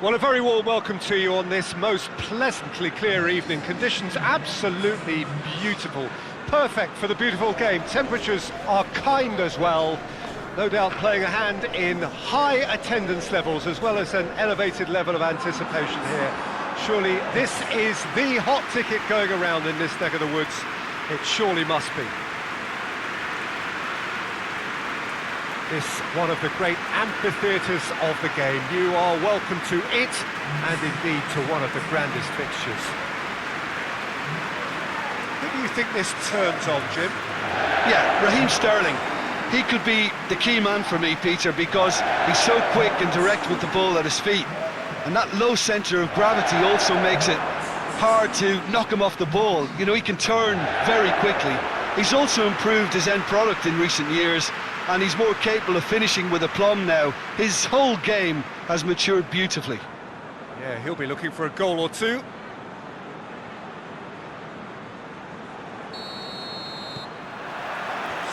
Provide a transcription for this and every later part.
Well, a very warm welcome to you on this most pleasantly clear evening. Conditions absolutely beautiful. Perfect for the beautiful game. Temperatures are kind as well. No doubt playing a hand in high attendance levels as well as an elevated level of anticipation here. Surely this is the hot ticket going around in this neck of the woods. It surely must be. This one of the great amphitheatres of the game. You are welcome to it, and indeed to one of the grandest fixtures. Who do you think this turns on, Jim? Yeah, Raheem Sterling. He could be the key man for me, Peter, because he's so quick and direct with the ball at his feet. And that low centre of gravity also makes it hard to knock him off the ball. You know, he can turn very quickly. He's also improved his end product in recent years, and he's more capable of finishing with aplomb now. His whole game has matured beautifully. Yeah, he'll be looking for a goal or two.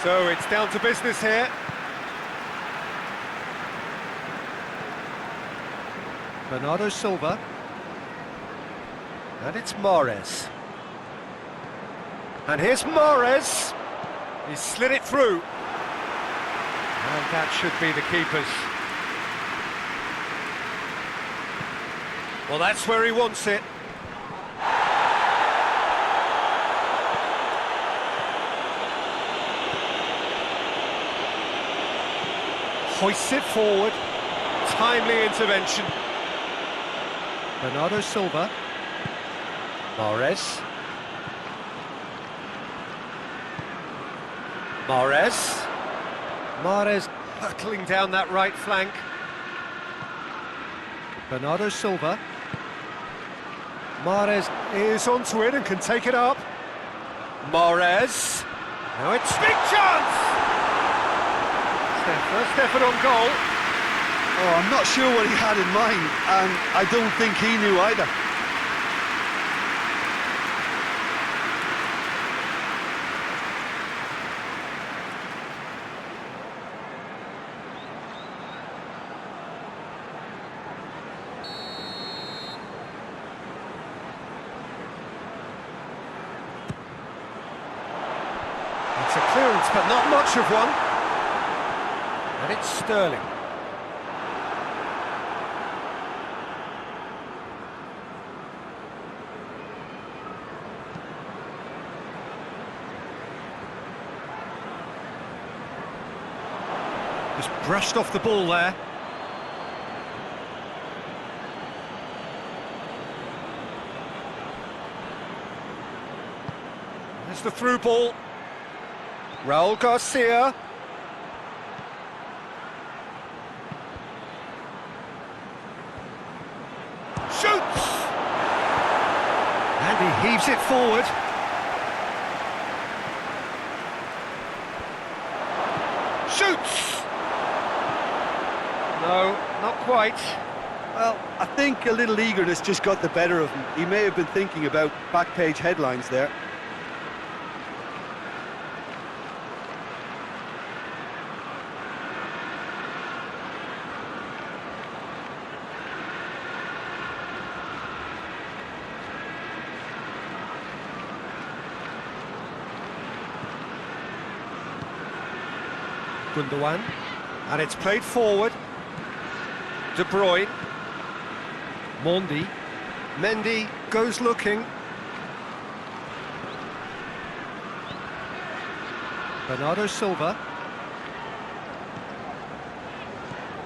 So it's down to business here. Bernardo Silva. And it's Mahrez. And here's Mahrez. He slid it through. And that should be the keeper's. Well, that's where he wants it. Hoists it forward. Timely intervention. Bernardo Silva. Mahrez. Mahrez. Mahrez hurtling down that right flank. Bernardo Silva. Mahrez is onto it and can take it up. Mahrez. Now it's big chance! It's their first effort on goal. Oh, I'm not sure what he had in mind, and I don't think he knew either. It's a clearance, but not much of one. And it's Sterling. Just brushed off the ball there. There's the through ball. Raul Garcia. Shoots! And he heaves it forward. Shoots! No, not quite. Well, I think a little eagerness just got the better of him. He may have been thinking about back-page headlines there. Gundogan, and it's played forward. De Bruyne, Mendy goes looking. Bernardo Silva,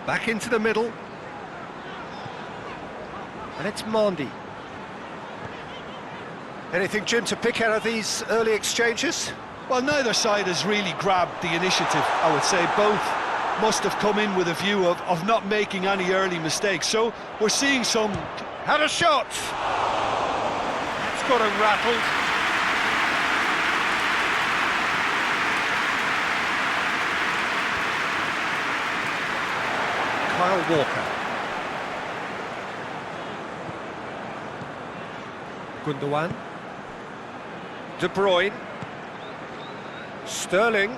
back into the middle, and it's Mendy. Anything, Jim, to pick out of these early exchanges? Well, neither side has really grabbed the initiative, I would say. Both must have come in with a view of not making any early mistakes. So we're seeing some... Had a shot! That's got him rattled. Kyle Walker. Gundogan. De Bruyne. Sterling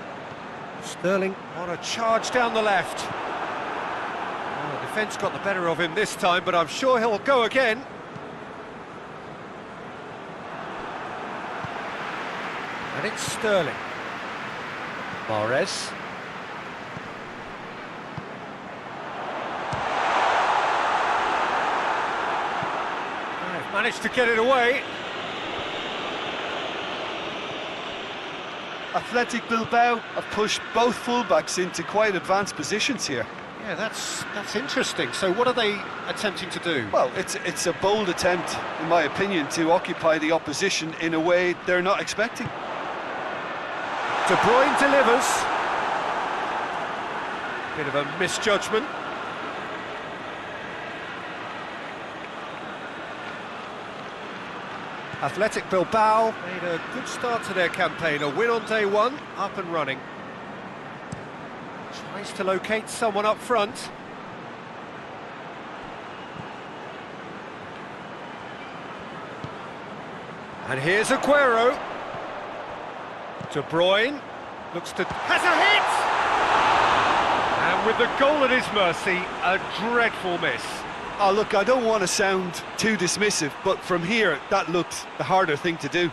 on a charge down the left. Oh, Defence got the better of him this time, but I'm sure he'll go again. And it's Sterling. Mahrez. They've managed to get it away. Athletic Bilbao have pushed both fullbacks into quite advanced positions here. Yeah, that's interesting. So what are they attempting to do? Well, it's a bold attempt, in my opinion, to occupy the opposition in a way they're not expecting. De Bruyne delivers. Bit of a misjudgment. Athletic Bilbao made a good start to their campaign. A win on day one, up and running. Tries to locate someone up front. And here's Aguero. De Bruyne looks to... has a hit! And with the goal at his mercy, a dreadful miss. Oh, look, I don't want to sound too dismissive, but from here, that looked the harder thing to do.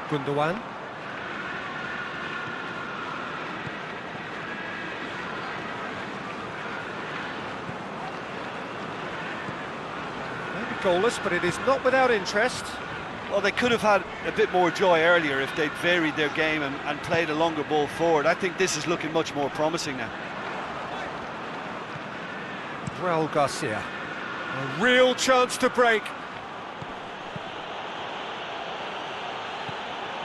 Gundogan. Maybe goalless, but it is not without interest. Well, they could have had a bit more joy earlier if they'd varied their game and played a longer ball forward. I think this is looking much more promising now. Raul Garcia. A real chance to break.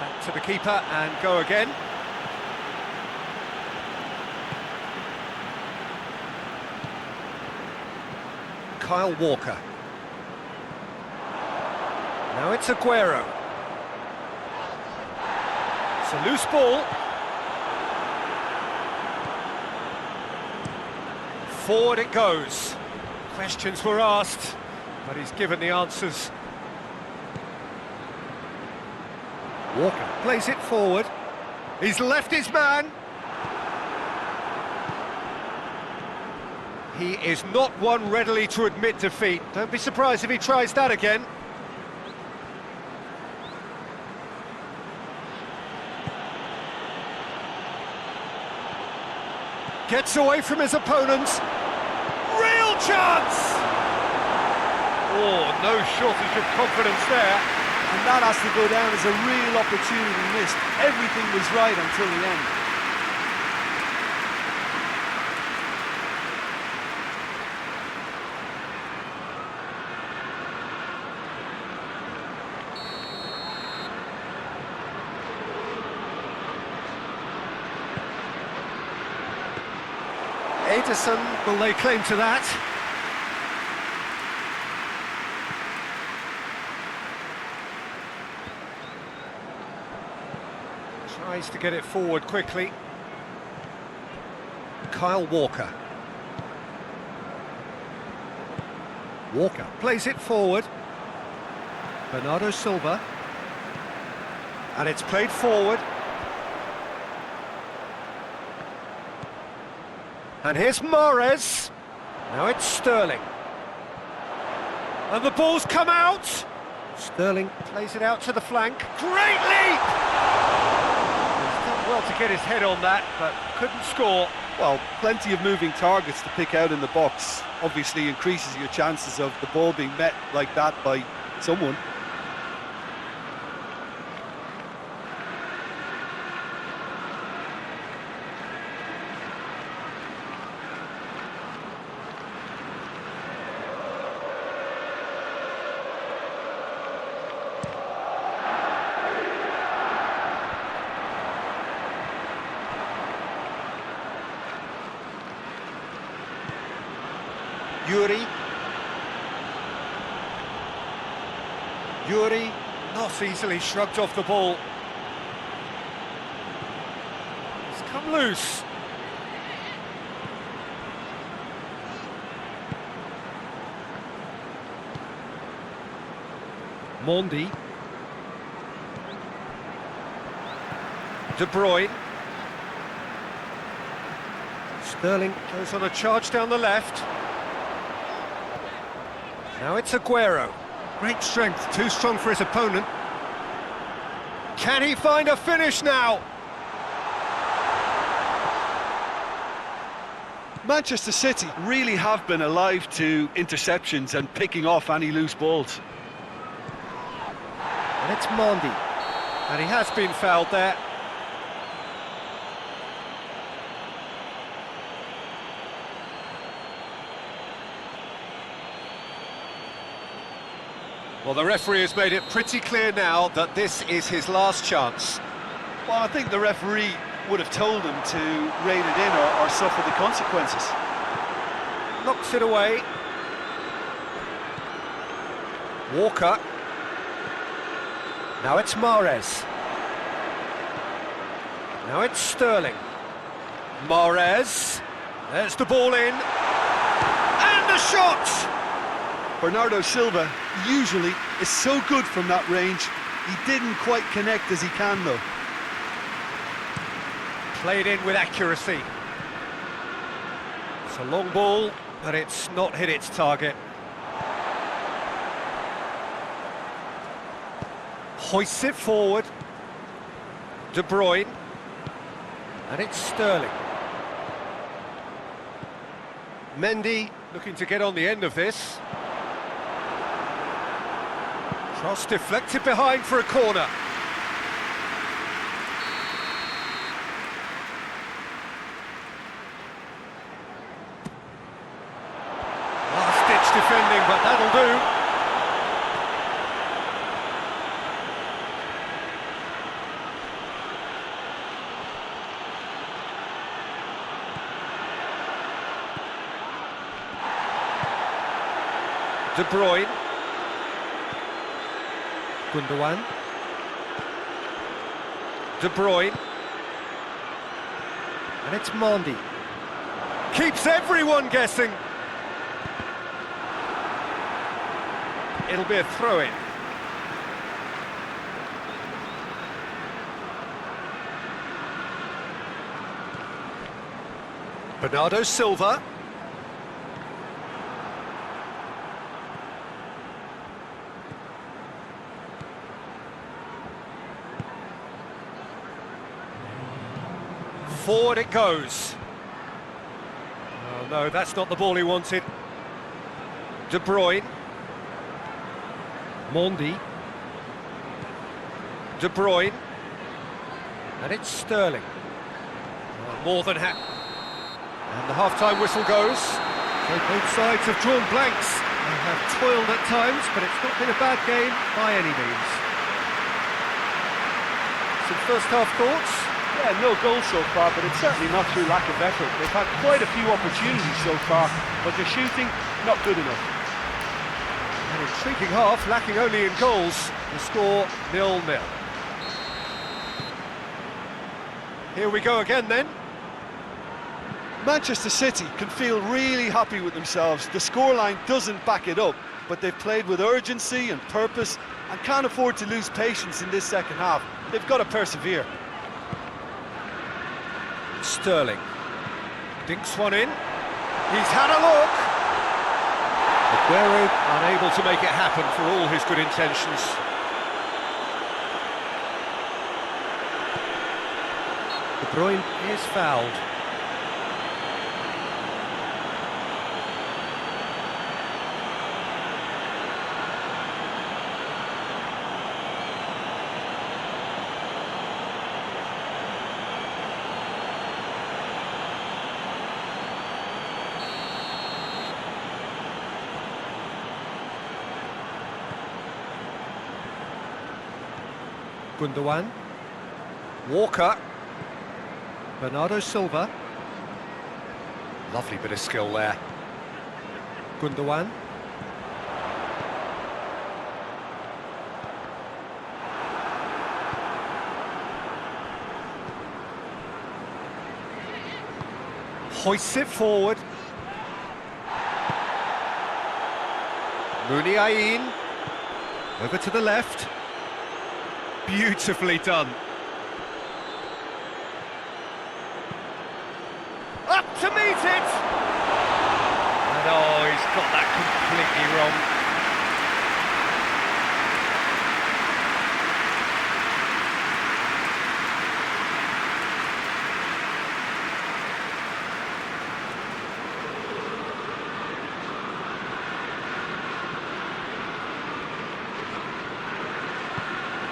Back to the keeper and go again. Kyle Walker. Now it's Aguero. It's a loose ball. Forward it goes. Questions were asked, but he's given the answers. Walker plays it forward. He's left his man. He is not one readily to admit defeat. Don't be surprised if he tries that again. Gets away from his opponents. Real chance! Oh, no shortage of confidence there. And that has to go down as a real opportunity missed. Everything was right until the end. Ederson will lay claim to that. Tries to get it forward quickly. Kyle Walker. Walker plays it forward. Bernardo Silva. And it's played forward. And here's Mahrez. Now it's Sterling. And the ball's come out. Sterling plays it out to the flank. Great leap! He's done well to get his head on that, but couldn't score. Well, plenty of moving targets to pick out in the box. Obviously increases your chances of the ball being met like that by someone. Yuri, not easily shrugged off the ball. It's come loose. Mondi. De Bruyne. Sterling goes on a charge down the left. Now it's Aguero. Great strength, too strong for his opponent. Can he find a finish now? Manchester City really have been alive to interceptions and picking off any loose balls. And it's Mondi. And he has been fouled there. Well, the referee has made it pretty clear now that this is his last chance. Well, I think the referee would have told him to rein it in or suffer the consequences. Knocks it away. Walker. Now it's Mahrez. Now it's Sterling. Mahrez. There's the ball in. And the shot! Bernardo Silva usually is so good from that range. He didn't quite connect as he can, though. Played in with accuracy. It's a long ball, but it's not hit its target. Hoists it forward. De Bruyne. And it's Sterling. Mendy looking to get on the end of this. Cross deflected behind for a corner. Last-ditch defending, but that'll do. De Bruyne. Gundogan. De Bruyne. And it's Mondi. Keeps everyone guessing. It'll be a throw-in. Bernardo Silva. Forward it goes. Oh no, that's not the ball he wanted. De Bruyne. Mondi. De Bruyne. And it's Sterling. Oh, more than happy. And the half-time whistle goes. So both sides have drawn blanks. They have toiled at times, but it's not been a bad game by any means. Some first-half thoughts? Yeah, no goals so far, but it's certainly not through lack of effort. They've had quite a few opportunities so far, but their shooting, not good enough. An intriguing half, lacking only in goals. The score 0-0. Here we go again then. Manchester City can feel really happy with themselves. The scoreline doesn't back it up, but they've played with urgency and purpose and can't afford to lose patience in this second half. They've got to persevere. Sterling dinks one in. He's had a look. Aguero unable to make it happen for all his good intentions. De Bruyne is fouled. Gundogan. Walker. Bernardo Silva. Lovely bit of skill there. Gundogan. Hoists it forward. Muniain. Over to the left. Beautifully done. Up to meet it! And oh, he's got that completely wrong.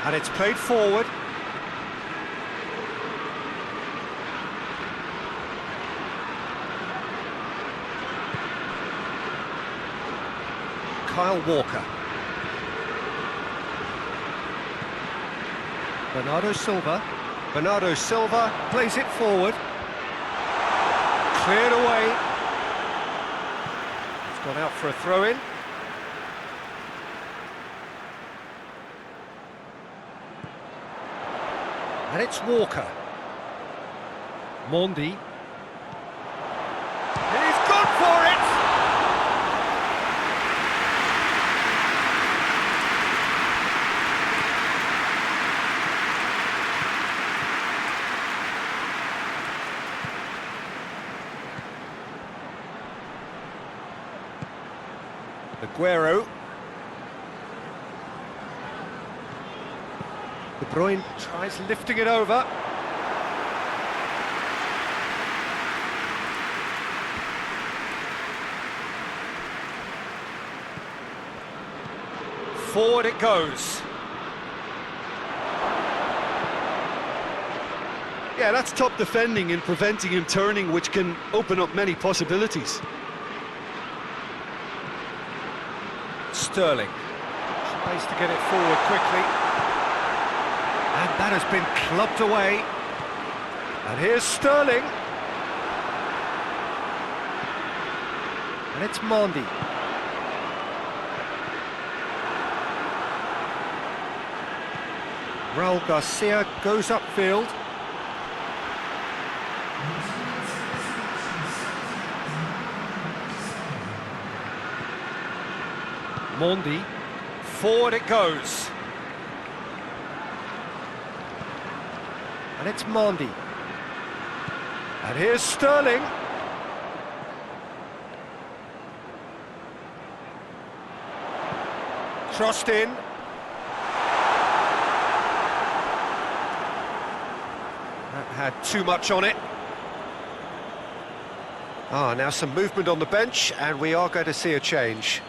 And it's played forward. Kyle Walker. Bernardo Silva. Bernardo Silva plays it forward. Cleared away. It's gone out for a throw-in. And it's Walker. Mondi. And he's gone for it! Aguero. De Bruyne tries lifting it over. Forward it goes. Yeah, that's top defending and preventing him turning, which can open up many possibilities. Sterling. Space to get it forward quickly. And that has been clubbed away. And here's Sterling. And it's Mondi. Raul Garcia goes upfield. Mondi. Forward it goes. And it's Mondi. And here's Sterling. Crossed in. That had too much on it. Now some movement on the bench, and we are going to see a change.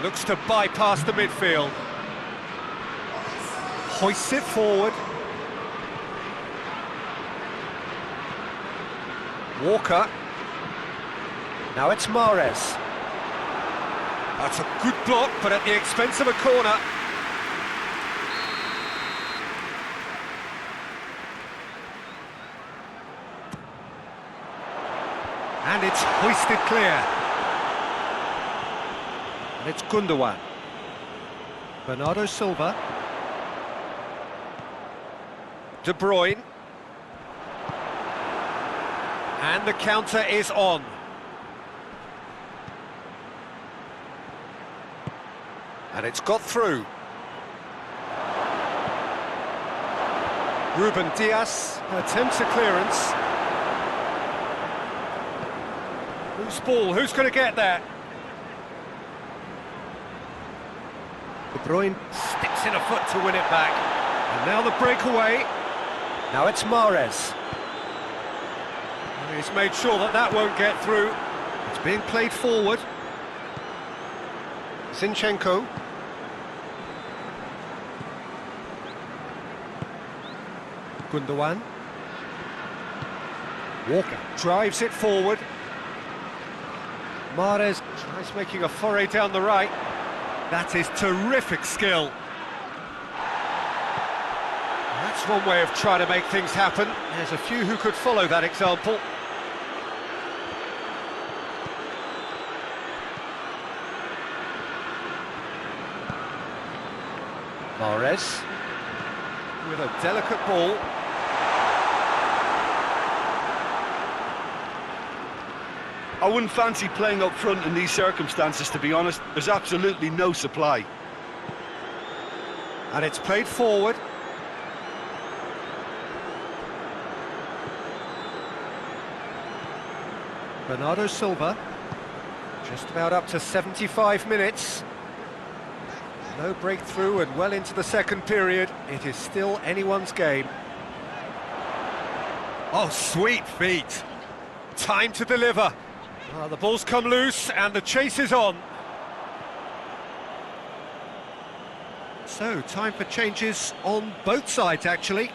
Looks to bypass the midfield. Hoists it forward. Walker. Now it's Mahrez. That's a good block, but at the expense of a corner. And it's hoisted clear. And it's Gundogan. Bernardo Silva. De Bruyne. And the counter is on. And it's got through. Ruben Dias attempts a clearance. Who's ball? Who's going to get there? De Bruyne sticks in a foot to win it back. And now the breakaway. Now it's Mahrez. He's made sure that that won't get through. It's being played forward. Zinchenko. Gundogan. Walker drives it forward. Mahrez tries making a foray down the right. That is terrific skill. That's one way of trying to make things happen. There's a few who could follow that example. Mahrez with a delicate ball. I wouldn't fancy playing up front in these circumstances, to be honest. There's absolutely no supply. And it's played forward. Bernardo Silva, just about up to 75 minutes. No breakthrough and well into the second period. It is still anyone's game. Oh, sweet feet. Time to deliver. The ball's come loose and the chase is on. So, time for changes on both sides, actually.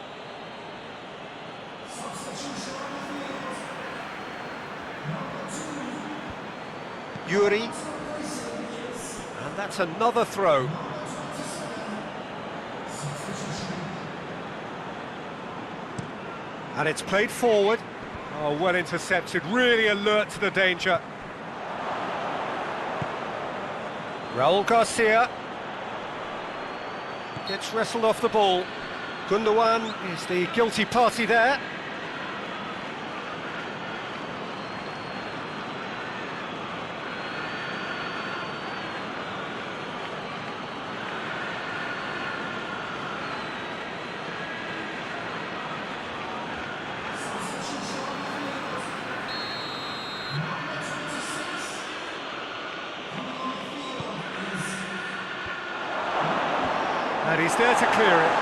Yuri. And that's another throw. And it's played forward. Oh, well intercepted, really alert to the danger. Raul Garcia gets wrestled off the ball. Gundogan is the guilty party there. And he's there to clear it.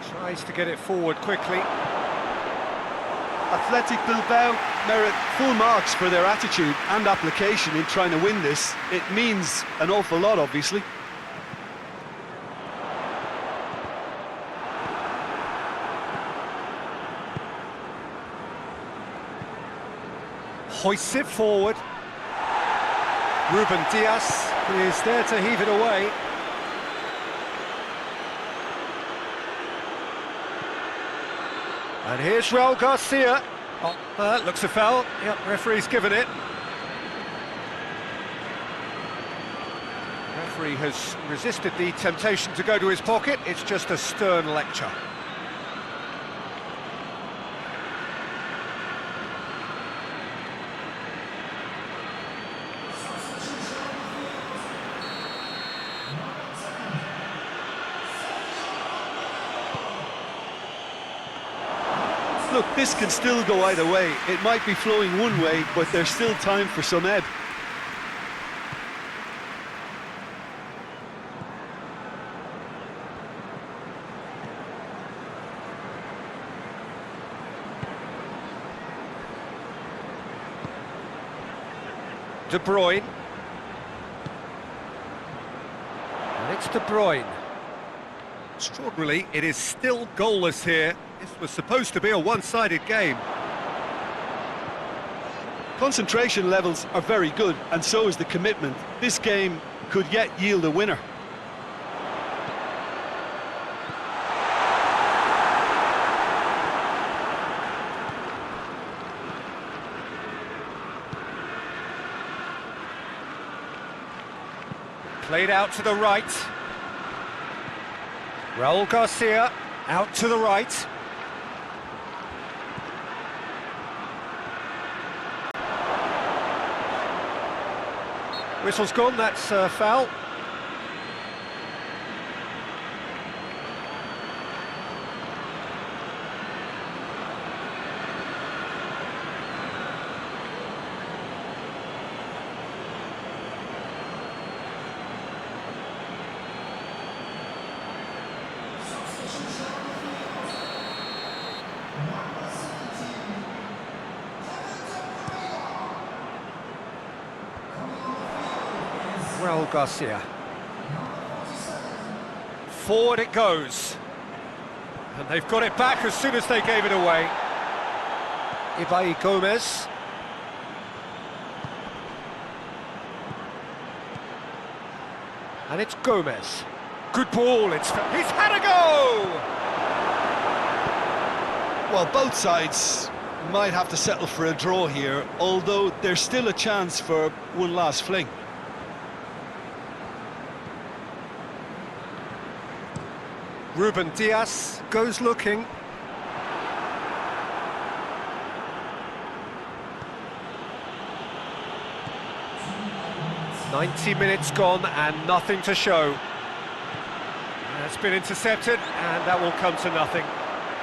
Tries to get it forward quickly. Athletic Bilbao merit full marks for their attitude and application in trying to win this. It means an awful lot, obviously. Hoists it forward. Ruben Dias is there to heave it away. And here's Raul Garcia. Oh, that looks a foul. Yep, referee's given it. Referee has resisted the temptation to go to his pocket. It's just a stern lecture. Look, this can still go either way. It might be flowing one way, but there's still time for some ebb. De Bruyne. And it's De Bruyne. Extraordinarily, it is still goalless here. This was supposed to be a one-sided game. Concentration levels are very good, and so is the commitment. This game could yet yield a winner. Played out to the right. Raul Garcia out to the right. Whistle's gone, that's a foul. Raul Garcia. Forward it goes. And they've got it back as soon as they gave it away. Ibai Gomez. And it's Gomez. Good ball, he's had a go! Well, both sides might have to settle for a draw here, although there's still a chance for one last fling. Ruben Dias goes looking. "90 minutes gone and nothing to show." That's been intercepted, and that will come to nothing.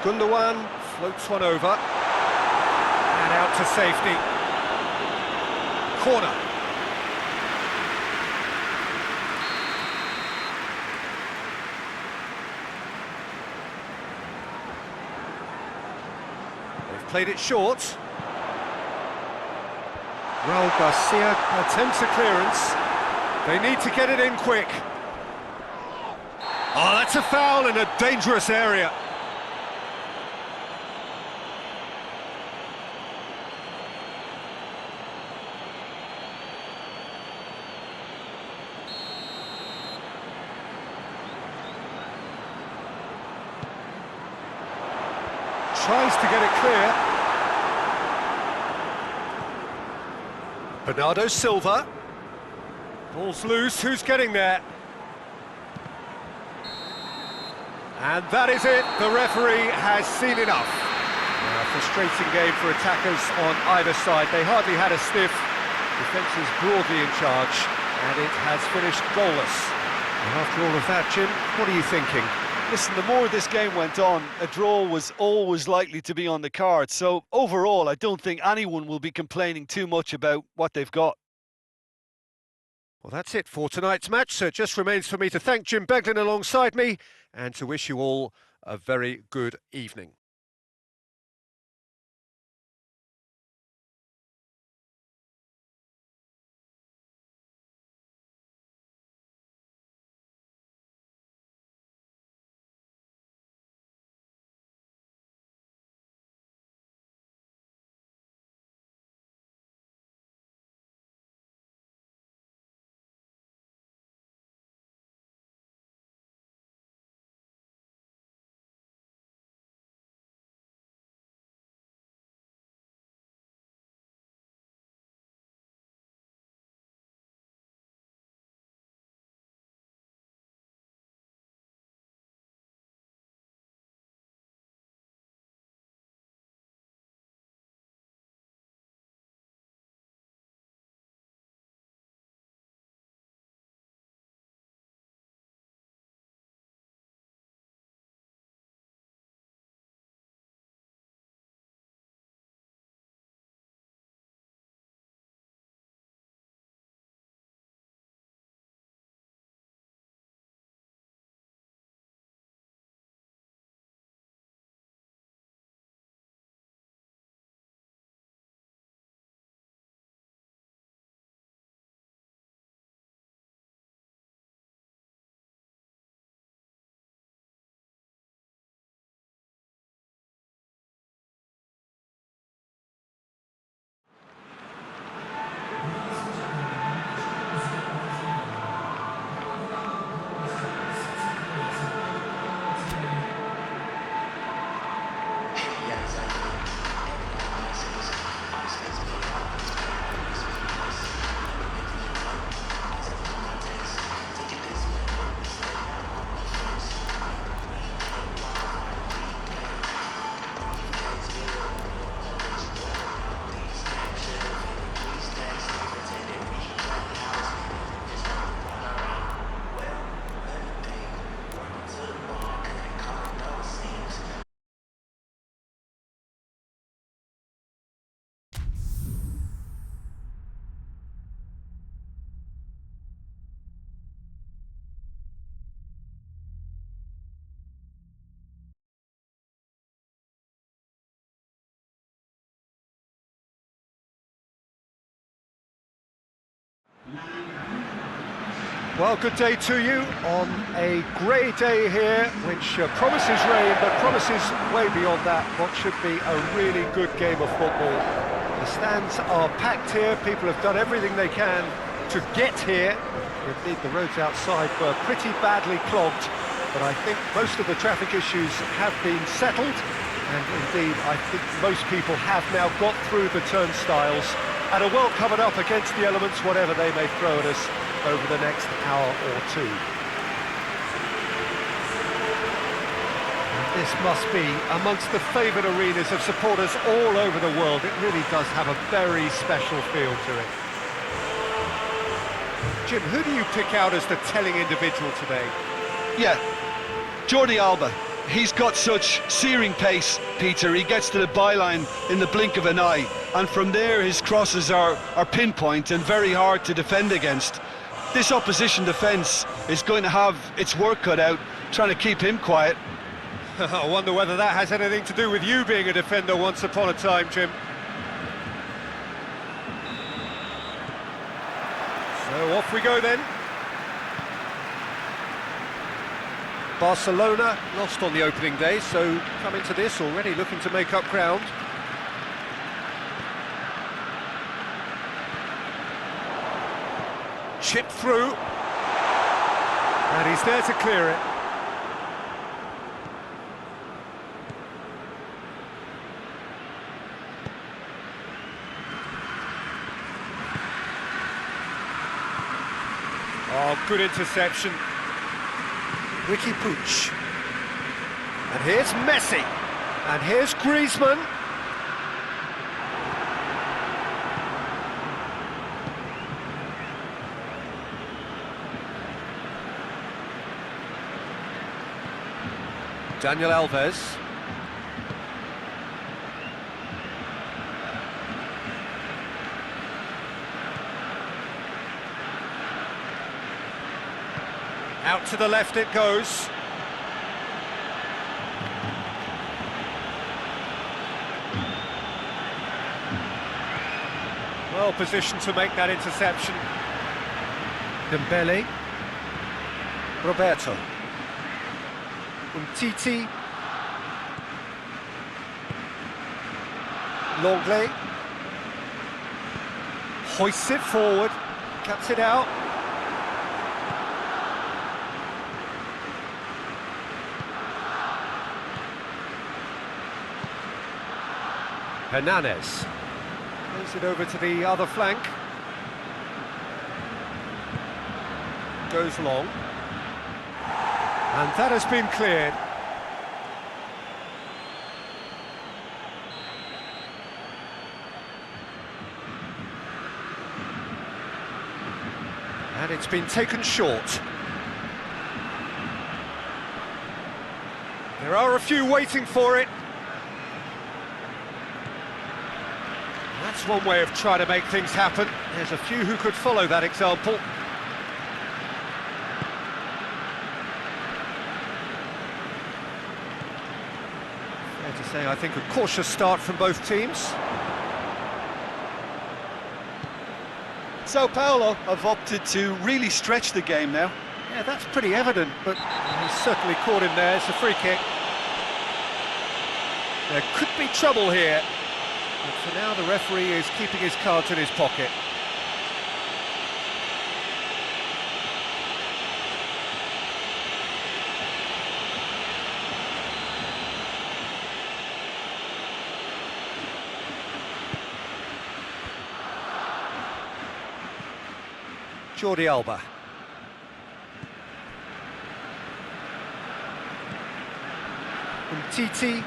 Gundogan floats one over, and out to safety. Corner. They've played it short. Raul Garcia attempts a clearance. They need to get it in quick. Oh, that's a foul in a dangerous area. Tries to get it clear. Bernardo Silva. Ball's loose, who's getting there? And that is it, the referee has seen enough. A frustrating game for attackers on either side. They hardly had a sniff. Defence is broadly in charge, and it has finished goalless. And after all of that, Jim, what are you thinking? Listen, the more this game went on, a draw was always likely to be on the card. So overall, I don't think anyone will be complaining too much about what they've got. Well, that's it for tonight's match, so it just remains for me to thank Jim Beglin alongside me and to wish you all a very good evening. Well, good day to you on a grey day here, which promises rain, but promises way beyond that what should be a really good game of football. The stands are packed here, people have done everything they can to get here. Indeed, the roads outside were pretty badly clogged, but I think most of the traffic issues have been settled, and indeed, I think most people have now got through the turnstiles and are well covered up against the elements, whatever they may throw at us over the next hour or two. This must be amongst the favoured arenas of supporters all over the world. It really does have a very special feel to it. Jim, who do you pick out as the telling individual today? Yeah, Jordi Alba. He's got such searing pace, Peter. He gets to the byline in the blink of an eye, and from there his crosses are pinpoint and very hard to defend against. This opposition defence is going to have its work cut out trying to keep him quiet. I wonder whether that has anything to do with you being a defender once upon a time, Jim. So off we go then. Barcelona lost on the opening day, so come into this already looking to make up ground. Chipped through. And he's there to clear it. Oh, good interception. Ricky Puig. And here's Messi. And here's Griezmann. Daniel Alves. Out to the left it goes. Well positioned to make that interception. Dembele. Roberto. Umtiti. Longley. Hoists it forward. Cuts it out. Hernandez plays it over to the other flank. Goes long. And that has been cleared. And it's been taken short. There are a few waiting for it. That's one way of trying to make things happen. There's a few who could follow that example. Fair to say, I think, a cautious start from both teams. Sao Paulo have opted to really stretch the game now. Yeah, that's pretty evident, but he's certainly caught him there. It's a free kick. There could be trouble here. But for now, the referee is keeping his cards in his pocket. Jordi Alba. Umtiti.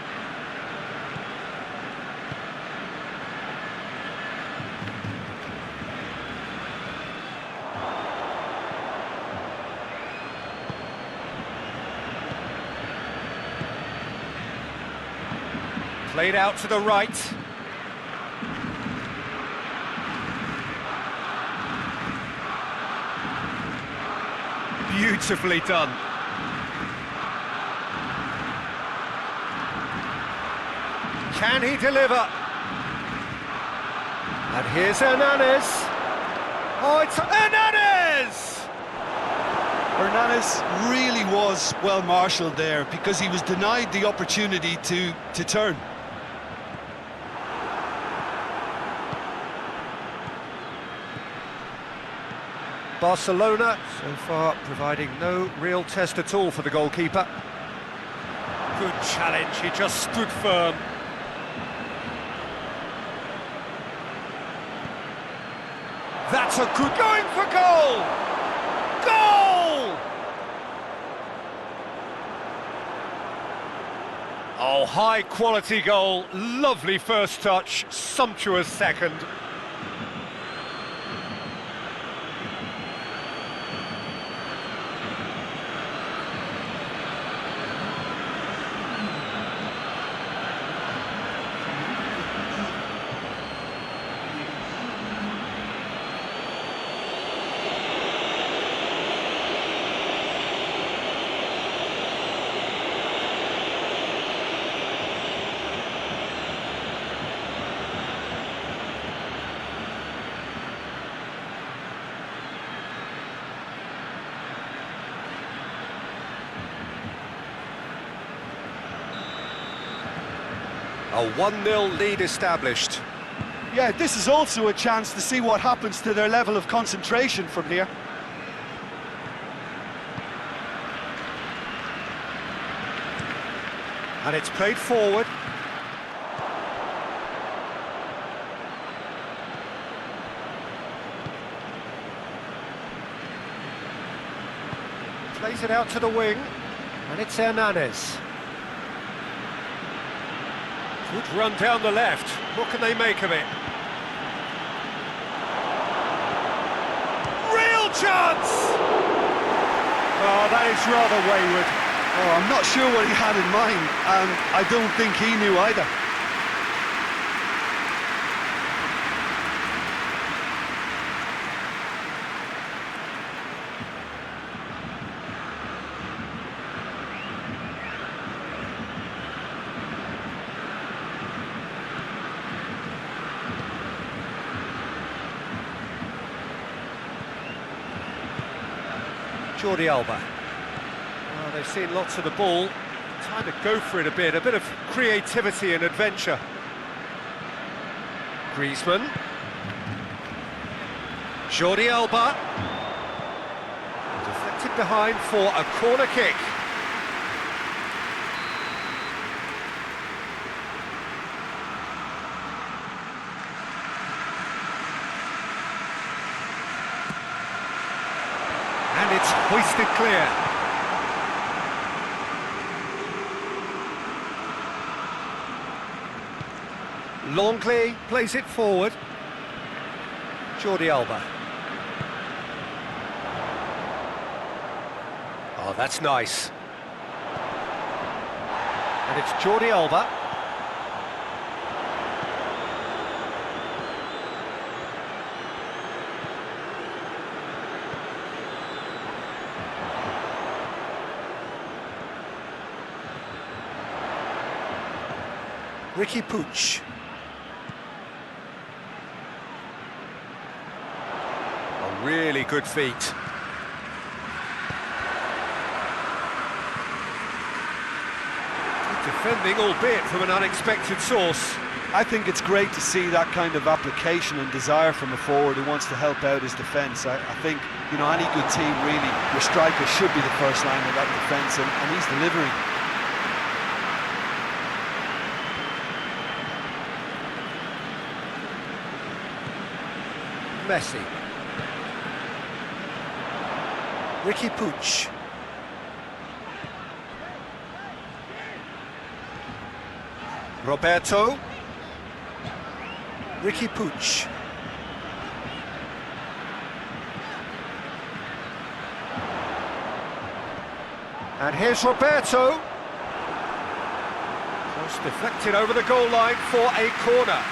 Played out to the right. Beautifully done. Can he deliver? And here's Hernandez. Oh, it's Hernandez! Hernandez really was well marshalled there because he was denied the opportunity to turn. Barcelona, so far, providing no real test at all for the goalkeeper. Good challenge, he just stood firm. That's a good... going for goal! Goal! Oh, high-quality goal, lovely first touch, sumptuous second. A 1-0 lead established. Yeah, this is also a chance to see what happens to their level of concentration from here. And it's played forward. Plays it out to the wing, and it's Hernanes. Good run down the left. What can they make of it? Real chance! Oh, that is rather wayward. Oh, I'm not sure what he had in mind, and I don't think he knew either. Jordi Alba. Well, they've seen lots of the ball. Time to go for it a bit of creativity and adventure. Griezmann. Jordi Alba. Deflected behind for a corner kick. And it's hoisted clear. Longley plays it forward. Jordi Alba. Oh, that's nice. And it's Jordi Alba. Ricky Puig. A really good feat. Good defending, albeit from an unexpected source. I think it's great to see that kind of application and desire from a forward who wants to help out his defence. I think, you know, any good team really, your striker should be the first line of that defence, and he's delivering. Messi. Ricky Puig. Roberto. Ricky Puig. And here's Roberto. Cross deflected over the goal line for a corner.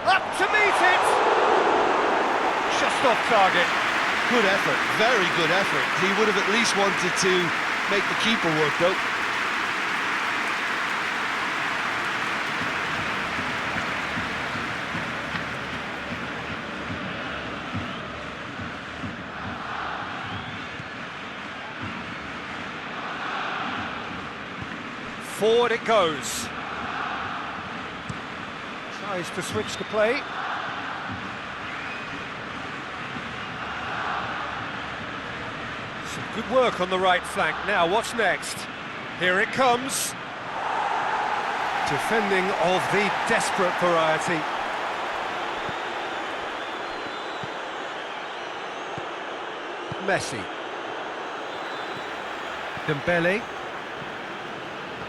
Up to meet it! Just off target. Good effort, very good effort. He would have at least wanted to make the keeper work, though. Forward it goes. Tries to switch the play. Some good work on the right flank. Now, what's next? Here it comes. Defending of the desperate variety. Messi. Dembele.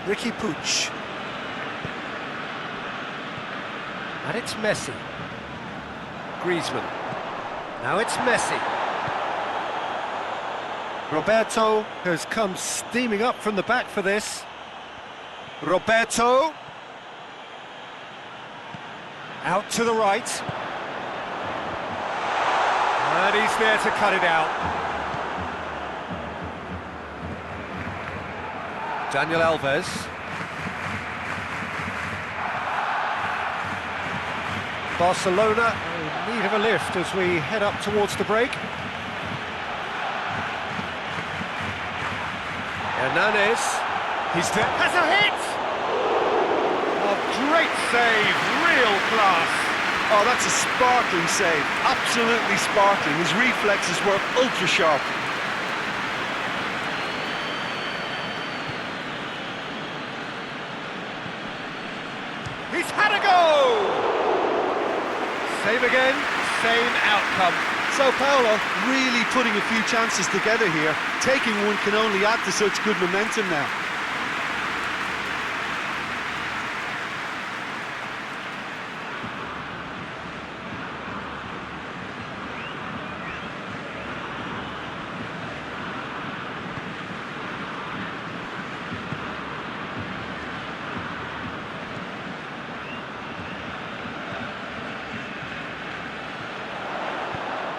Ricky Puig. And it's Messi. Griezmann. Now it's Messi. Roberto has come steaming up from the back for this. Roberto. Out to the right. And he's there to cut it out. Daniel Alves. Barcelona in need of a lift as we head up towards the break. Hernandez. He's there. Has a hit! A great save, real class. Oh, that's a sparkling save, absolutely sparkling. His reflexes were ultra sharp. He's had a go! Save again, same outcome. Sao Paulo really putting a few chances together here. Taking one can only add to such good momentum now.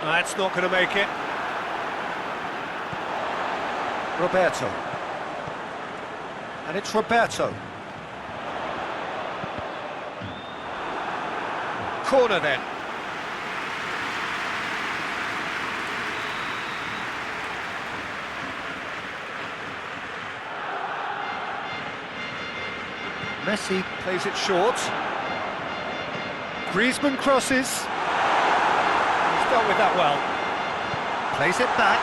That's not going to make it. Roberto. And it's Roberto. Corner then. Messi plays it short. Griezmann crosses. Dealt with that well. Plays it back.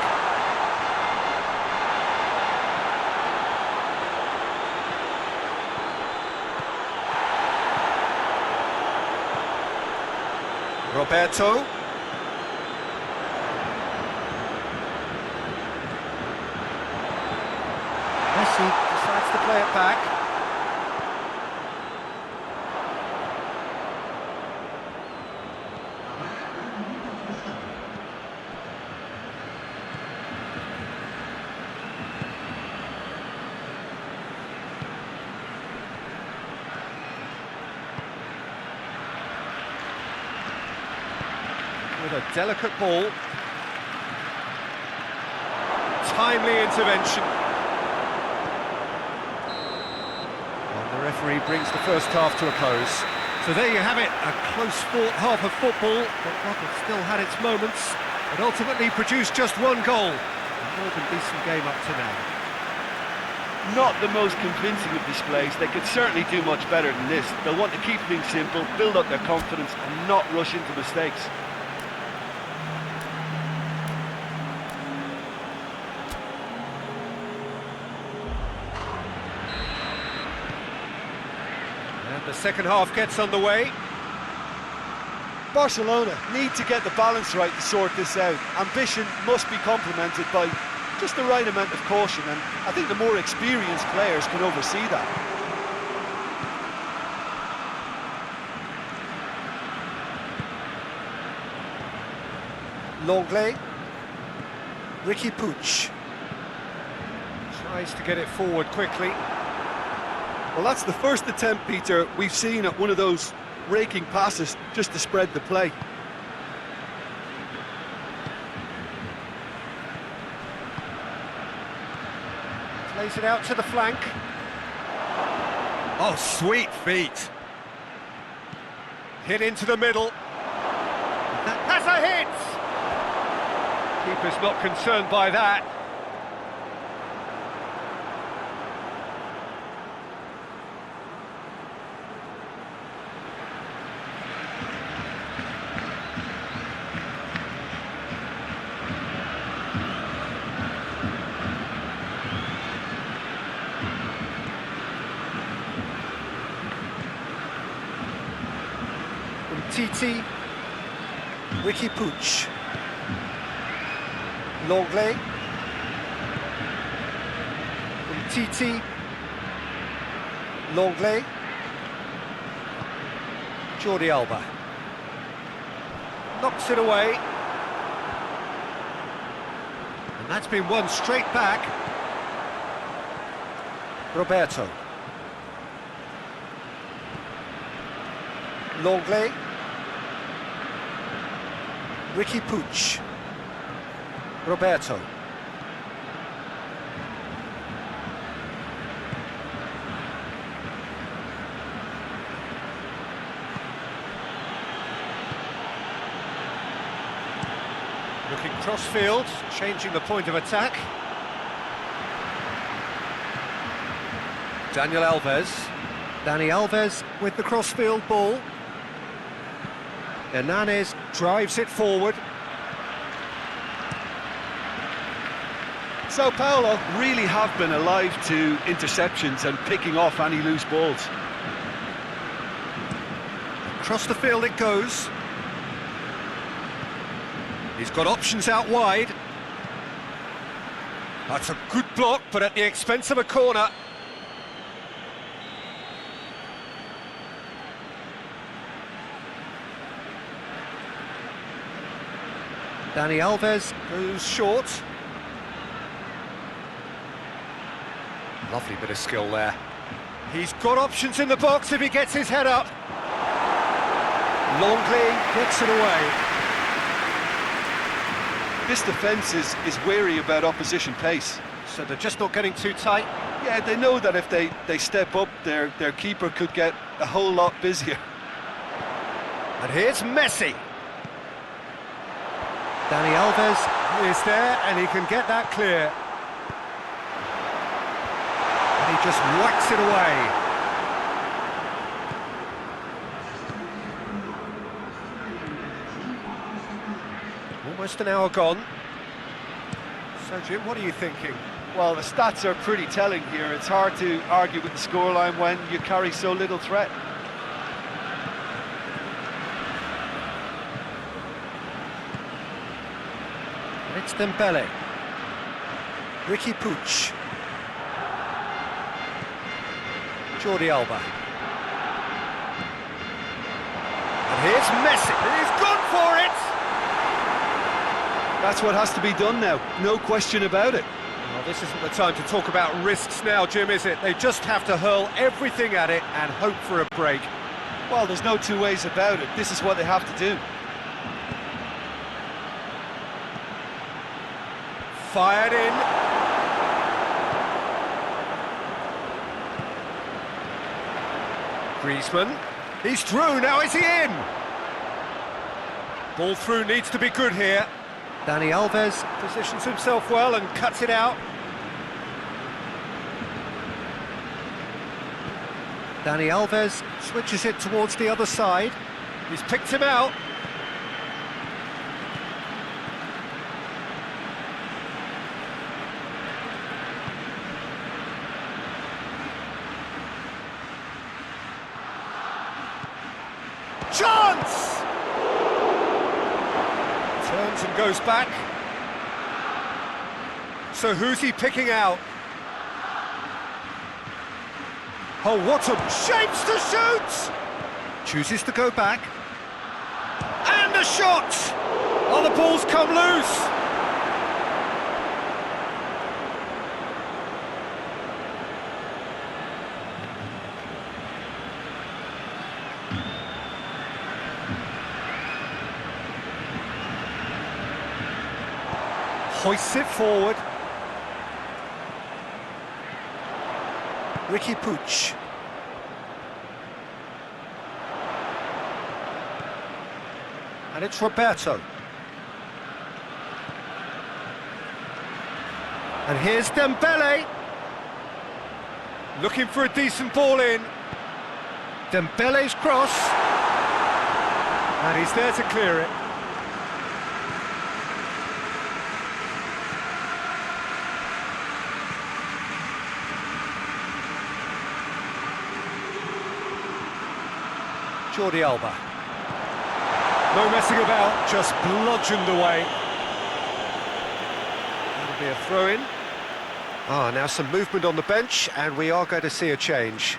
Roberto. Messi decides to play it back. With a delicate ball. Timely intervention. And the referee brings the first half to a close. So there you have it, a close-fought half of football, but one that still had its moments, but ultimately produced just one goal. A more than decent game up to now. Not the most convincing of displays. They could certainly do much better than this. They'll want to keep things simple, build up their confidence and not rush into mistakes. And the second half gets underway. Barcelona need to get the balance right to sort this out. Ambition must be complemented by just the right amount of caution, and I think the more experienced players can oversee that. Longley. Ricky Puig. Tries to get it forward quickly. Well, that's the first attempt, Peter, we've seen at one of those raking passes just to spread the play. Plays it out to the flank. Oh, sweet feet. Hit into the middle. Has a hit! Keeper's not concerned by that. Titi, Ricky Puig, Longley. Titi. Longley. Jordi Alba. Knocks it away. And that's been won straight back. Roberto. Longley. Ricky Puig. Roberto. Looking cross-field, changing the point of attack. Daniel Alves. Dani Alves with the cross-field ball. Hernanes drives it forward. Sao Paulo really have been alive to interceptions and picking off any loose balls. Across the field it goes. He's got options out wide. That's a good block, but at the expense of a corner. Dani Alves goes short. Lovely bit of skill there. He's got options in the box if he gets his head up. Longley gets it away. This defence is wary about opposition pace. So they're just not getting too tight. Yeah, they know that if they step up, their keeper could get a whole lot busier. And here's Messi. Dani Alves is there, and he can get that clear. And he just whacks it away. Almost an hour gone. So, Jim, what are you thinking? Well, the stats are pretty telling here. It's hard to argue with the scoreline when you carry so little threat. It's Dembele. Ricky Puig. Jordi Alba. And here's Messi. He's gone for it! That's what has to be done now, no question about it. Well, this isn't the time to talk about risks now, Jim, is it? They just have to hurl everything at it and hope for a break. Well, there's no two ways about it. This is what they have to do. Fired in. Griezmann. He's through, now is he in? Ball through needs to be good here. Dani Alves positions himself well and cuts it out. Dani Alves switches it towards the other side. He's picked him out. Chance! Turns and goes back. So who's he picking out? Oh, what a shapes to shoot! Chooses to go back. And a shot! Oh, the ball's come loose! Hoists it forward. Ricky Puig. And it's Roberto. And here's Dembele. Looking for a decent ball in. Dembele's cross. And he's there to clear it. Jordi Alba. No messing about, just bludgeoned away. Be a throw-in. Ah, now some movement on the bench, and we are going to see a change.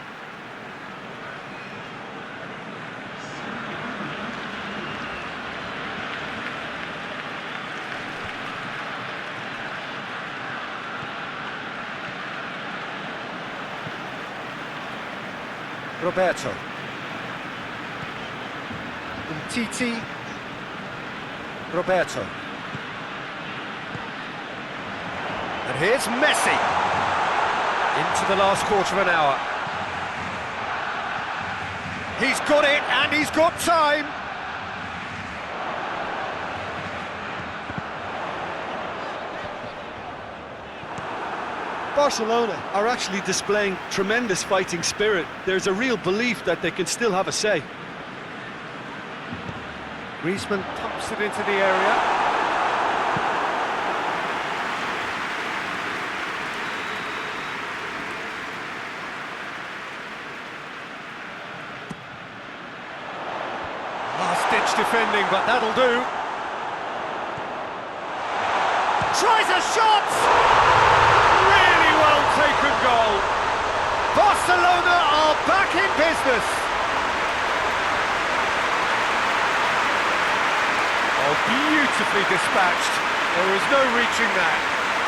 Roberto. Titi. Roberto. And here's Messi. Into the last quarter of an hour. He's got it, and he's got time. Barcelona are actually displaying tremendous fighting spirit. There's a real belief that they can still have a say. Griezmann pumps it into the area. Last-ditch defending, but that'll do. Tries a shot! Really well taken goal. Barcelona are back in business. Oh, beautifully dispatched. There was no reaching that.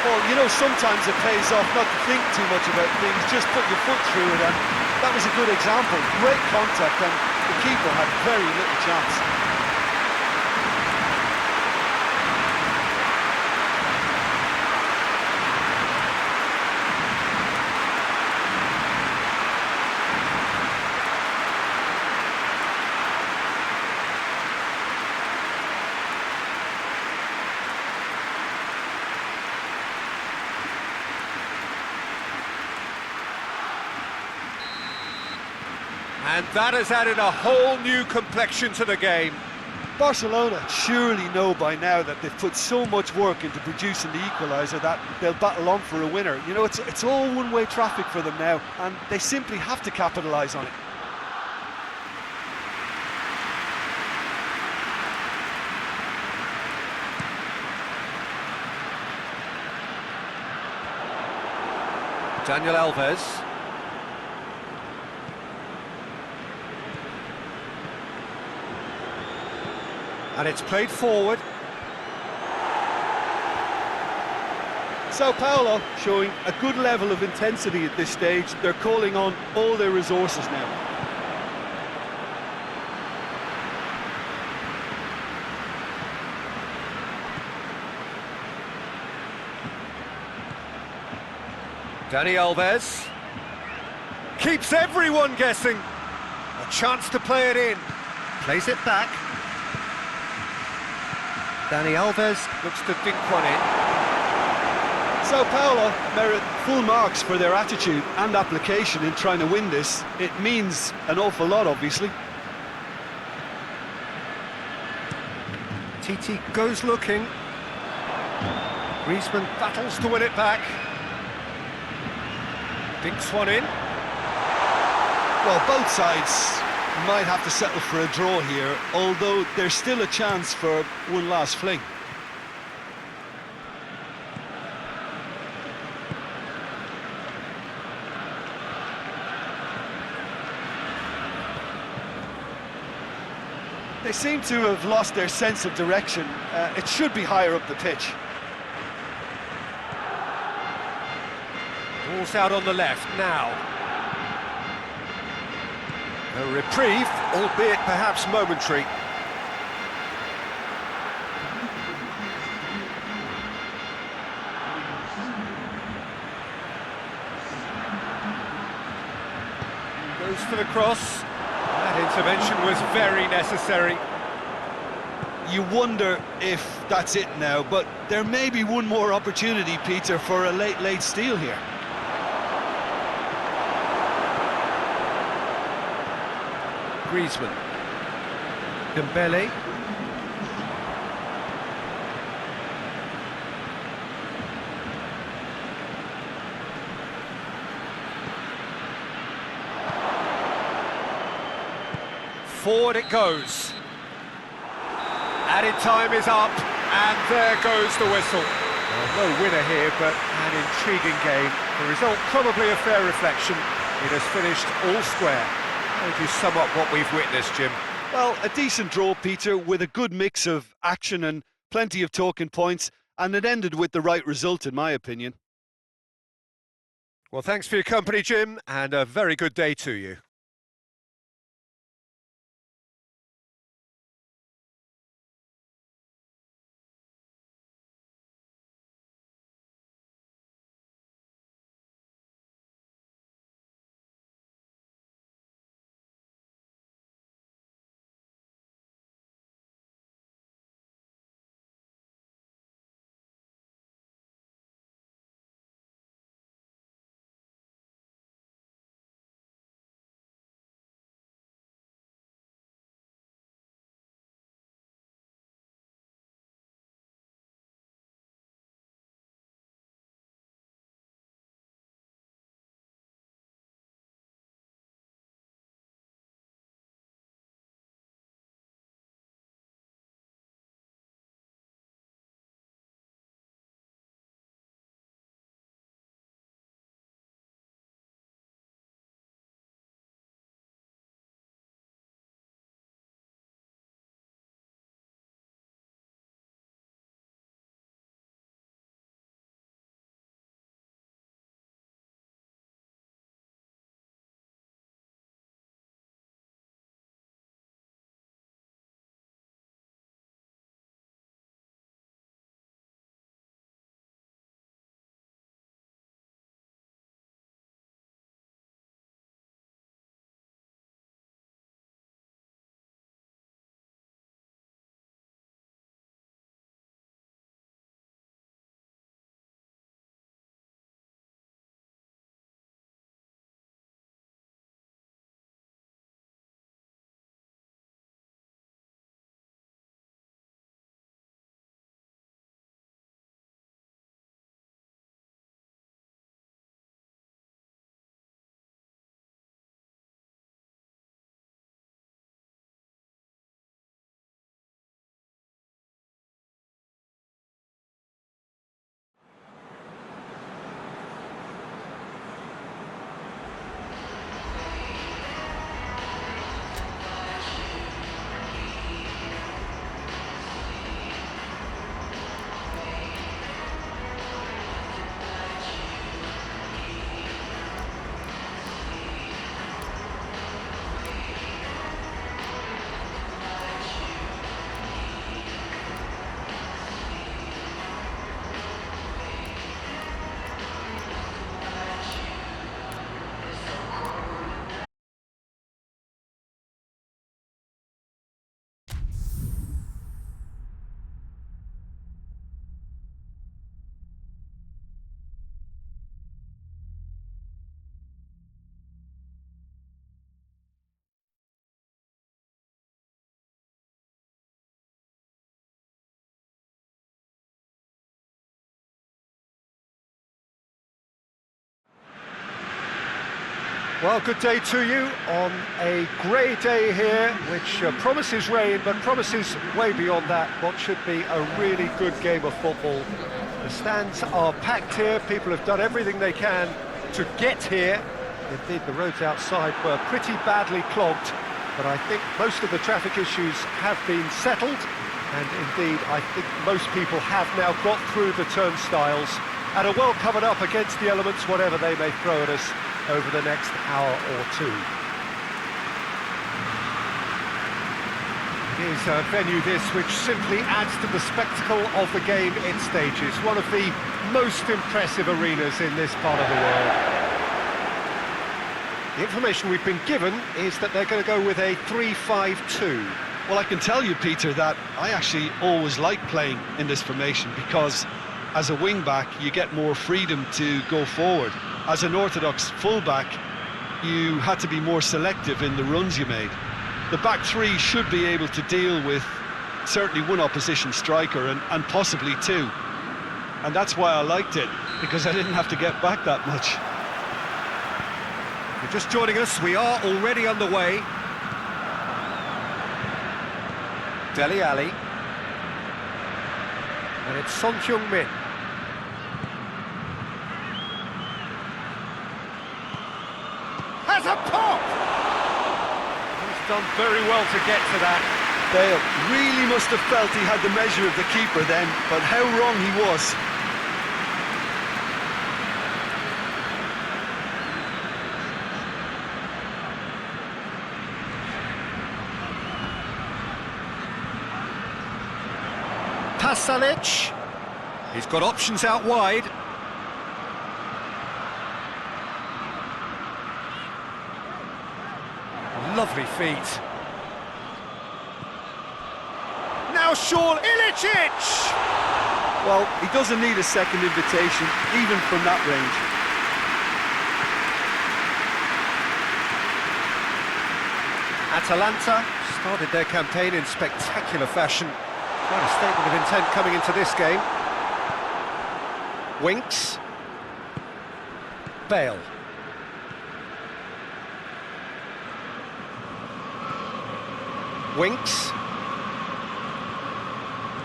Well, you know, sometimes it pays off not to think too much about things, just put your foot through it, and that was a good example. Great contact, and the keeper had very little chance. And that has added a whole new complexion to the game. Barcelona surely know by now that they've put so much work into producing the equaliser that they'll battle on for a winner. You know, it's all one-way traffic for them now, and they simply have to capitalise on it. Daniel Alves. And it's played forward. Sao Paulo showing a good level of intensity at this stage. They're calling on all their resources now. Dani Alves keeps everyone guessing. A chance to play it in. Plays it back. Dani Alves looks to dink one in. Sao Paulo merit full marks for their attitude and application in trying to win this. It means an awful lot, obviously. Titi goes looking. Griezmann battles to win it back. Dinks one in. Well, both sides might have to settle for a draw here, although there's still a chance for one last fling. They seem to have lost their sense of direction. It should be higher up the pitch. Ball's out on the left now. A reprieve, albeit perhaps momentary. Goes for the cross. That intervention was very necessary. You wonder if that's it now, but there may be one more opportunity, Peter, for a late steal here. Griezmann. Dembele. Forward it goes. Added time is up, and there goes the whistle. Well, no winner here, but an intriguing game. The result probably a fair reflection. It has finished all square. How would you sum up what we've witnessed, Jim? Well, a decent draw, Peter, with a good mix of action and plenty of talking points, and it ended with the right result, in my opinion. Well, thanks for your company, Jim, and a very good day to you. Well, good day to you on a grey day here, which promises rain, but promises way beyond that what should be a really good game of football. The stands are packed here, people have done everything they can to get here. Indeed, the roads outside were pretty badly clogged, but I think most of the traffic issues have been settled, and indeed, I think most people have now got through the turnstiles and are well covered up against the elements, whatever they may throw at us over the next hour or two. It is a venue this which simply adds to the spectacle of the game it stages. One of the most impressive arenas in this part of the world. The information we've been given is that they're going to go with a 3-5-2. Well, I can tell you, Peter, that I actually always like playing in this formation because as a wing-back, you get more freedom to go forward. As an orthodox full-back, you had to be more selective in the runs you made. The back three should be able to deal with certainly one opposition striker and possibly two. And that's why I liked it, because I didn't have to get back that much. If you're just joining us, we are already underway. Dele Alli. And it's Son Heung-min. done very well to get to that. Bale really must have felt he had the measure of the keeper then, but how wrong he was. Pasalic. He's got options out wide. Lovely feet. Now Shaw, Ilicic! Well, he doesn't need a second invitation, even from that range. Atalanta started their campaign in spectacular fashion. Quite a statement of intent coming into this game. Winks. Bale. Winks.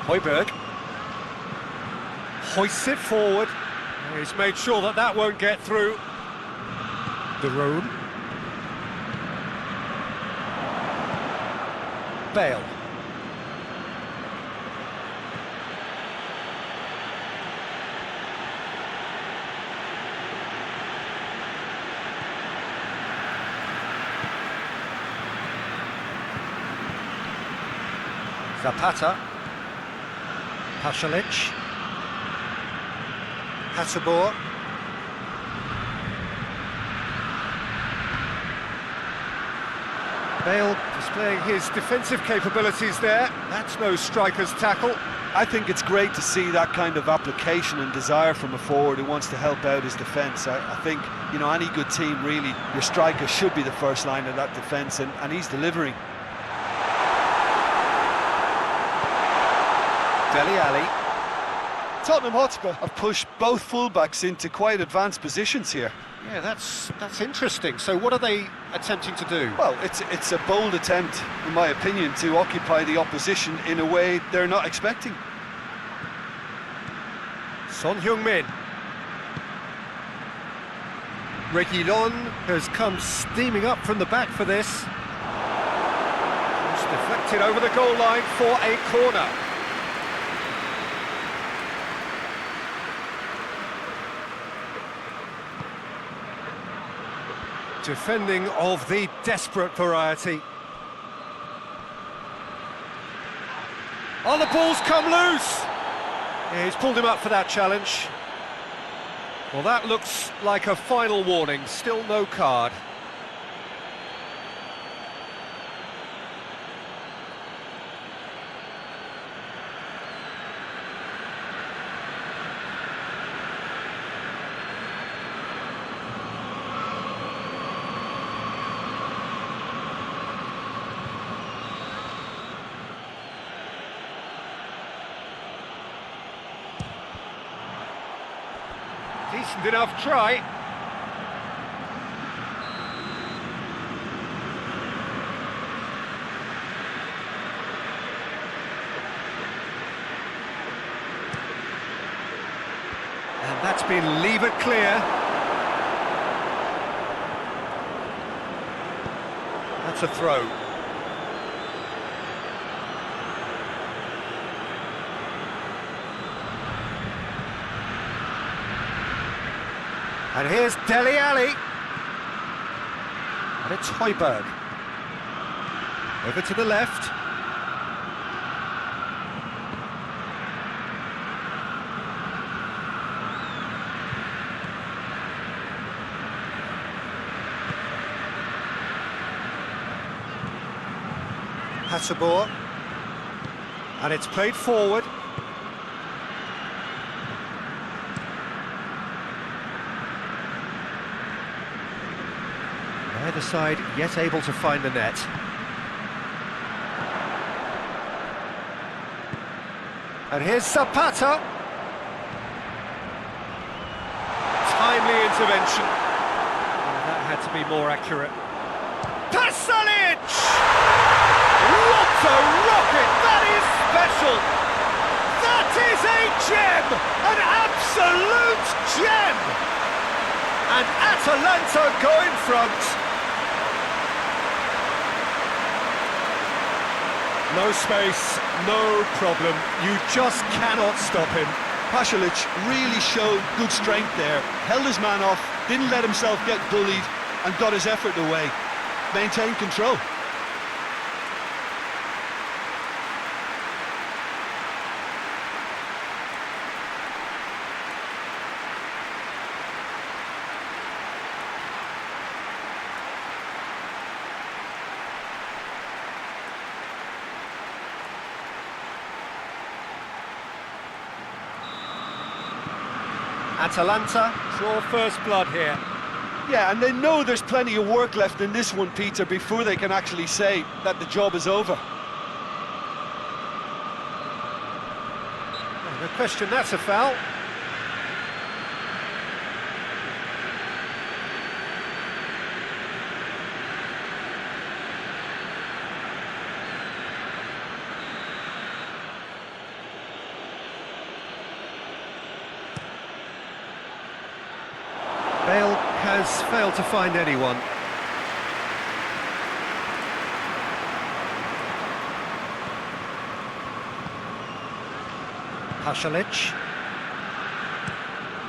Højbjerg. Hoists it forward. He's made sure that that won't get through. De Roon. Bale. Zapata, Pasalic, Hotspur, Bale displaying his defensive capabilities there. That's no striker's tackle. I think it's great to see that kind of application and desire from a forward who wants to help out his defence. I think, you know, any good team really, your striker should be the first line of that defence, and he's delivering. Dele Alli. Tottenham Hotspur have pushed both fullbacks into quite advanced positions here. Yeah, that's interesting. So what are they attempting to do? Well, it's a bold attempt, in my opinion, to occupy the opposition in a way they're not expecting. Son Heung-min. Reguilon has come steaming up from the back for this. It's deflected over the goal line for a corner. Defending of the desperate variety. Oh, the ball's come loose! Yeah, he's pulled him up for that challenge. Well, that looks like a final warning. Still no card. Decent enough try. And that's been levered clear. That's a throw. And here's Dele Alli. And it's Højbjerg. Over to the left. Hotspur. And it's played forward. Neither side yet able to find the net. And here's Zapata. Timely intervention. Oh, that had to be more accurate. Pasalic! What a rocket! That is special! That is a gem! An absolute gem! And Atalanta go in front. No space, no problem. You just cannot stop him. Pasalic really showed good strength there, held his man off, didn't let himself get bullied, and got his effort away. Maintained control. Atalanta draw first blood here. Yeah, and they know there's plenty of work left in this one, Peter, before they can actually say that the job is over. No question, that's a foul. Bale has failed to find anyone. Pasalic.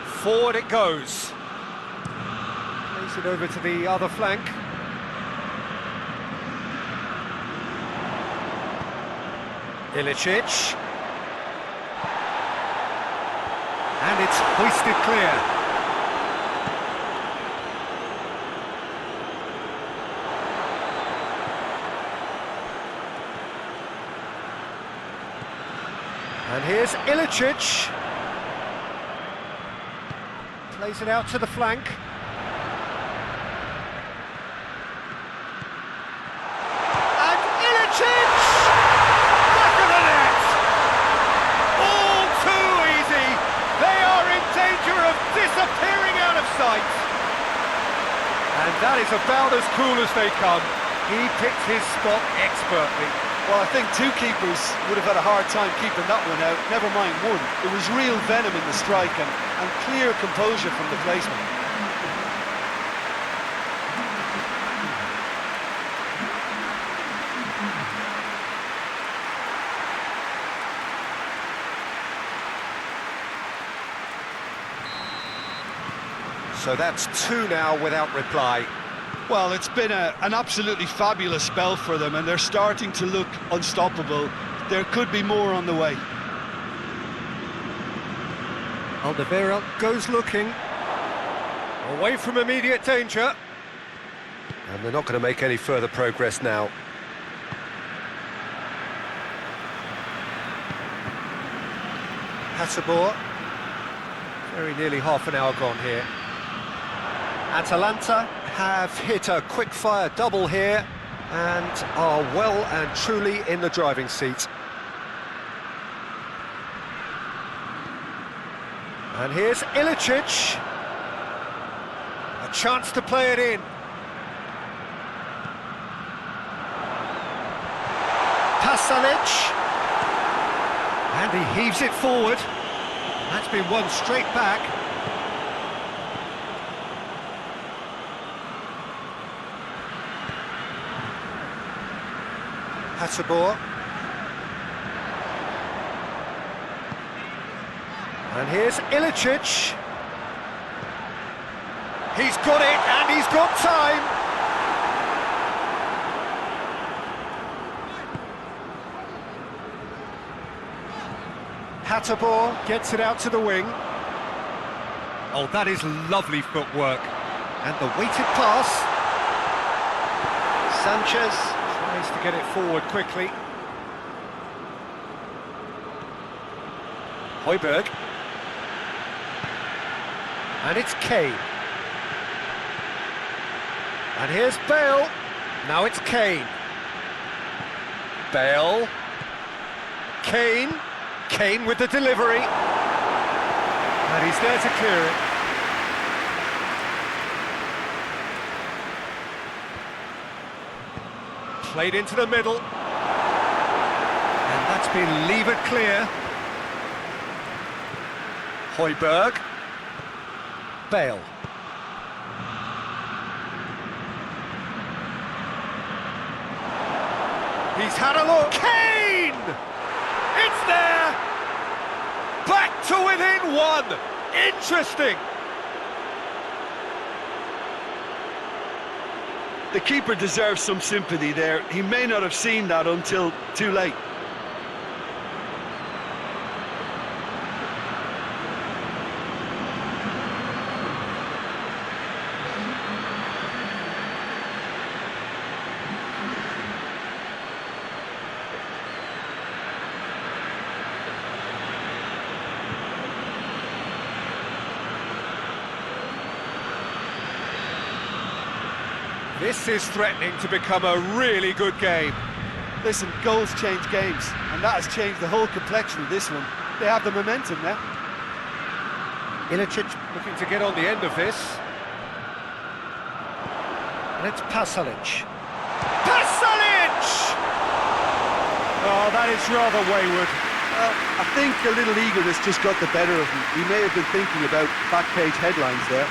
Forward it goes. Plays it over to the other flank. Ilicic. And it's hoisted clear. And here's Ilicic. Plays it out to the flank. And Ilicic! Back of the net! All too easy. They are in danger of disappearing out of sight. And that is about as cool as they come. He picked his spot expertly. Well, I think two keepers would have had a hard time keeping that one out, never mind one. There was real venom in the strike and clear composure from the placement. So that's two now without reply. Well, it's been an absolutely fabulous spell for them, and they're starting to look unstoppable. There could be more on the way. Alderweireld goes looking. Away from immediate danger. And they're not going to make any further progress now. Hotspur. Very nearly half an hour gone here. Atalanta have hit a quick-fire double here and are well and truly in the driving seat. And here's Ilicic. A chance to play it in. Pasalic. And he heaves it forward. That's been won straight back. Hotspur. And here's Ilicic. He's got it, and he's got time. Hotspur gets it out to the wing. Oh, that is lovely footwork. And the weighted pass. Sanchez tries to get it forward quickly. Højbjerg. And it's Kane. And here's Bale. Now it's Kane. Bale. Kane. Kane with the delivery. And he's there to clear it. Played into the middle. And that's been levered clear. Højbjerg. Bale. He's had a look. Kane! It's there! Back to within one! Interesting! The keeper deserves some sympathy there. He may not have seen that until too late. This is threatening to become a really good game. Listen, goals change games, and that has changed the whole complexion of this one. They have the momentum now. Ilicic looking to get on the end of this. And it's Pasalic. Pasalic! Oh, that is rather wayward. I think a little eagerness just got the better of him. He may have been thinking about back page headlines there.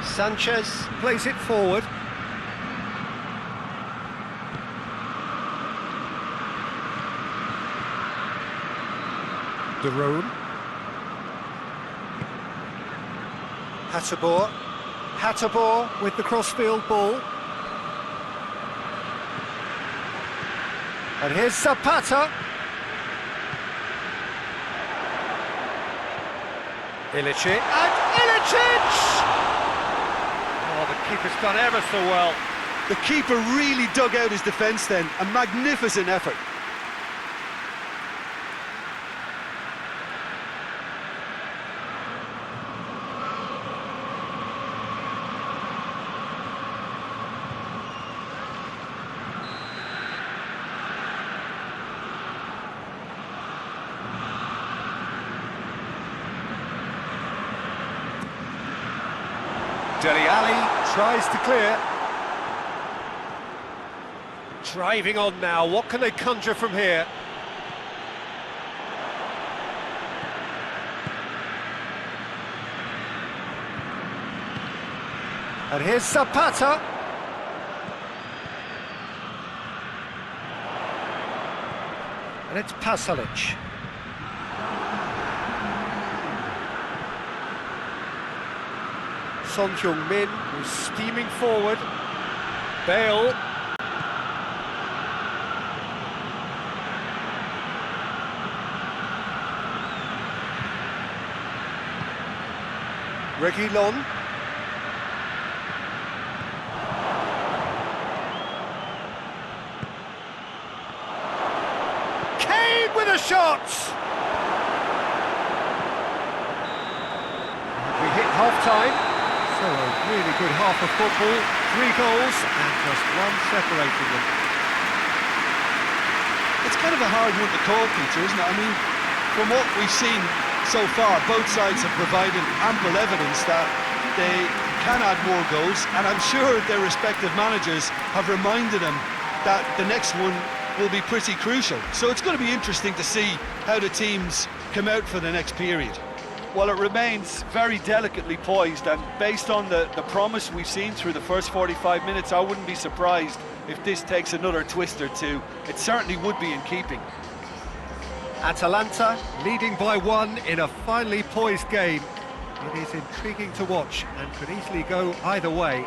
Sanchez plays it forward. De Roon. Hotspur with the crossfield ball. And here's Zapata. Ilicic, and Ilicic! Oh, the keeper's done ever so well. The keeper really dug out his defence then, a magnificent effort. Dele Alli tries to clear. Driving on now, what can they conjure from here? And here's Zapata. And it's Pasalic. Son Heung-min, who's steaming forward. Bale. Reguilon. Kane with a shot! We hit half-time. So a really good half of football, 3 goals and just one separating them. It's kind of a hard one to call, Peter, isn't it? I mean, from what we've seen so far, both sides have provided ample evidence that they can add more goals, and I'm sure their respective managers have reminded them that the next one will be pretty crucial. So it's going to be interesting to see how the teams come out for the next period. Well, it remains very delicately poised, and based on the promise we've seen through the first 45 minutes, I wouldn't be surprised if this takes another twist or two. It certainly would be in keeping. Atalanta leading by 1 in a finely poised game. It is intriguing to watch and could easily go either way.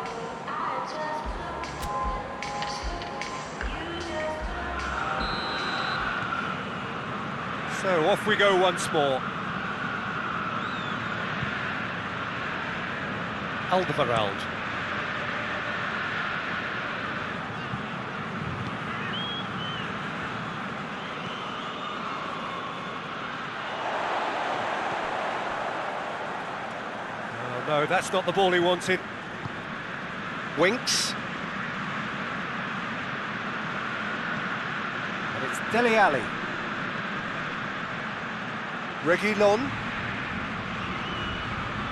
So off we go once more. Alderweireld. Oh no, that's not the ball he wanted. Winks. And it's Dele Alli. Reguilon.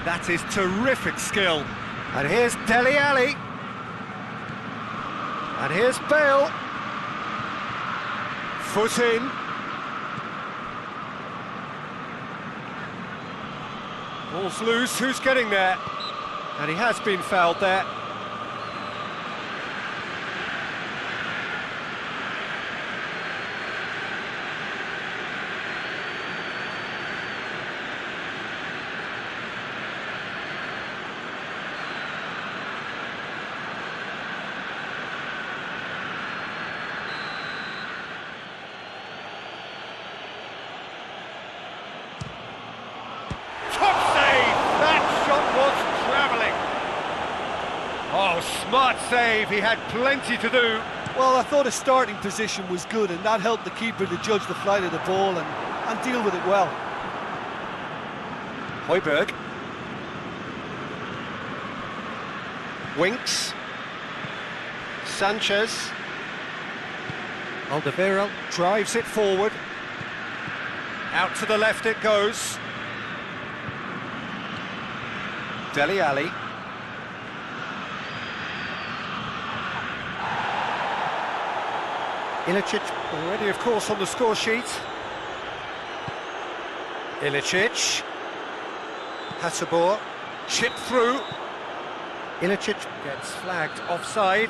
That is terrific skill. And here's Dele Alli. And here's Bale. Foot in. Ball's loose, who's getting there? And he has been fouled there. Oh, smart save, he had plenty to do. Well, I thought his starting position was good, and that helped the keeper to judge the flight of the ball and deal with it well. Højbjerg. Winks. Sanchez. Alderweireld drives it forward. Out to the left it goes. Dele Alli. Ilicic already, of course, on the score sheet. Ilicic. Hotspur. Chip through. Ilicic gets flagged offside.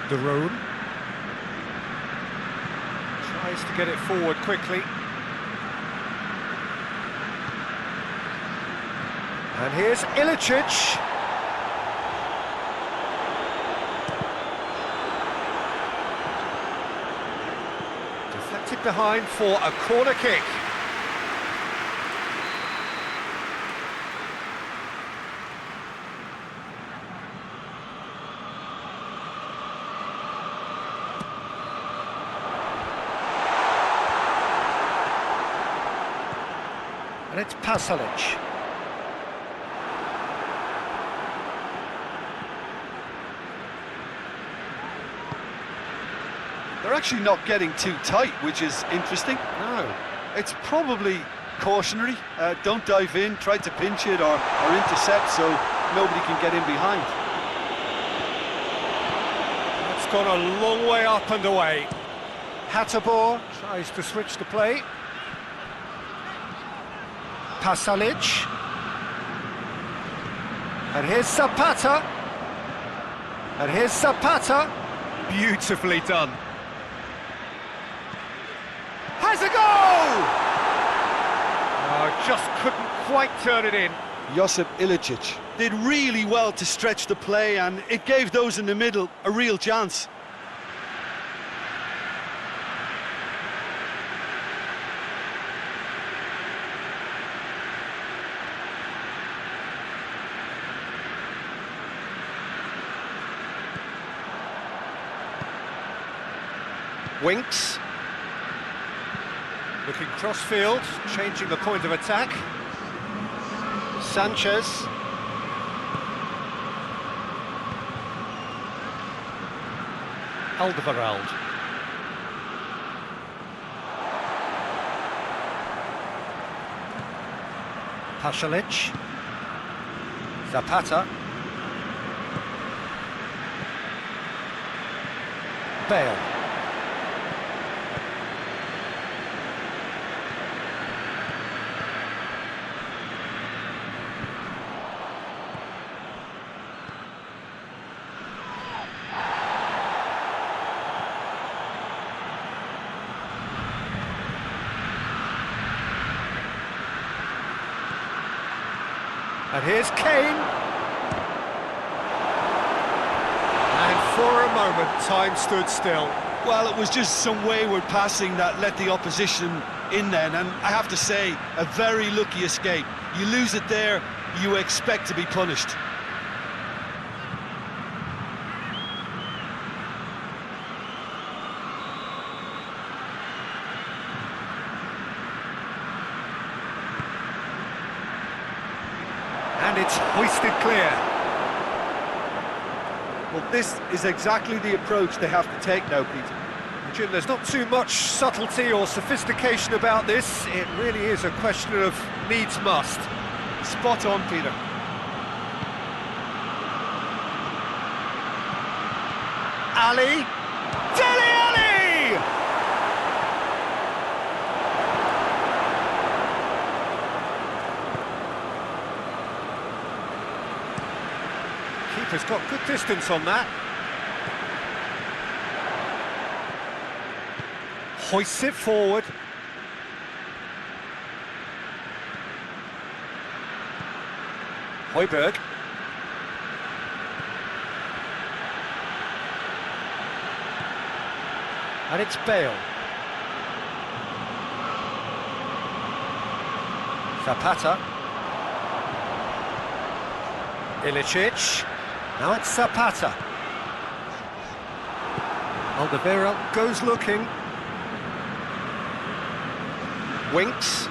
De Roon tries to get it forward quickly. And here's Ilicic. Deflected behind for a corner kick. And it's Pasalic. They're actually not getting too tight, which is interesting. No. It's probably cautionary. Don't dive in, try to pinch it or intercept so nobody can get in behind. That's gone a long way up and away. Hotspur tries to switch the play. Pasalic. And here's Zapata. And here's Zapata. Beautifully done. Has a goal! Oh, just couldn't quite turn it in. Josip Ilicic did really well to stretch the play, and it gave those in the middle a real chance. Winks. Looking cross-field, changing the point of attack. Sanchez. Alderweireld. Pasalic. Zapata. Bale. And here's Kane. And for a moment, time stood still. Well, it was just some wayward passing that let the opposition in then, and I have to say, a very lucky escape. You lose it there, you expect to be punished. And it's hoisted clear. Well, this is exactly the approach they have to take now, Peter. Jim, there's not too much subtlety or sophistication about this. It really is a question of needs must. Spot on, Peter. Ali. Dele Alli! Keeper's got good distance on that. Hoists it forward. Højbjerg. And it's Bale. Zapata. Ilicic. Now it's Zapata. Alderweireld goes looking. Winks.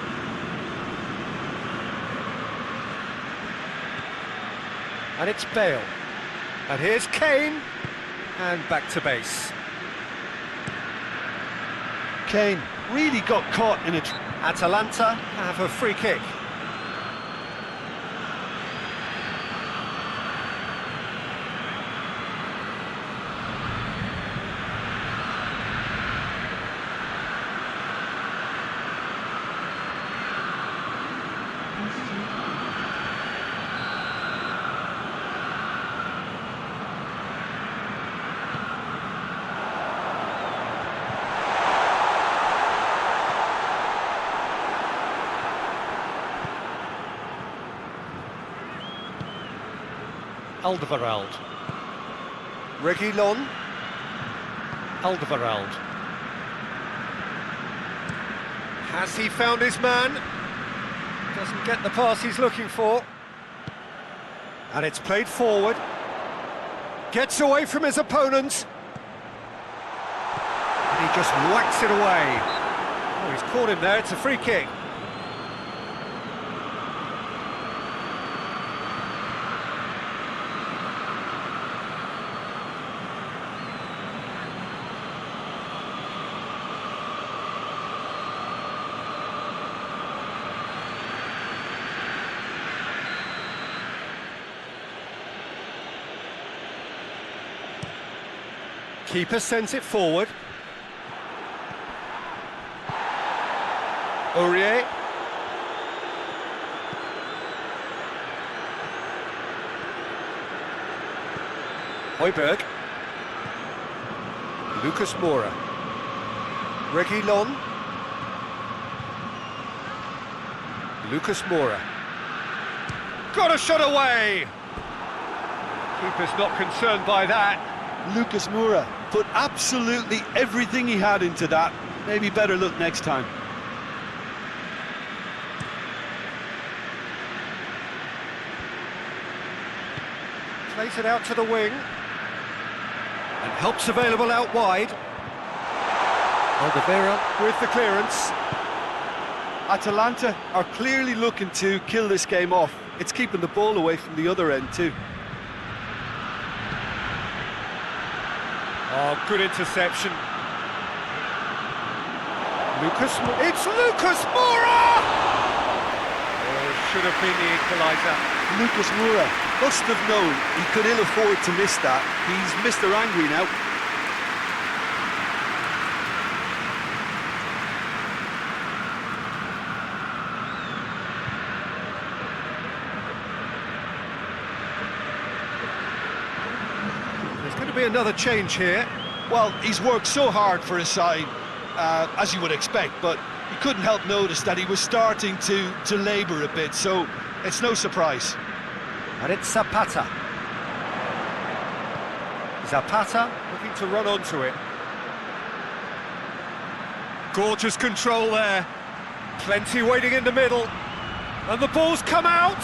And it's Bale. And here's Kane. And back to base. Kane really got caught in it. Atalanta have a free kick. Alderweireld. Reguilon. Alderweireld. Has he found his man? Doesn't get the pass he's looking for. And it's played forward. Gets away from his opponent. And he just whacks it away. Oh, he's caught him there, it's a free kick. Keeper sends it forward. Aurier. Højbjerg. Lucas Moura. Reguilon. Lucas Moura. Got a shot away! Keeper's not concerned by that. Lucas Moura put absolutely everything he had into that. Maybe better look next time. Plays it out to the wing. And help's available out wide. Alderweireld with the clearance. Atalanta are clearly looking to kill this game off. It's keeping the ball away from the other end too. Oh, good interception. It's Lucas Moura! Oh, should have been the equaliser. Lucas Moura must have known he could ill afford to miss that. He's Mr. Angry now. There's going to be another change here. Well, he's worked so hard for his side, as you would expect, but you couldn't help notice that he was starting to labour a bit, so it's no surprise. And it's Zapata. Zapata looking to run onto it. Gorgeous control there. Plenty waiting in the middle. And the ball's come out.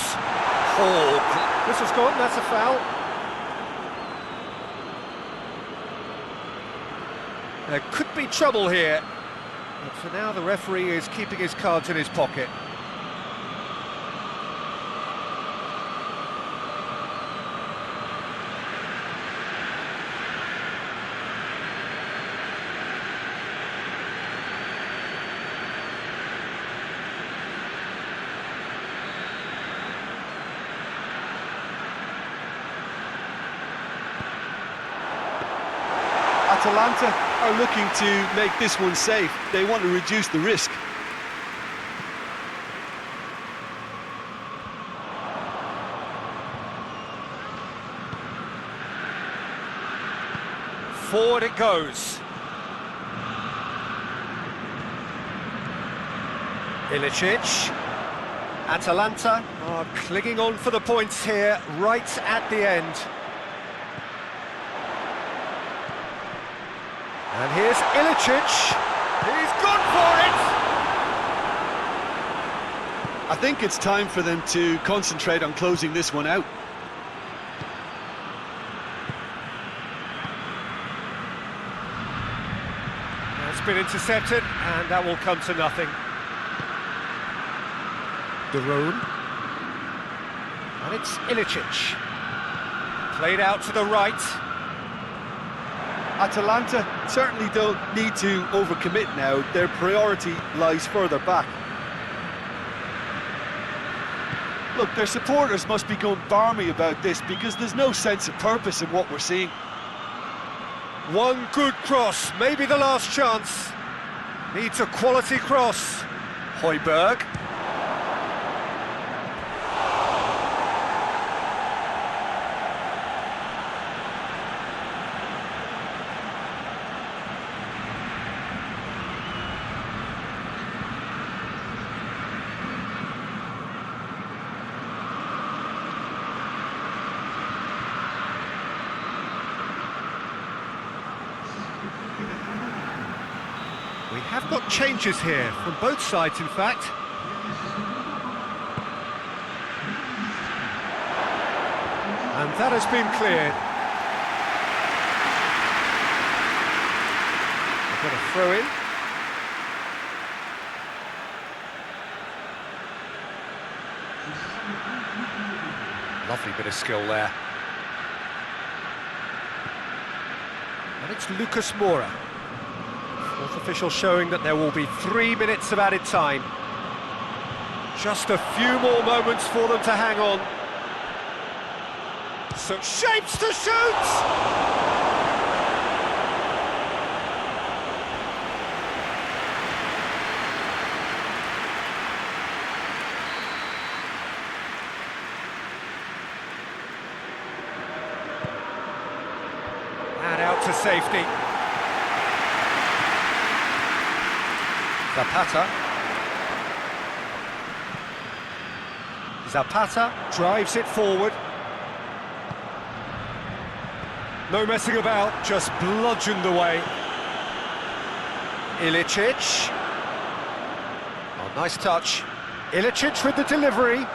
Oh, this has gone, that's a foul. There could be trouble here. But for now, the referee is keeping his cards in his pocket. Atalanta are looking to make this one safe. They want to reduce the risk. Forward it goes. Ilicic. Atalanta are clinging on for the points here, right at the end. And here's Ilicic. He's gone for it! I think it's time for them to concentrate on closing this one out. It's been intercepted, and that will come to nothing. Darun. And it's Ilicic. Played out to the right. Atalanta certainly don't need to overcommit now. Their priority lies further back. Look, their supporters must be going barmy about this because there's no sense of purpose in what we're seeing. One good cross, maybe the last chance. Needs a quality cross. Højbjerg. We have got changes here, from both sides in fact. And that has been cleared. We've got a throw in. Lovely bit of skill there. And it's Lucas Moura. Fourth official showing that there will be 3 minutes of added time. Just a few more moments for them to hang on. So shapes to shoot! And out to safety. Zapata drives it forward. No messing about, just bludgeoned away. Ilicic. Oh, nice touch. Ilicic with the delivery. And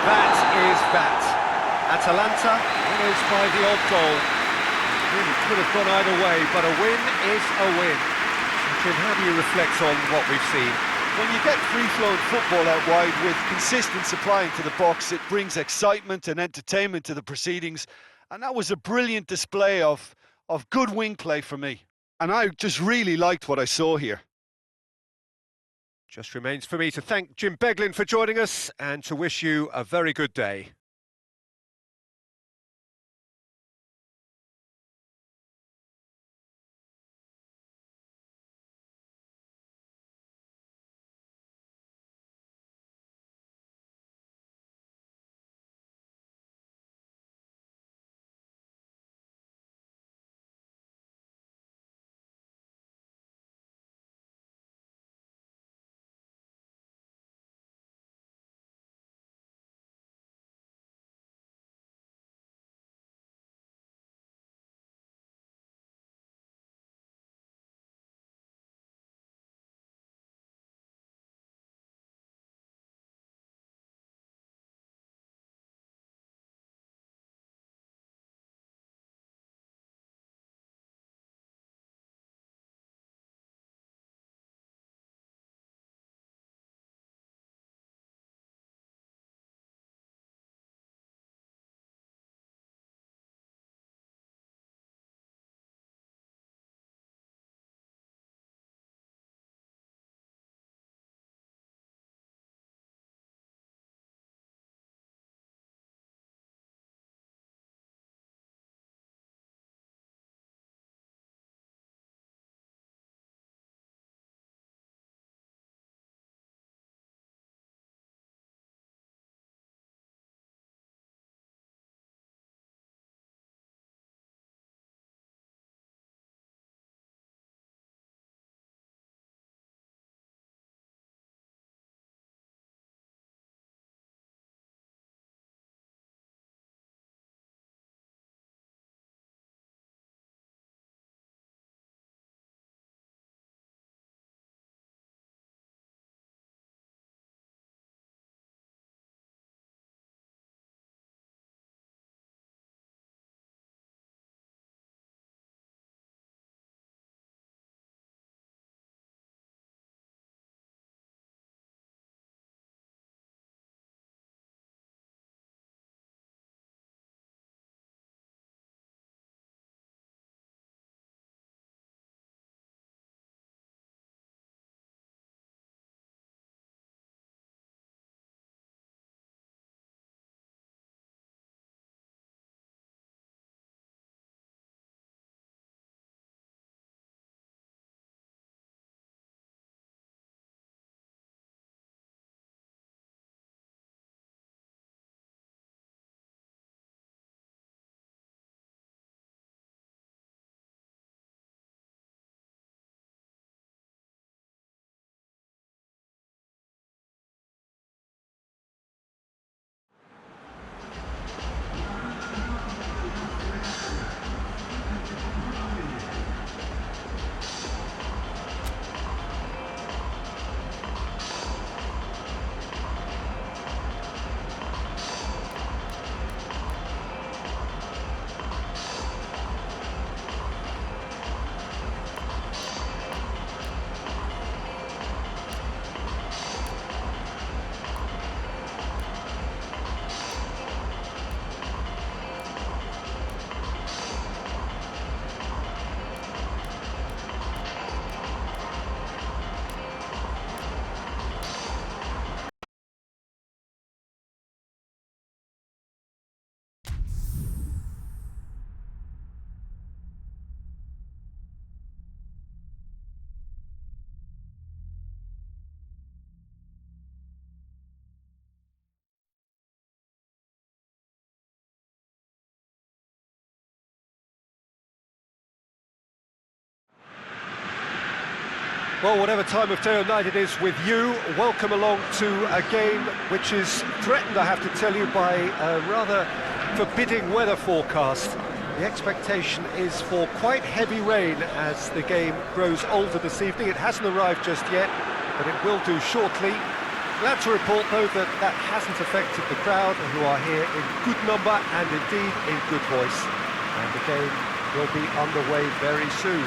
that is that. Atalanta winners by the odd goal. Really could have gone either way, but a win is a win. Jim, how do you reflect on what we've seen? When you get free-flowing football out wide with consistent supply into the box, it brings excitement and entertainment to the proceedings. And that was a brilliant display of good wing play for me. And I just really liked what I saw here. Just remains for me to thank Jim Beglin for joining us and to wish you a very good day. Well, whatever time of day or night it is with you, welcome along to a game which is threatened, I have to tell you, by a rather forbidding weather forecast. The expectation is for quite heavy rain as the game grows older this evening. It hasn't arrived just yet, but it will do shortly. Glad to report, though, that that hasn't affected the crowd, who are here in good number and indeed in good voice. And the game will be underway very soon.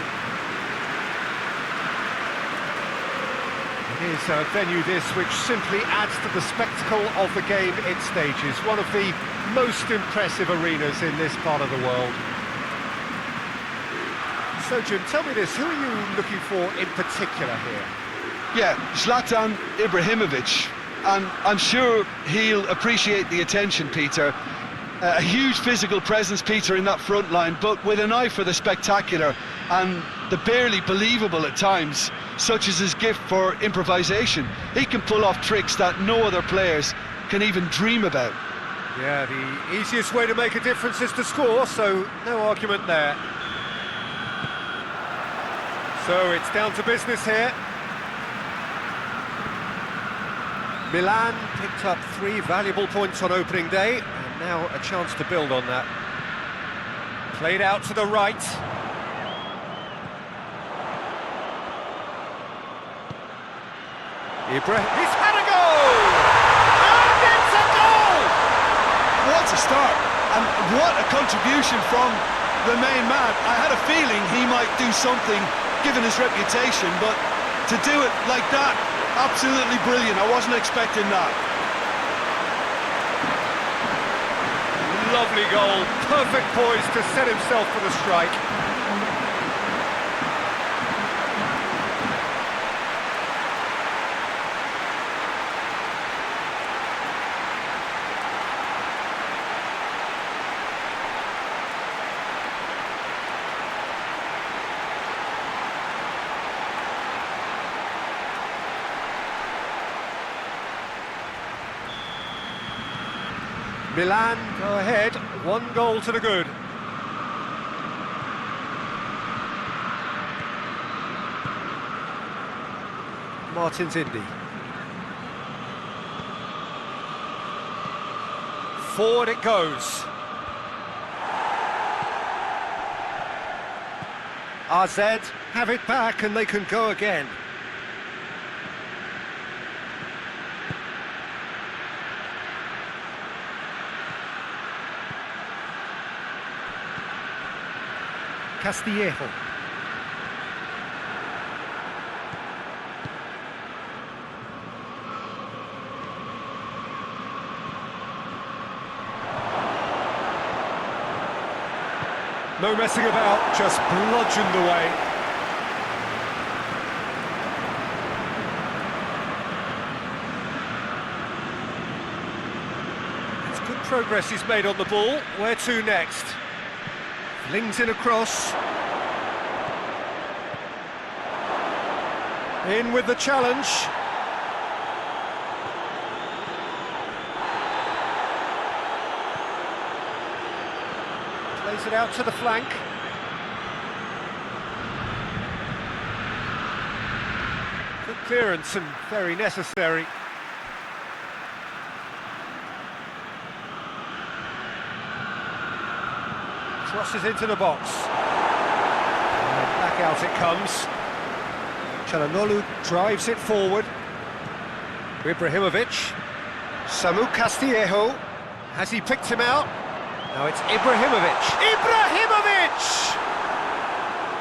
It is a venue this which simply adds to the spectacle of the game it stages. One of the most impressive arenas in this part of the world. So, Jim, tell me this, who are you looking for in particular here? Yeah, Zlatan Ibrahimovic, and I'm sure he'll appreciate the attention, Peter. A huge physical presence, Peter, in that front line, but with an eye for the spectacular and the barely believable at times, such as his gift for improvisation. He can pull off tricks that no other players can even dream about. Yeah, the easiest way to make a difference is to score, so no argument there. So it's down to business here. Milan picked up 3 valuable points on opening day, and now a chance to build on that. Played out to the right. He's had a goal! And it's a goal! What a start, and what a contribution from the main man. I had a feeling he might do something, given his reputation, but to do it like that, absolutely brilliant. I wasn't expecting that. Lovely goal, perfect poise to set himself for the strike. Milan go ahead, 1 goal to the good. Martins Indy. Forward it goes. AZ have it back and they can go again. Castillejo. No messing about, just bludgeoned away. It's good progress he's made on the ball. Where to next? Flings in across. In with the challenge. Plays it out to the flank. Good clearance and very necessary. Crosses into the box. And back out it comes. Çalhanoğlu drives it forward. Ibrahimovic. Samu Castillejo. Has he picked him out? Now it's Ibrahimovic. Ibrahimovic!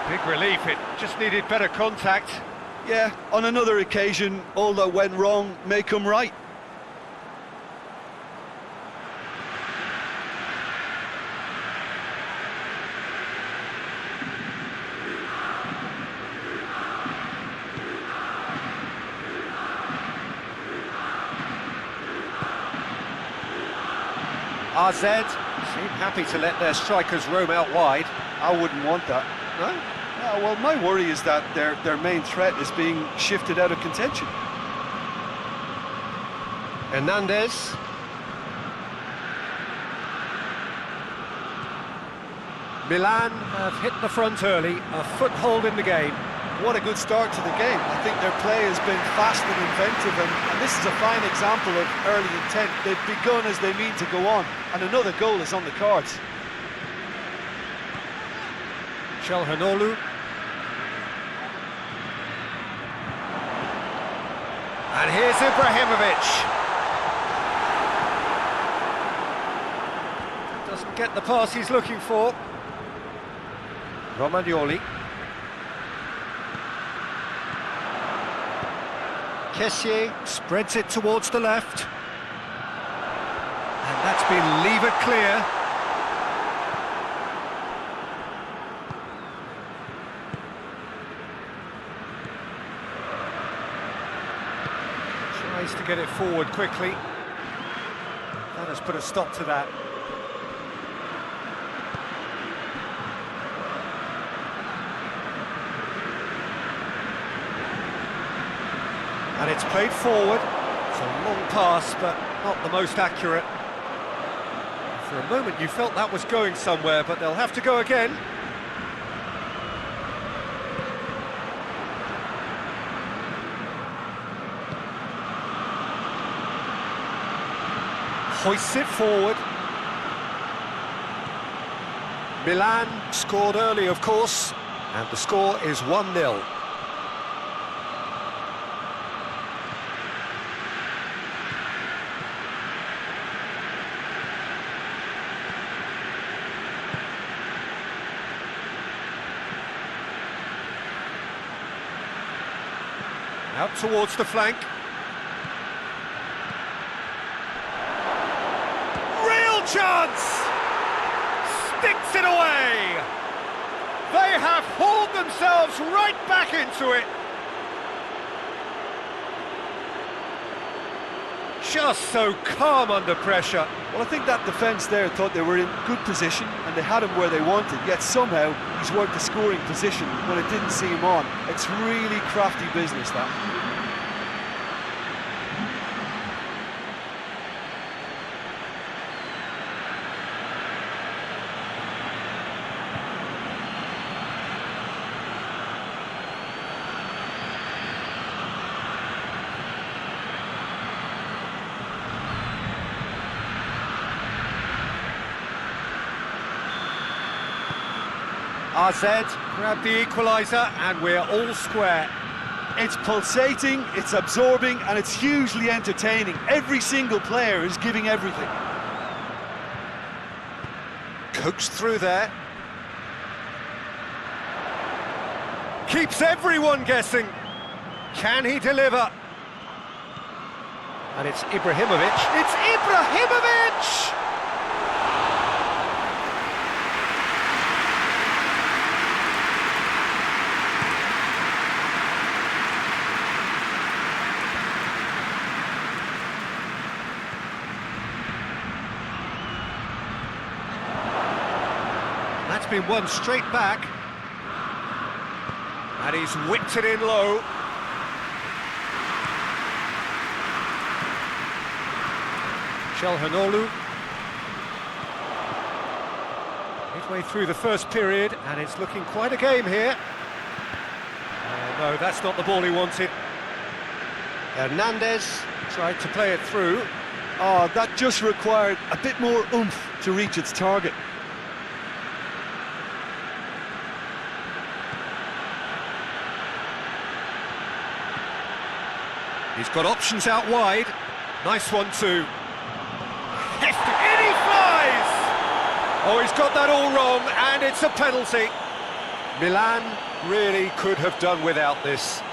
Big relief, it just needed better contact. Yeah, on another occasion, all that went wrong may come right. AZ seem happy to let their strikers roam out wide. I wouldn't want that. No? Yeah, well, my worry is that their main threat is being shifted out of contention. Hernandez. Milan have hit the front early, a foothold in the game. What a good start to the game. I think their play has been fast and inventive, and this is a fine example of early intent. They've begun as they mean to go on, and another goal is on the cards. Çalhanoğlu. And here's Ibrahimovic. Doesn't get the pass he's looking for. Romagnoli. Kessié spreads it towards the left. And that's been levered clear. Tries to get it forward quickly. That has put a stop to that. And it's played forward. It's a long pass, but not the most accurate. For a moment you felt that was going somewhere, but they'll have to go again. Hoists it forward. Milan scored early, of course, and the score is 1-0. Out towards the flank. Real chance! Sticks it away! They have hauled themselves right back into it. Just so calm under pressure. Well, I think that defence there thought they were in good position and they had him where they wanted, yet somehow he's worked the scoring position when it didn't see him on. It's really crafty business, that. AZ grabbed the equaliser and we're all square. It's pulsating, it's absorbing, and it's hugely entertaining. Every single player is giving everything. Coaxed through there. Keeps everyone guessing. Can he deliver? And it's Ibrahimovic. It's Ibrahimovic! That's been won straight back. And he's whipped it in low. Çalhanoğlu. Midway through the first period, and it's looking quite a game here. No, that's not the ball he wanted. Hernandez tried to play it through. Oh, that just required a bit more oomph to reach its target. He's got options out wide. Nice one too. In he flies! Oh, he's got that all wrong, and it's a penalty. Milan really could have done without this.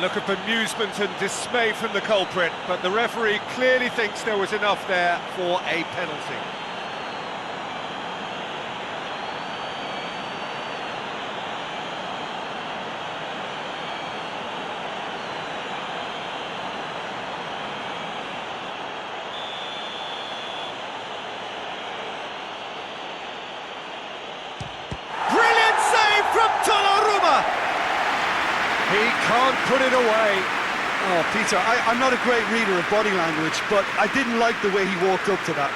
Look at bemusement and dismay from the culprit, but the referee clearly thinks there was enough there for a penalty. He can't put it away. Oh, Peter, I'm not a great reader of body language, but I didn't like the way he walked up to that.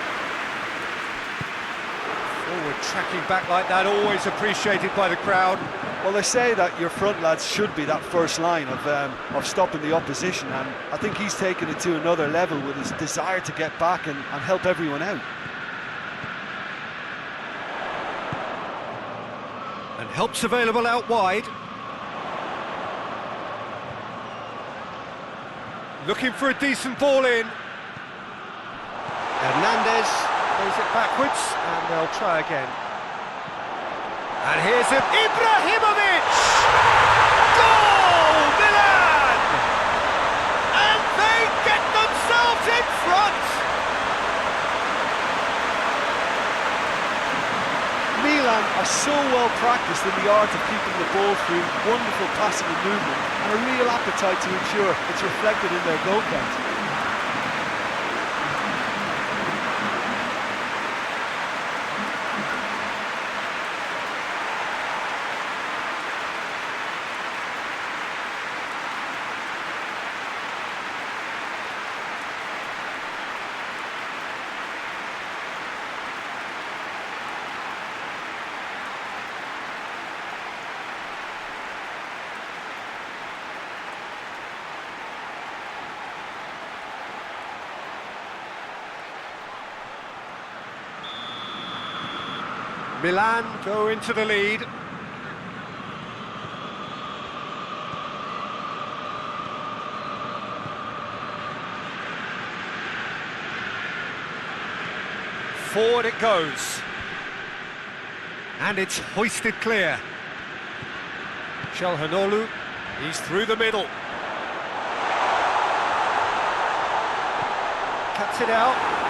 Forward tracking back like that, always appreciated by the crowd. Well, they say that your front lads should be that first line of stopping the opposition, and I think he's taken it to another level with his desire to get back and help everyone out. And help's available out wide. Looking for a decent ball in. Hernandez plays it backwards, and they'll try again. And here's Ibrahimovic! Goal! Milan! And they get themselves in front! Milan are so well practiced in the art of keeping the ball through wonderful passing and movement, and a real appetite to ensure it's reflected in their goal count. Milan go into the lead. Forward it goes. And it's hoisted clear. Çalhanoğlu, he's through the middle. Cuts it out.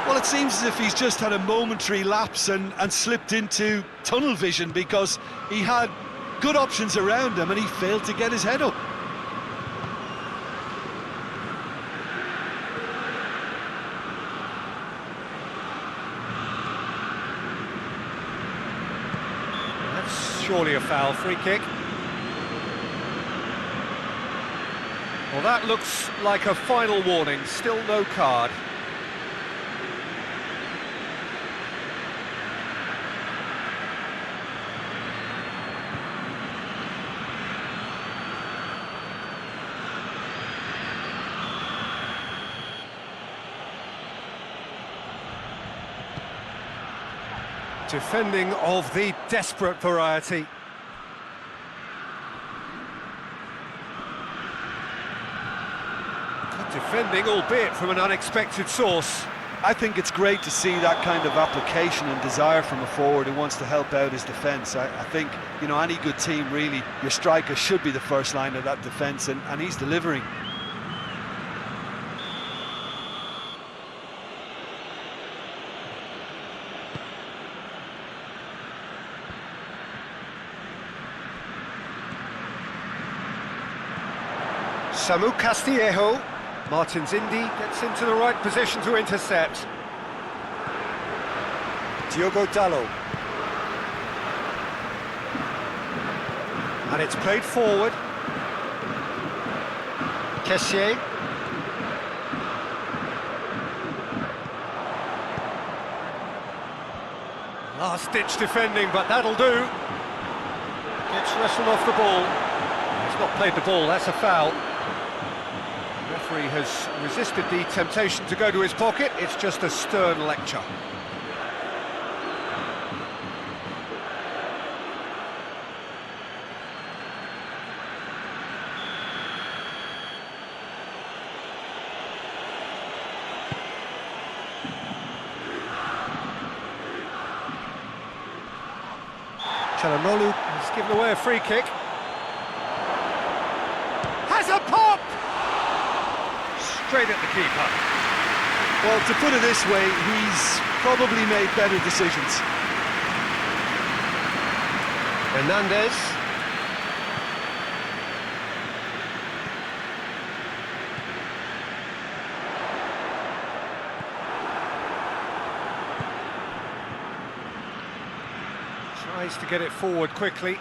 Well, it seems as if he's just had a momentary lapse and slipped into tunnel vision, because he had good options around him and he failed to get his head up. That's surely a foul. Free kick. Well, that looks like a final warning. Still no card. Defending of the desperate variety. Good defending, albeit from an unexpected source. I think it's great to see that kind of application and desire from a forward who wants to help out his defence. I think, you know, any good team, really, your striker should be the first line of that defence, and he's delivering. Samu Castillejo. Martins Indy gets into the right position to intercept. Diogo Dalot. And it's played forward. Kessié. Last-ditch defending, but that'll do. Gets wrestled off the ball. He's not played the ball, that's a foul. The referee has resisted the temptation to go to his pocket. It's just a stern lecture. Çalhanoğlu has given away a free kick. Has a pop! Straight at the keeper. Well, to put it this way, he's probably made better decisions. Hernandez. Tries to get it forward quickly.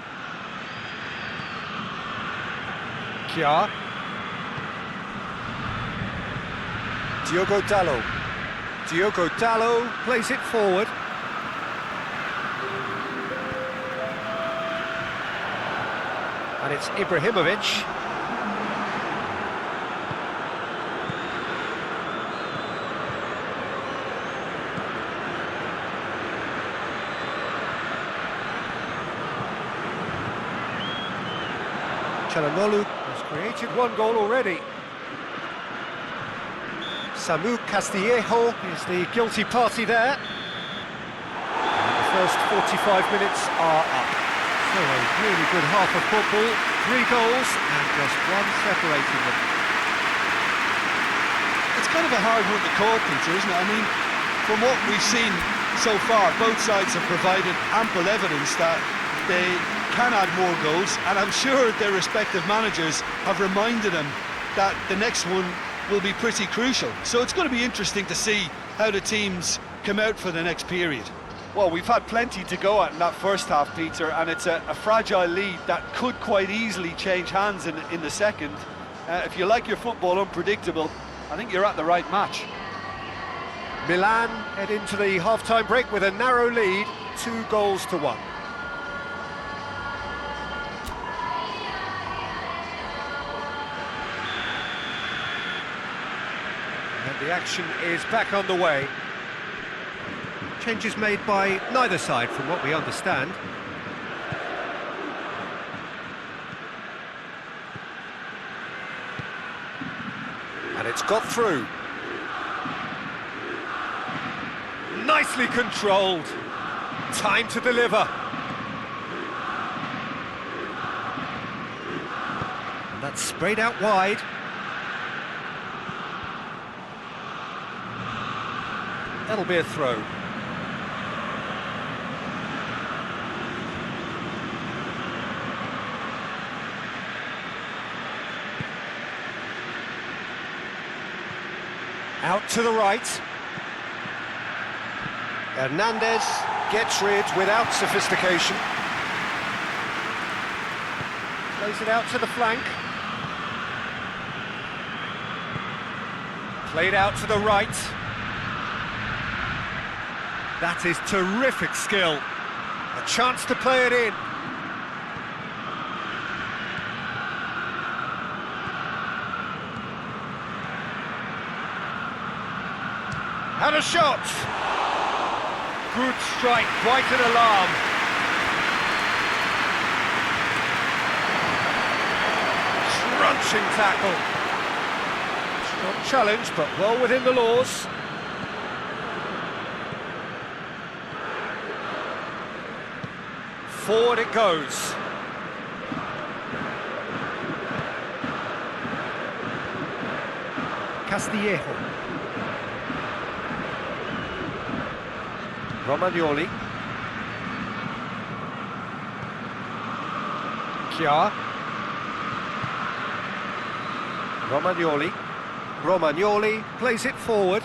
Kjaer. Diogo Dalot. Diogo Dalot plays it forward. And it's Ibrahimovic. Çalhanoğlu has created one goal already. Samu Castillejo is the guilty party there. And the first 45 minutes are up. So a really good half of football, 3 goals and just one separating them. It's kind of a hard one to call, Peter, isn't it? I mean, from what we've seen so far, both sides have provided ample evidence that they can add more goals, and I'm sure their respective managers have reminded them that the next one will be pretty crucial. So it's going to be interesting to see how the teams come out for the next period. Well, we've had plenty to go at in that first half, Peter, and it's a fragile lead that could quite easily change hands in the second. If you like your football unpredictable, I think you're at the right match. Milan head into the half-time break with a narrow lead, 2-1. And the action is back underway. Changes made by neither side from what we understand. And it's got through. Nicely controlled. Time to deliver. And that's sprayed out wide. That'll be a throw. Out to the right. Hernandez gets rid without sophistication. Plays it out to the flank. Played out to the right. That is terrific skill. A chance to play it in. And a shot! Good strike, quite an alarm. Crunching tackle. Not challenged, but well within the laws. Forward it goes. Castillejo. Romagnoli. Kjaer. Romagnoli. Romagnoli plays it forward.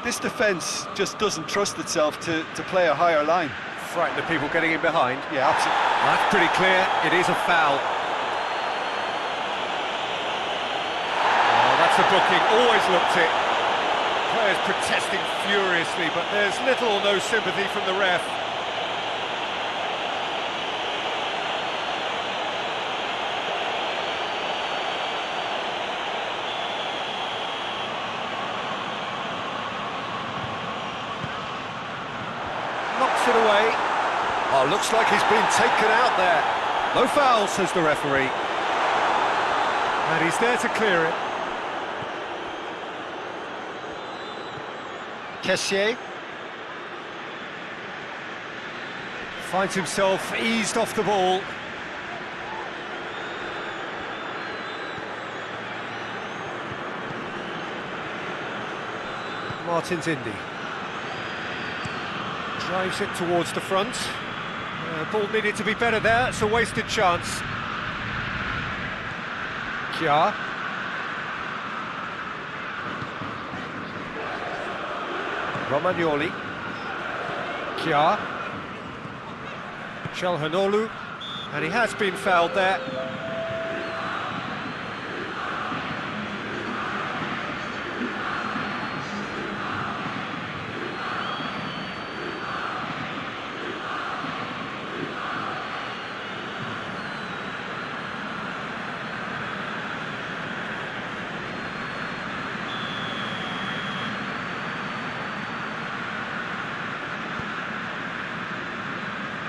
This defence just doesn't trust itself to play a higher line. Frighten the people getting in behind. Yeah, absolutely. That's pretty clear, it is a foul. Oh, that's a booking, always looked it. Players protesting furiously, but there's little or no sympathy from the ref. Knocks it away. Oh, looks like he's been taken out there. No foul, says the referee. And he's there to clear it. Kessié finds himself eased off the ball. Martins Indy drives it towards the front. Ball needed to be better there, it's a wasted chance. Kjaer. Romagnoli. Kjaer. Çalhanoğlu. And he has been fouled there.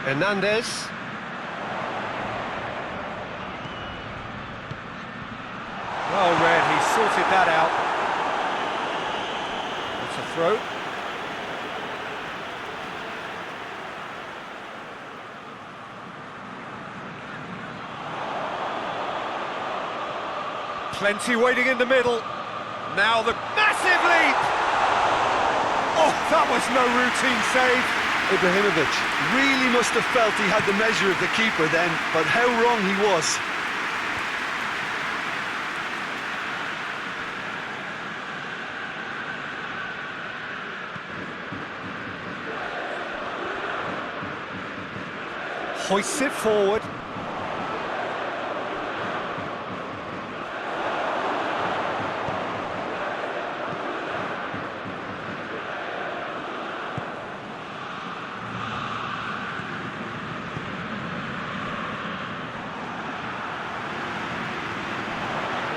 Hernandez. Well read, he sorted that out. That's a throw. Plenty waiting in the middle. Now the massive leap! Oh, that was no routine save. Ibrahimovic really must have felt he had the measure of the keeper then, but how wrong he was. Hoists it forward.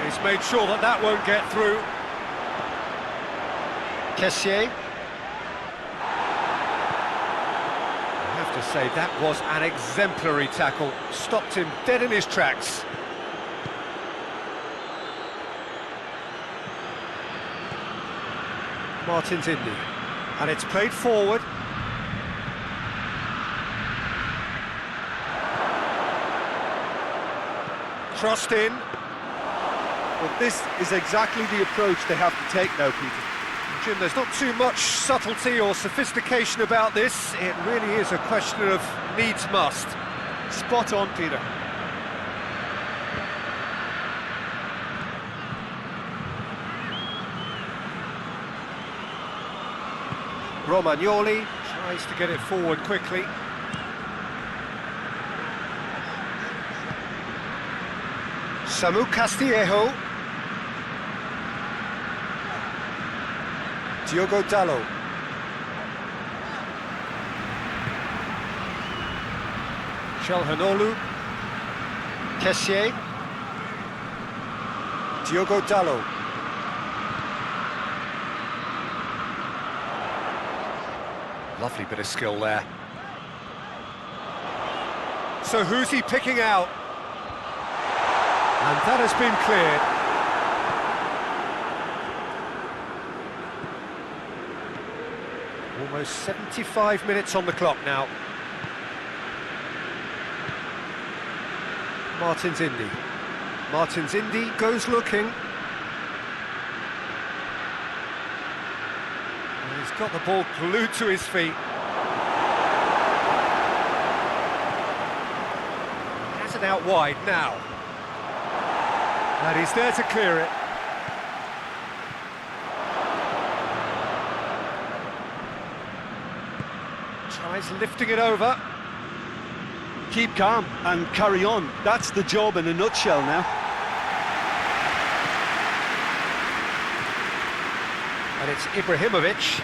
He's made sure that that won't get through. Kessié. I have to say, that was an exemplary tackle. Stopped him dead in his tracks. Martins Indy. And it's played forward. Crossed in. Well, this is exactly the approach they have to take now, Peter. Jim, there's not too much subtlety or sophistication about this. It really is a question of needs must. Spot on, Peter. Romagnoli tries to get it forward quickly. Samu Castillejo. Diogo Dalot. Chelhanoglu. Kessié. Diogo Dalot. Lovely bit of skill there. So who's he picking out? And that has been cleared. Almost 75 minutes on the clock now. Martins Indy. Martins Indy goes looking. And he's got the ball glued to his feet. He has it out wide now. And he's there to clear it. Tries lifting it over. Keep calm and carry on. That's the job in a nutshell now. And it's Ibrahimovic.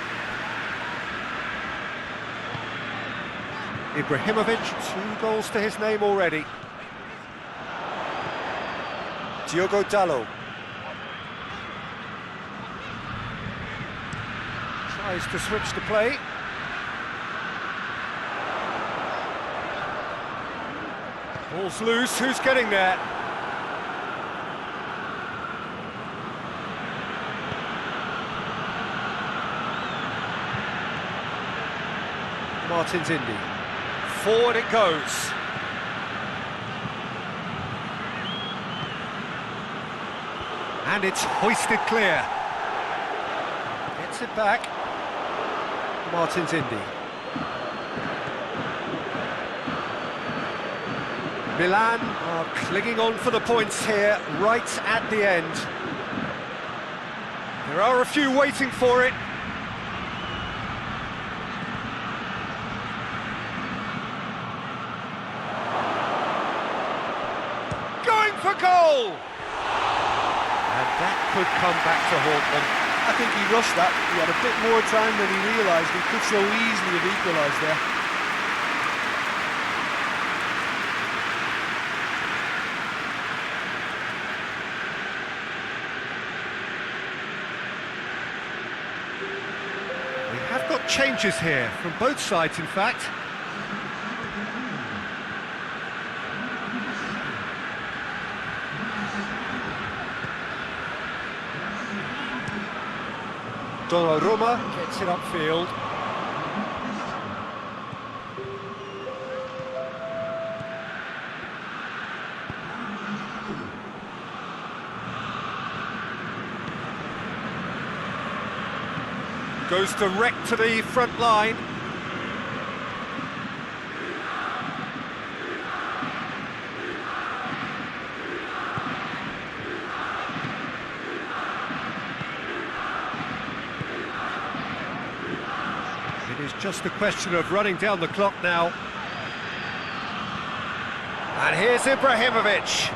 Ibrahimovic, 2 goals to his name already. Diogo Dalot. Tries to switch the play. Ball's loose, who's getting there? Martins Indy. Forward it goes. And it's hoisted clear. Gets it back. Martins Indy. Milan are clinging on for the points here, right at the end. There are a few waiting for it. Going for goal! And that could come back to haunt them. I think he rushed that. He had a bit more time than he realised. He could so easily have equalised there. We have got changes here, from both sides in fact. Donnarumma gets it upfield. Goes direct to the front line. It is just a question of running down the clock now. And here's Ibrahimovic.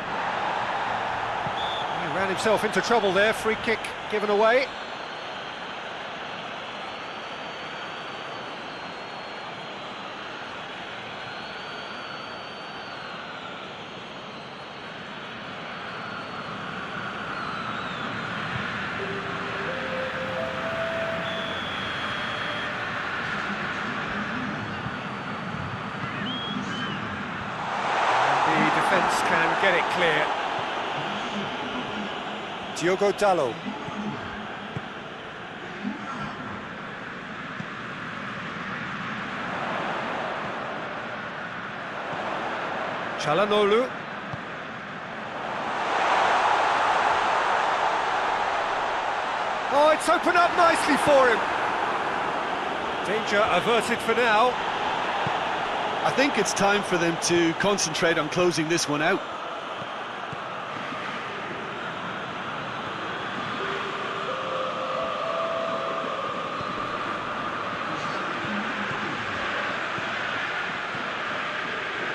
He ran himself into trouble there, free kick given away. Defence can get it clear. Diogo Dalot. Çalhanoğlu. Oh, it's opened up nicely for him. Danger averted for now. I think it's time for them to concentrate on closing this one out.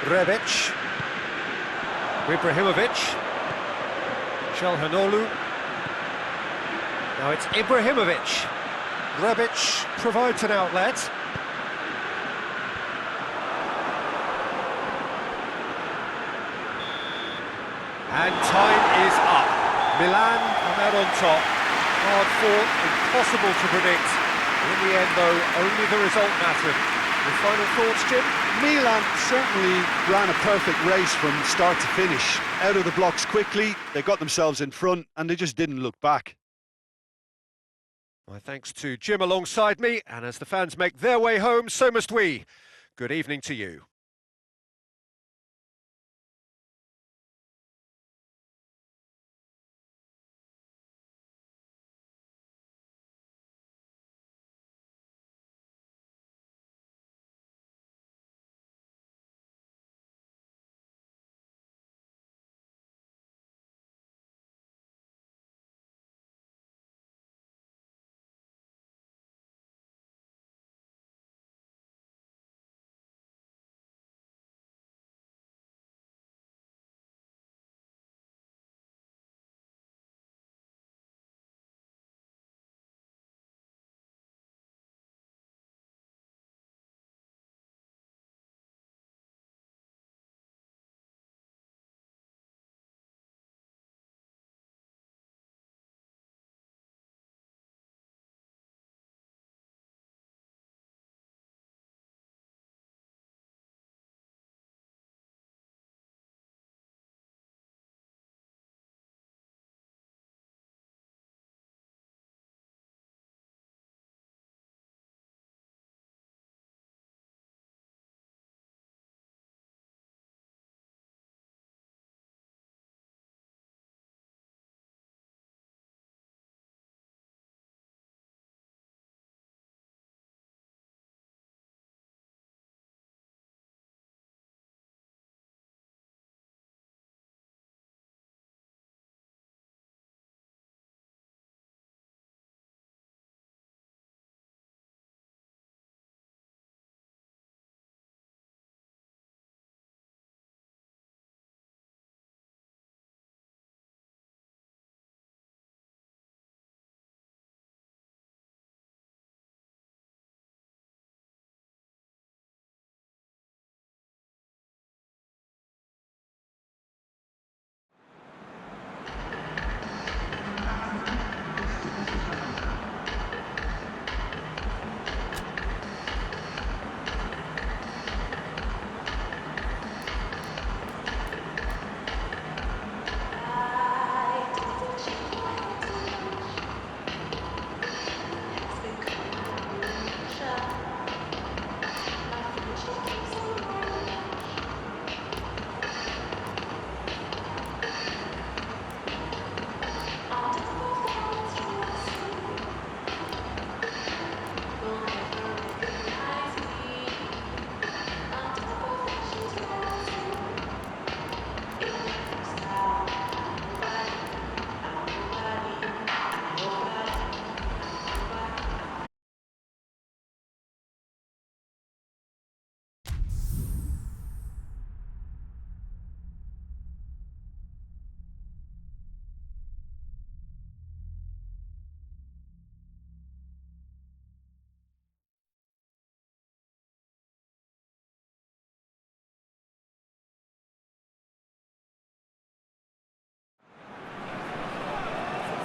Rebic. Ibrahimovic. Çalhanoğlu. Now it's Ibrahimovic. Rebic provides an outlet. And time is up. Milan come out on top. Hard fought, impossible to predict. In the end, though, only the result mattered. Your final thoughts, Jim? Milan certainly ran a perfect race from start to finish. Out of the blocks quickly, they got themselves in front, and they just didn't look back. My thanks to Jim alongside me, and as the fans make their way home, so must we. Good evening to you.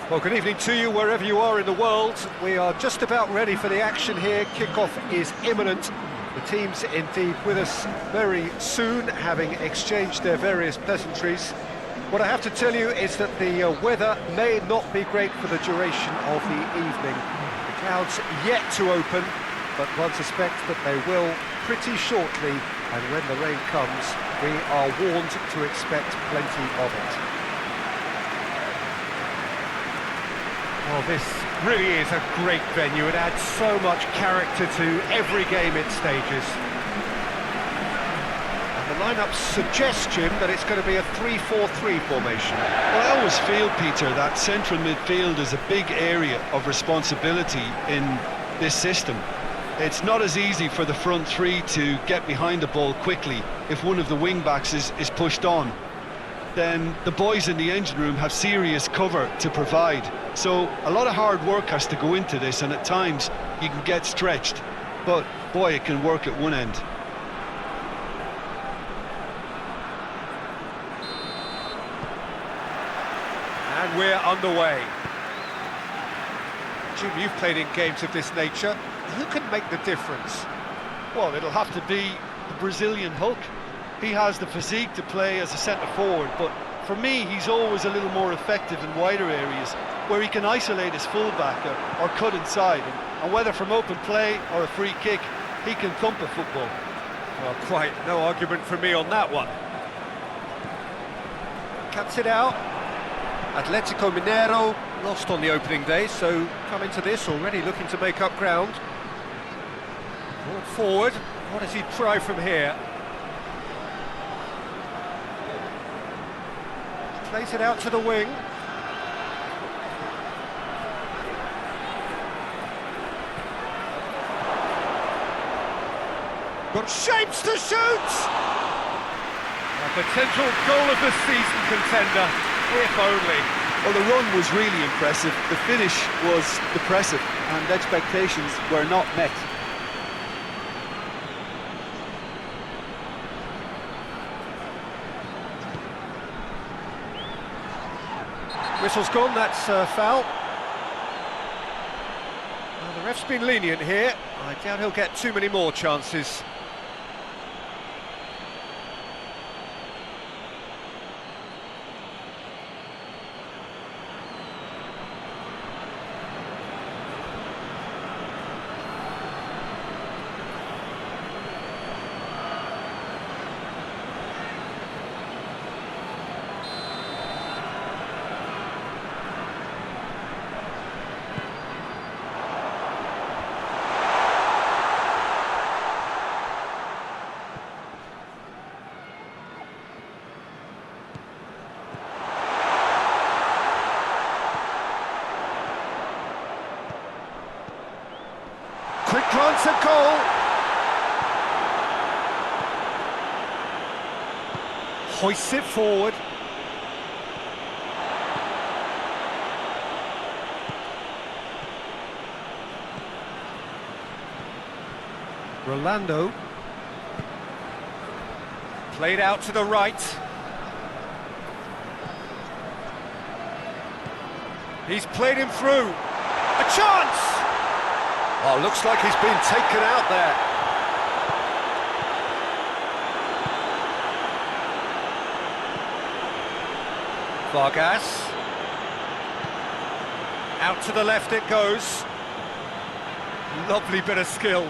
Well, good evening to you wherever you are in the world. We are just about ready for the action here. Kickoff is imminent. The team's indeed with us very soon, having exchanged their various pleasantries. What I have to tell you is that the weather may not be great for the duration of the evening. The clouds yet to open, but one suspects that they will pretty shortly, and when the rain comes, we are warned to expect plenty of it. Well, this really is a great venue. It adds so much character to every game it stages. And the lineup's suggestion that it's going to be a 3-4-3 formation. Well, I always feel, Peter, that central midfield is a big area of responsibility in this system. It's not as easy for the front three to get behind the ball quickly if one of the wing-backs is pushed on. Then the boys in the engine room have serious cover to provide. So a lot of hard work has to go into this, and at times you can get stretched. But boy, it can work at one end. And we're underway. Jim, you've played in games of this nature. Who can make the difference? Well, it'll have to be the Brazilian Hulk. He has the physique to play as a centre-forward, but for me, he's always a little more effective in wider areas, where he can isolate his fullback or cut inside, and whether from open play or a free kick, he can thump a football. Well, quite no argument from me on that one. Cuts it out. Atletico Mineiro lost on the opening day, so come into this already looking to make up ground. Ball forward. What does he try from here? Plays it out to the wing. Got shapes to shoot! A potential goal of the season contender, if only. Well, the run was really impressive, the finish was depressive, and expectations were not met. Whistle's gone, that's foul. Well, the ref's been lenient here. I doubt he'll get too many more chances. Quick glance at goal. Hoists it forward. Rolando. Played out to the right. He's played him through. A chance! Oh, looks like he's been taken out there. Vargas. Out to the left it goes. Lovely bit of skill.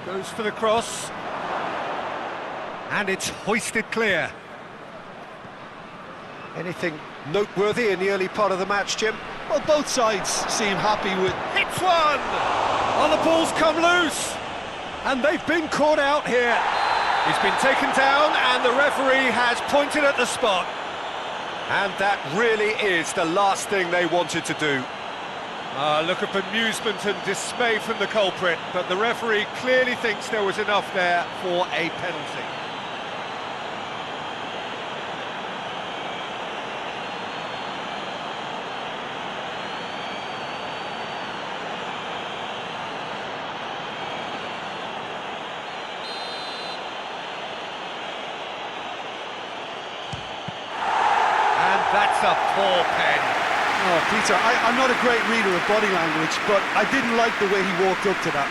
Goes for the cross. And it's hoisted clear. Anything noteworthy in the early part of the match, Jim? Well, both sides seem happy with... Hits one! Oh, the ball's come loose! And they've been caught out here. He's been taken down and the referee has pointed at the spot. And that really is the last thing they wanted to do. Look of amusement and dismay from the culprit, but the referee clearly thinks there was enough there for a penalty. That's a poor pen. Oh, Peter, I'm not a great reader of body language, but I didn't like the way he walked up to that.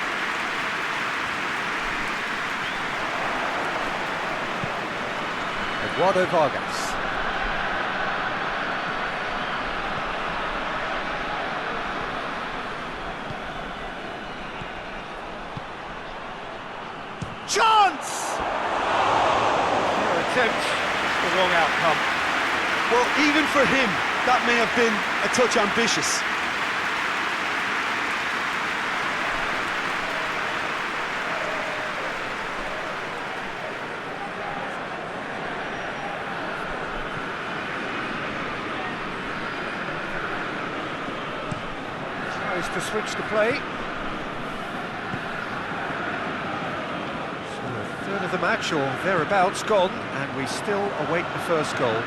Eduardo Vargas. Chance! Their attempt, just the wrong outcome. Well, even for him, that may have been a touch ambitious. Tries to switch the play. So a third of the match, or thereabouts, gone, and we still await the first goal.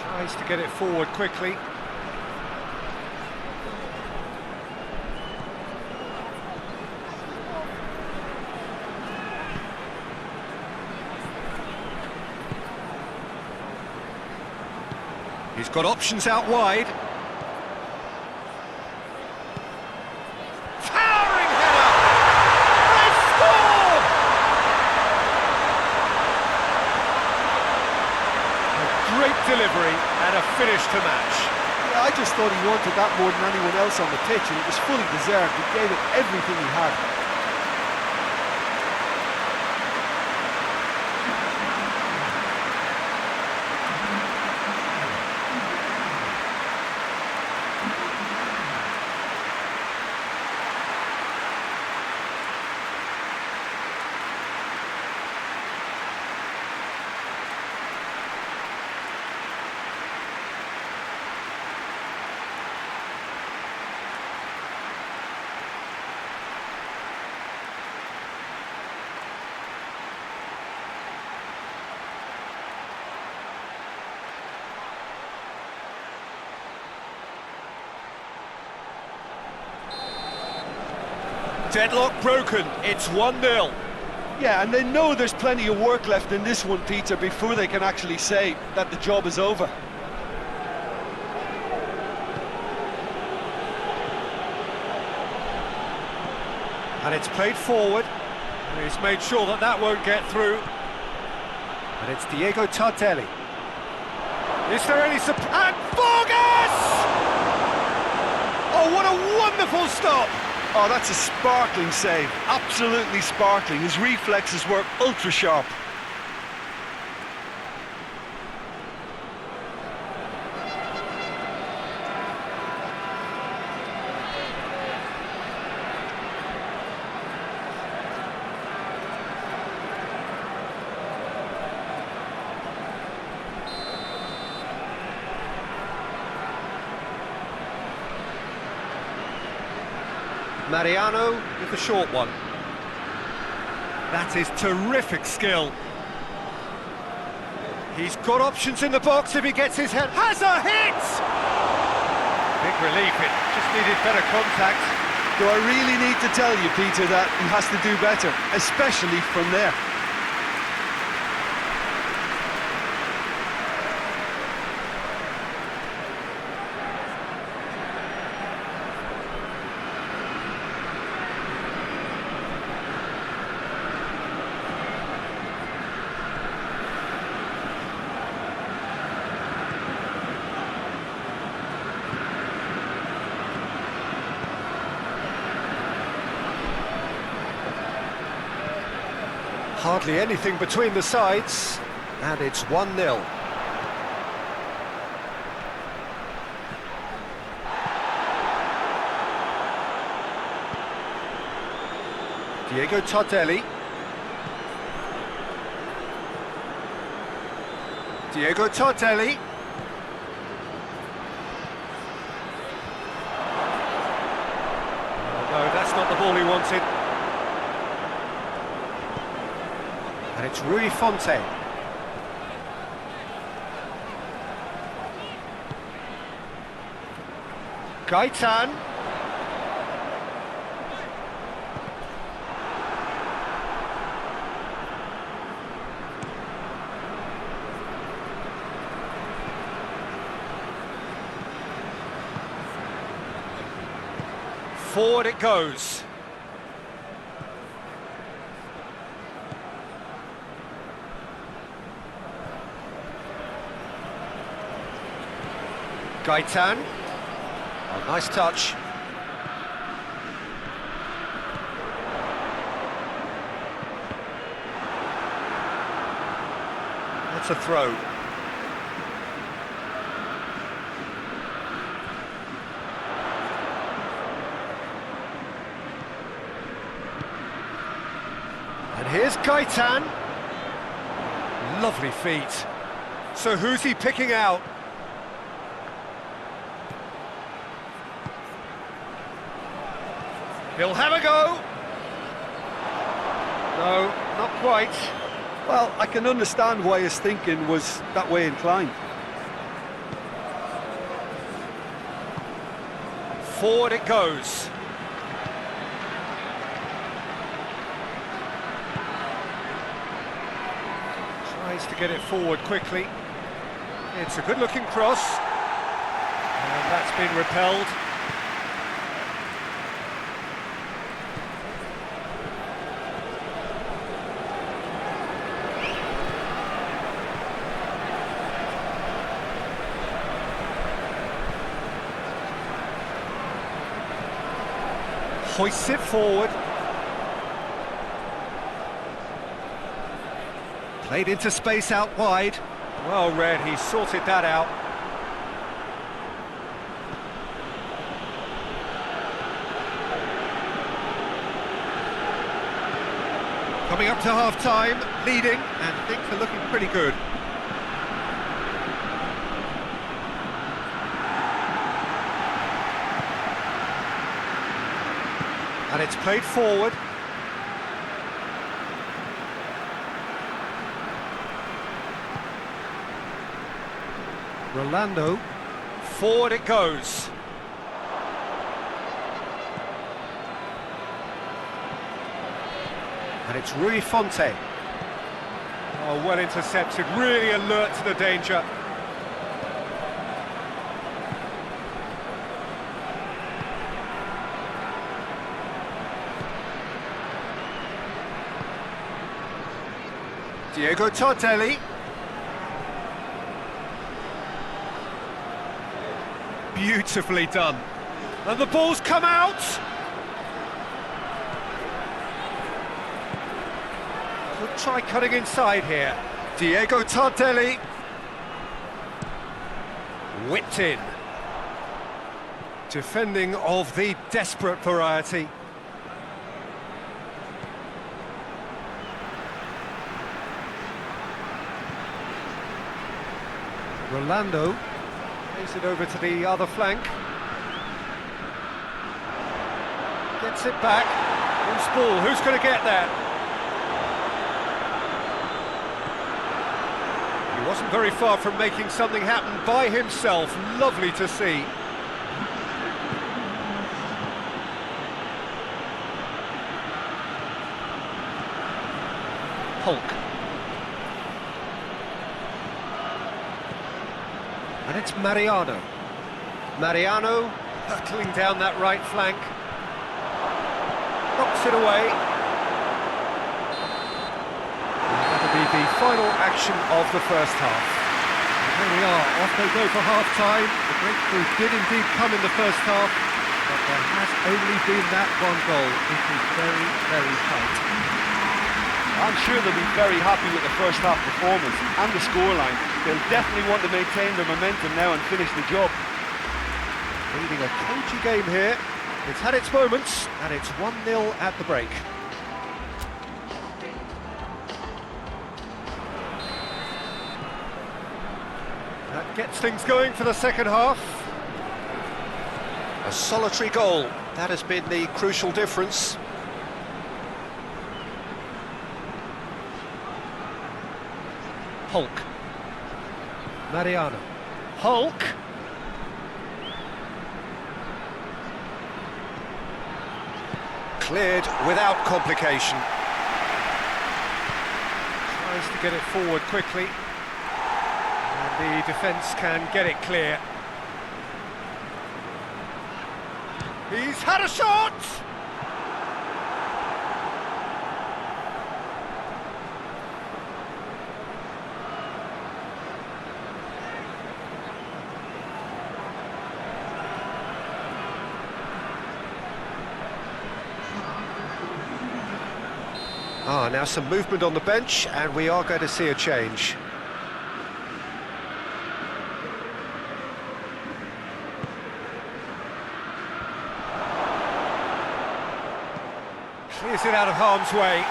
Tries to get it forward quickly. He's got options out wide. Towering header! They've scored! A great delivery and a finish to match. Yeah, I just thought he wanted that more than anyone else on the pitch, and it was fully deserved. He gave it everything he had. Deadlock broken, it's 1-0. Yeah, and they know there's plenty of work left in this one, Peter, before they can actually say that the job is over. And it's played forward, and he's made sure that that won't get through. And it's Diego Tardelli. Is there any support? And Vargas! Oh, what a wonderful stop! Oh, that's a sparkling save. Absolutely sparkling. His reflexes were ultra sharp. Mariano with the short one. That is terrific skill. He's got options in the box if he gets his head. Has a hit! Big relief, it just needed better contact. Do I really need to tell you, Peter, that he has to do better, especially from there? Hardly anything between the sides, and it's 1-0. Diego Tardelli. Diego Tardelli. Oh, no, that's not the ball he wanted. And it's Rui Fonte. Gaitan. Forward it goes. Gaitan. Oh, nice touch. That's a throw. And here's Gaitan. Lovely feet. So who's he picking out? He'll have a go. No, not quite. Well, I can understand why his thinking was that way inclined. Forward it goes. Tries to get it forward quickly. It's a good-looking cross. And that's been repelled. Hoists it forward. Played into space out wide. Well read, he sorted that out. Coming up to half-time, leading, and things are looking pretty good. And it's played forward. Rolando. Forward it goes. And it's Rui Fonte. Oh, well intercepted, really alert to the danger. Diego Tardelli. Beautifully done. And the ball's come out! Could try cutting inside here. Diego Tardelli. Whipped in. Defending of the desperate variety. Rolando plays it over to the other flank. Gets it back. Loose ball. Who's going to get that? He wasn't very far from making something happen by himself. Lovely to see. Hulk. And it's Mariano. Mariano hurtling down that right flank. Knocks it away. And that'll be the final action of the first half. And there we are, off they go for half-time. The breakthrough did indeed come in the first half, but there has only been that one goal. It is very, very tight. I'm sure they'll be very happy with the first half performance and the scoreline. They'll definitely want to maintain their momentum now and finish the job. Leading a cagey game here. It's had its moments, and it's 1-0 at the break. That gets things going for the second half. A solitary goal. That has been the crucial difference. Hulk. Mariano. Hulk. Cleared without complication. Tries to get it forward quickly. And the defence can get it clear. He's had a shot! Now some movement on the bench, and we are going to see a change. Clears it out of harm's way.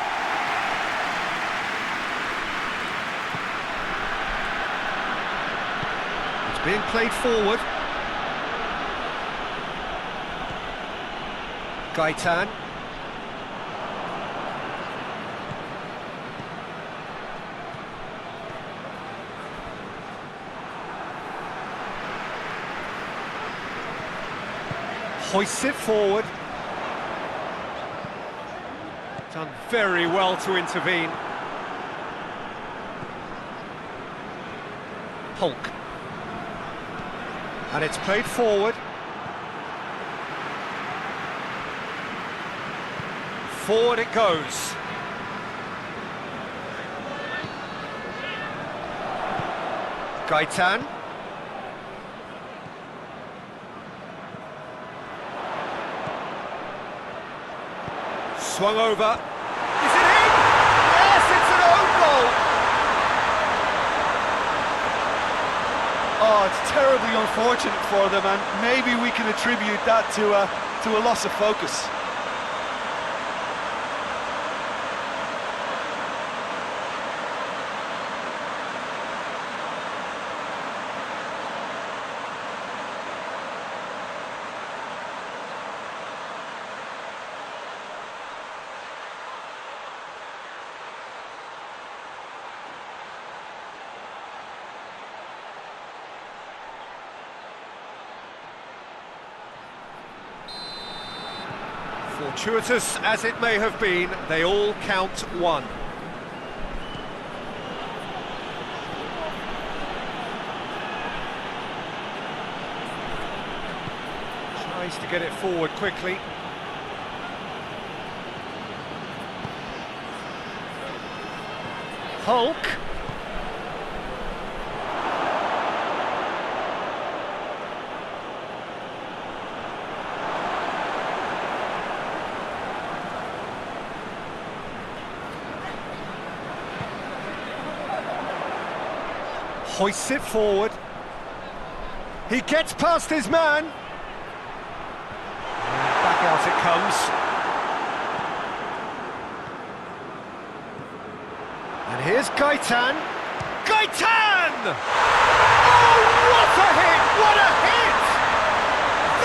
It's being played forward. Gaitan. Hoists it forward. Done very well to intervene. Hulk. And it's played forward. Forward it goes. Gaitan. Swung over. Is it in? Yes, it's an own goal! Oh, it's terribly unfortunate for them, and maybe we can attribute that to a loss of focus. Fortuitous as it may have been, they all count one. Tries to get it forward quickly. Hulk. Hoists it forward. He gets past his man. Back out it comes. And here's Gaitan. Gaitan! Oh, what a hit! What a hit!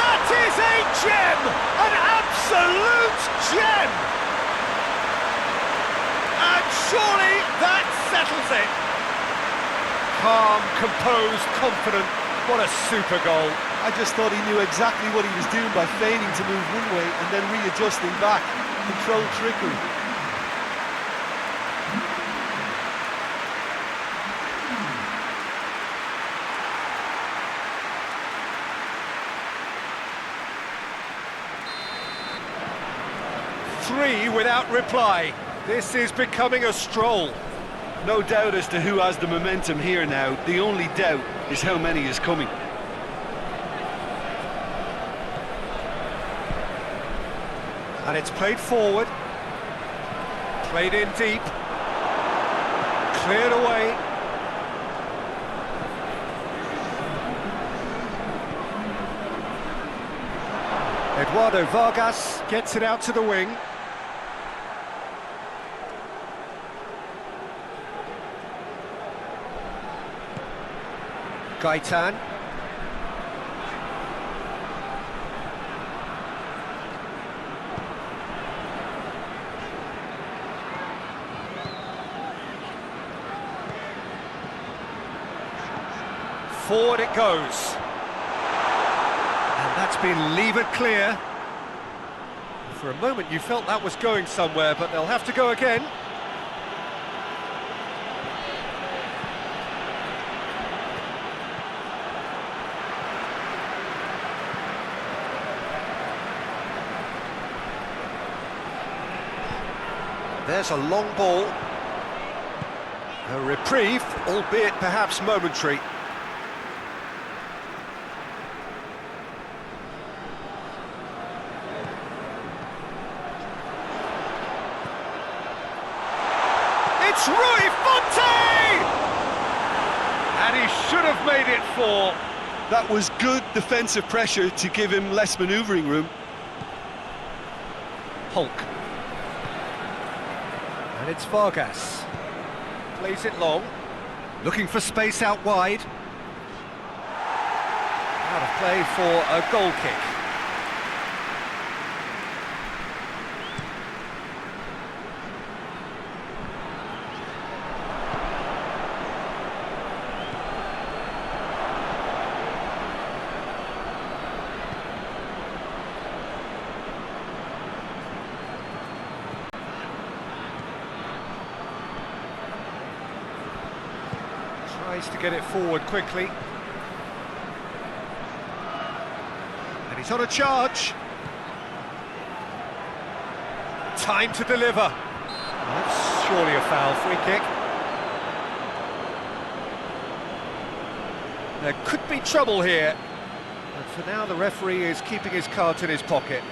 That is a gem! An absolute gem! And surely that settles it. Calm, composed, confident. What a super goal. I just thought he knew exactly what he was doing by feigning to move one way and then readjusting back. Controlled trickery. Three without reply. This is becoming a stroll. No doubt as to who has the momentum here now. The only doubt is how many is coming. And it's played forward. Played in deep. Cleared away. Eduardo Vargas gets it out to the wing. Gaitan. Forward it goes. And that's been levered clear. For a moment you felt that was going somewhere, but they'll have to go again. There's a long ball. A reprieve, albeit perhaps momentary. It's Rui Fonte! And he should have made it 4. That was good defensive pressure to give him less manoeuvring room. Hulk. And it's Vargas. Plays it long. Looking for space out wide. Out of play for a goal kick. Tries to get it forward quickly. And he's on a charge. Time to deliver. That's surely a foul. Free kick. There could be trouble here. But for now, the referee is keeping his cards in his pocket.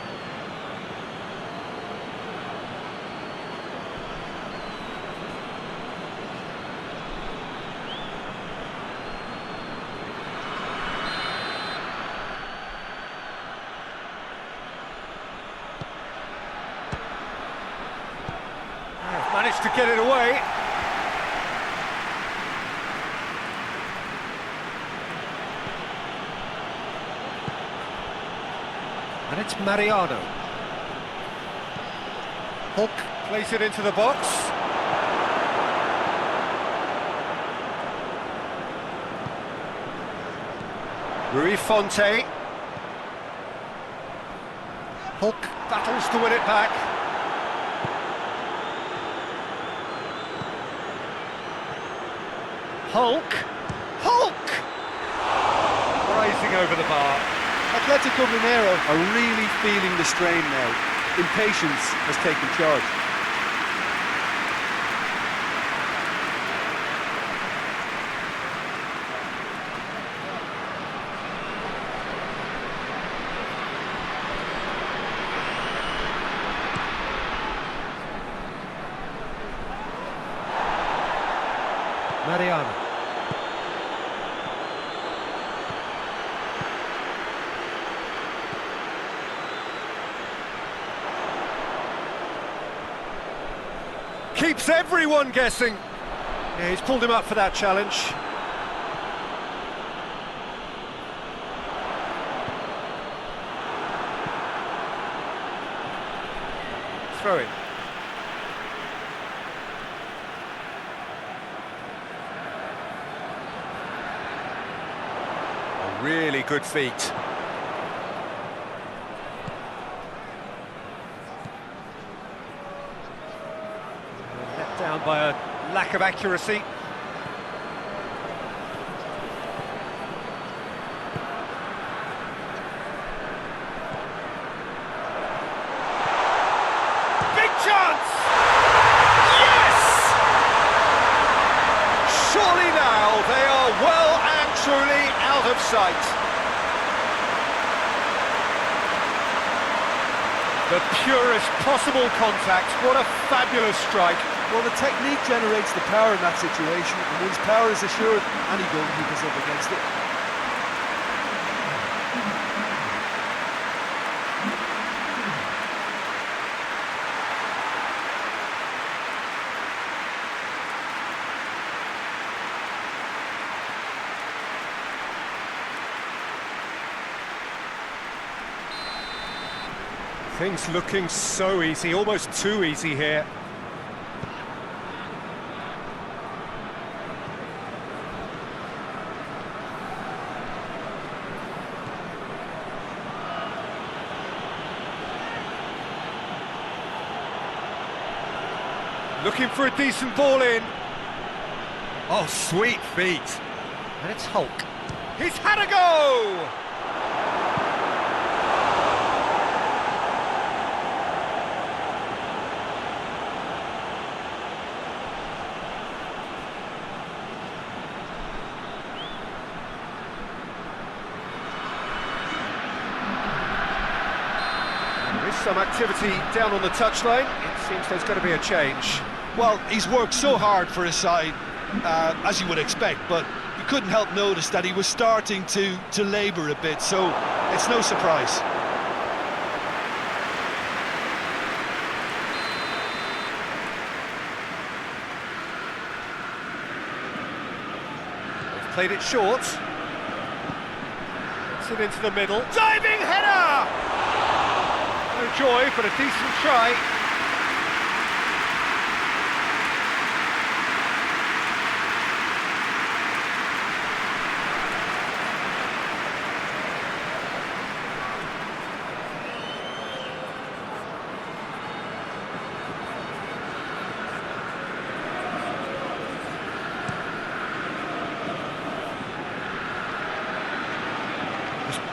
Managed to get it away. And it's Mariano. Hulk plays it into the box. Rui Fonte. Hulk battles to win it back. Hulk! Rising over the bar. Atletico Mineiro are really feeling the strain now. Impatience has taken charge. Mariano. Keeps everyone guessing. Yeah, he's pulled him up for that challenge. Throw in. Really good feet. Let down by a lack of accuracy. Big chance! Yes! Surely now they are well and truly out of sight. The purest possible contact. What a fabulous strike. Well, the technique generates the power in that situation, and once power is assured, any goalkeeper's up against it. Things looking so easy, almost too easy here. Looking for a decent ball in. Oh, sweet feet. And it's Hulk. He's had a go! some activity down on the touchline. It seems there's going to be a change. Well, he's worked so hard for his side, as you would expect, but you couldn't help notice that he was starting to labour a bit, so it's no surprise. They've played it short. It's it into the middle. Diving header! No joy, but a decent try.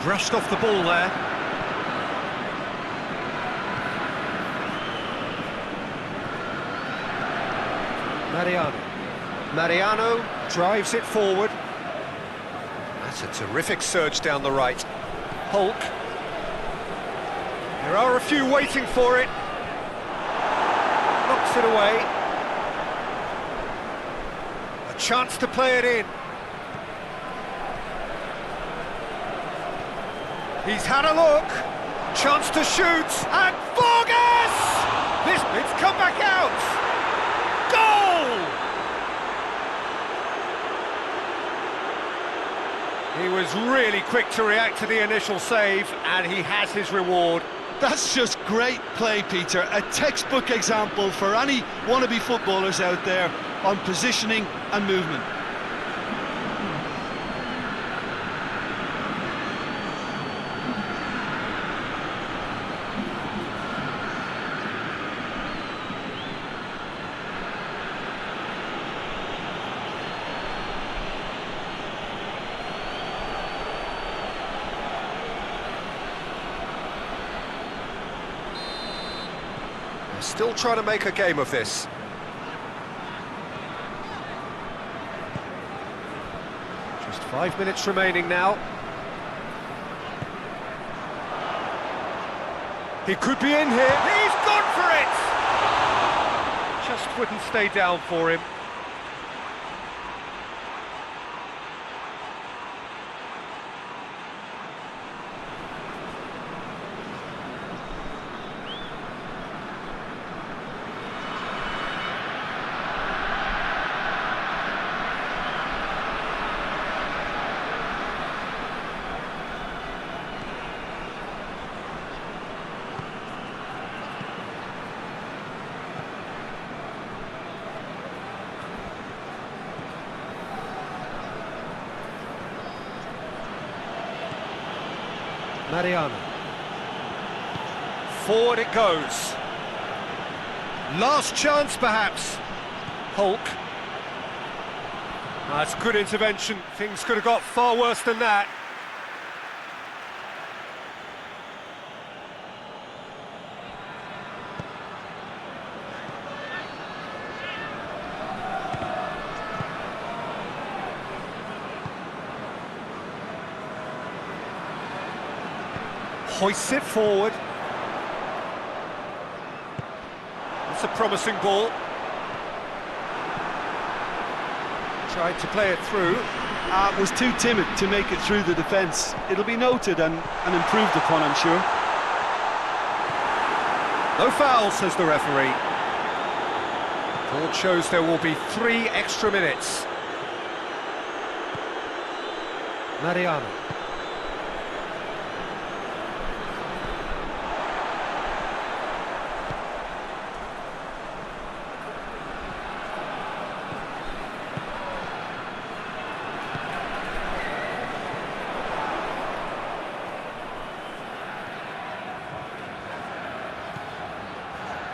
Brushed off the ball there. Mariano drives it forward. That's a terrific surge down the right. Hulk. There are a few waiting for it. Knocks it away. A chance to play it in. He's had a look, chance to shoot, and Vargas! It's come back out! Goal! He was really quick to react to the initial save, and he has his reward. That's just great play, Peter. A textbook example for any wannabe footballers out there on positioning and movement. Still trying to make a game of this. Just 5 minutes remaining now. He could be in here. He's gone for it! Just wouldn't stay down for him. Mariano. Forward it goes. Last chance, perhaps. Hulk. That's good intervention. Things could have got far worse than that. Hoists it forward. It's a promising ball. Tried to play it through. Was too timid to make it through the defence. It'll be noted and improved upon, I'm sure. No foul, says the referee. Board shows there will be 3 extra minutes. Mariano.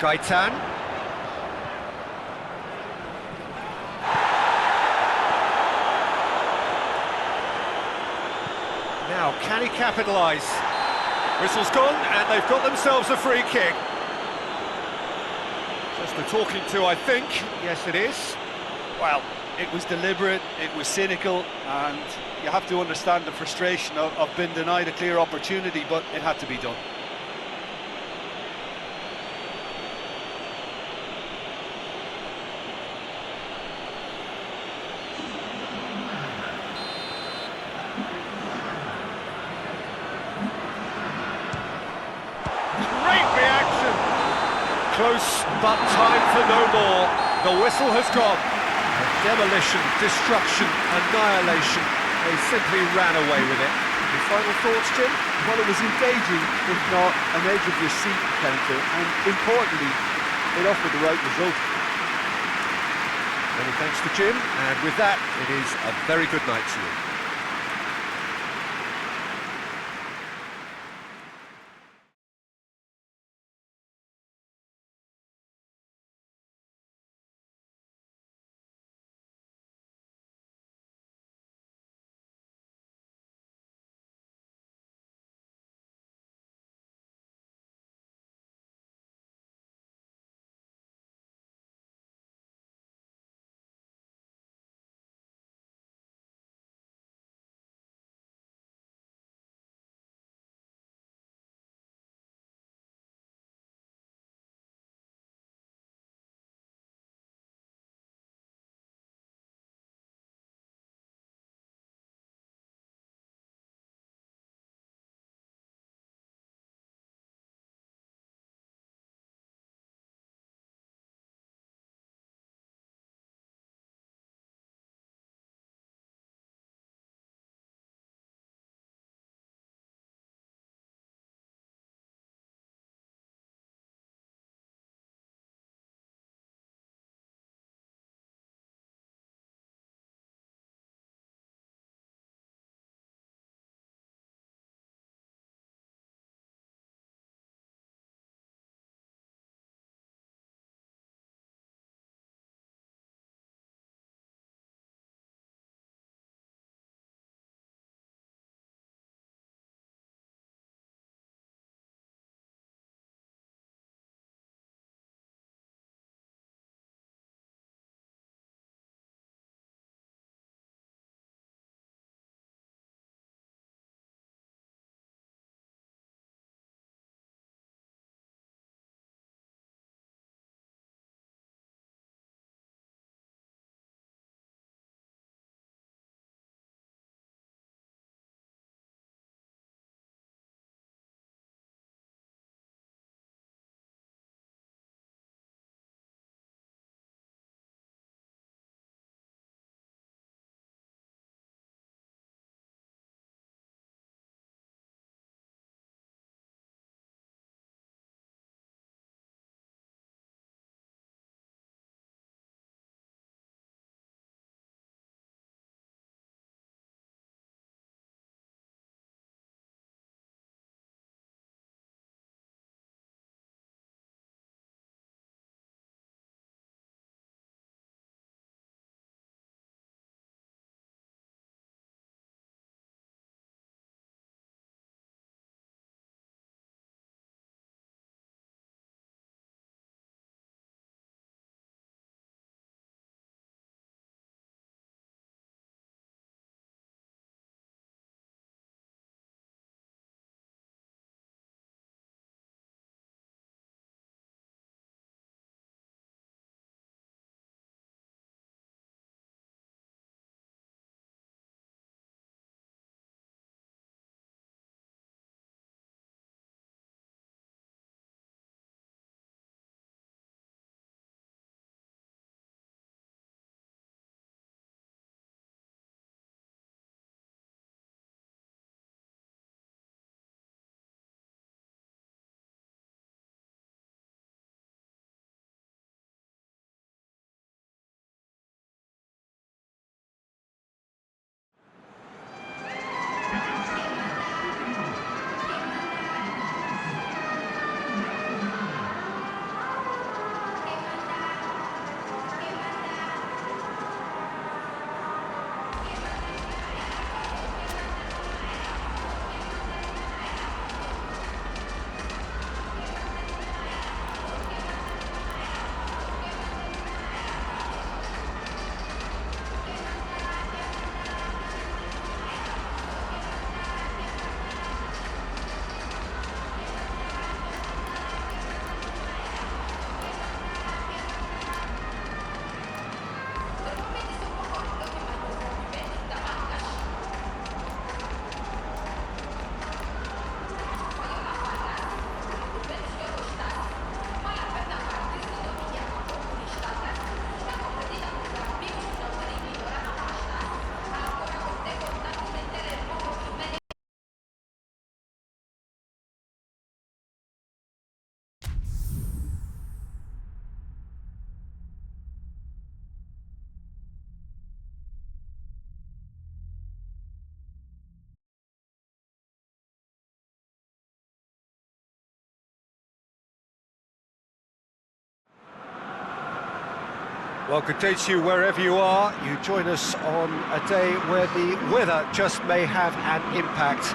Gaitan. Now, can he capitalise? Whistle's gone, and they've got themselves a free kick. Just the talking to, I think. Yes, it is. Well, it was deliberate, it was cynical, and you have to understand the frustration of being denied a clear opportunity, but it had to be done. close, but time for no more. The whistle has gone. Demolition, destruction, annihilation. They simply ran away with it. Your final thoughts, Jim? Well, it was engaging, if not an edge-of-your-seat encounter, and importantly, it offered the right result. Many thanks to Jim, and with that, it is a very good night to you. Well, good day to you wherever you are. You join us on a day where the weather just may have an impact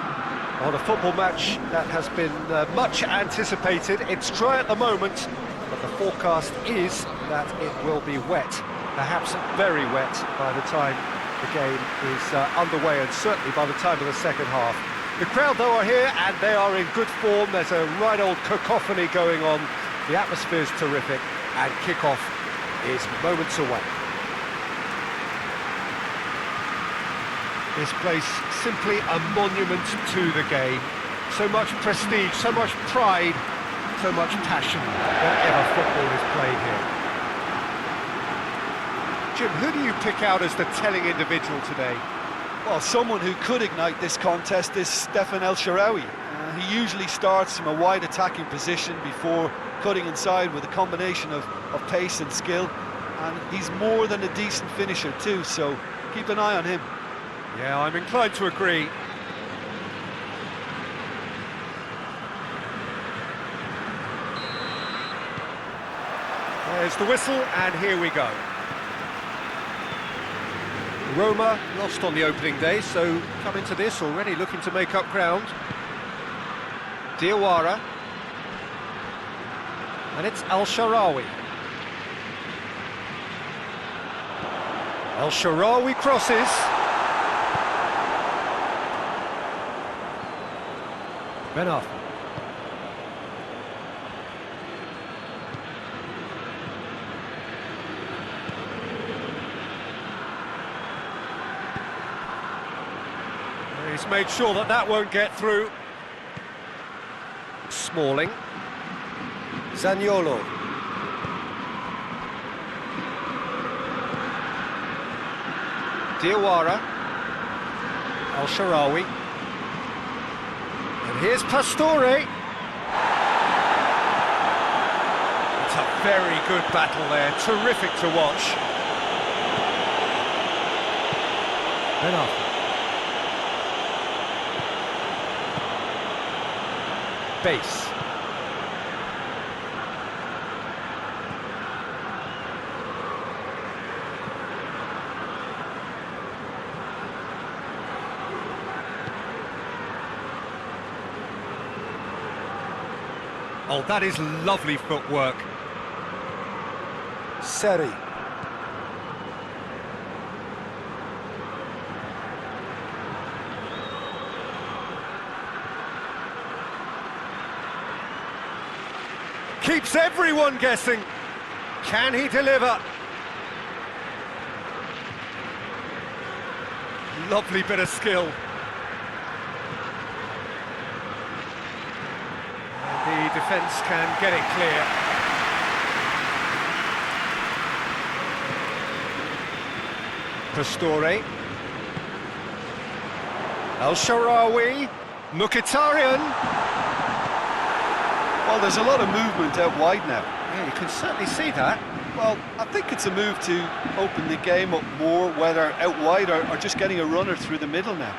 on a football match that has been much anticipated. It's dry at the moment, but the forecast is that it will be wet, perhaps very wet by the time the game is underway, and certainly by the time of the second half. The crowd, though, are here and they are in good form. There's a right old cacophony going on. The atmosphere's terrific, and kick-off is moments away. This place simply a monument to the game. So much prestige, so much pride, so much passion whenever football is played here. Jim, who do you pick out as the telling individual today? Well, someone who could ignite this contest is Stefan El Shaarawy. He usually starts from a wide attacking position before cutting inside with a combination of pace and skill, and he's more than a decent finisher too, so keep an eye on him. Yeah, I'm inclined to agree. There's the whistle, and here we go. Roma lost on the opening day, so come into this already looking to make up ground. Diawara. And it's El Shaarawy. El Shaarawy crosses. Ben Arfa. He's made sure that that won't get through. Smalling. Zaniolo. Diawara. El Shaarawy. And here's Pastore. It's a very good battle there. Terrific to watch. Ben Arfa. Base. Oh, that is lovely footwork. Seri. Keeps everyone guessing. Can he deliver? Lovely bit of skill. And the defence can get it clear. Pastore. El Shaarawy. Mkhitaryan. Well, there's a lot of movement out wide now. Yeah, you can certainly see that. Well, I think it's a move to open the game up more, whether out wide or just getting a runner through the middle now.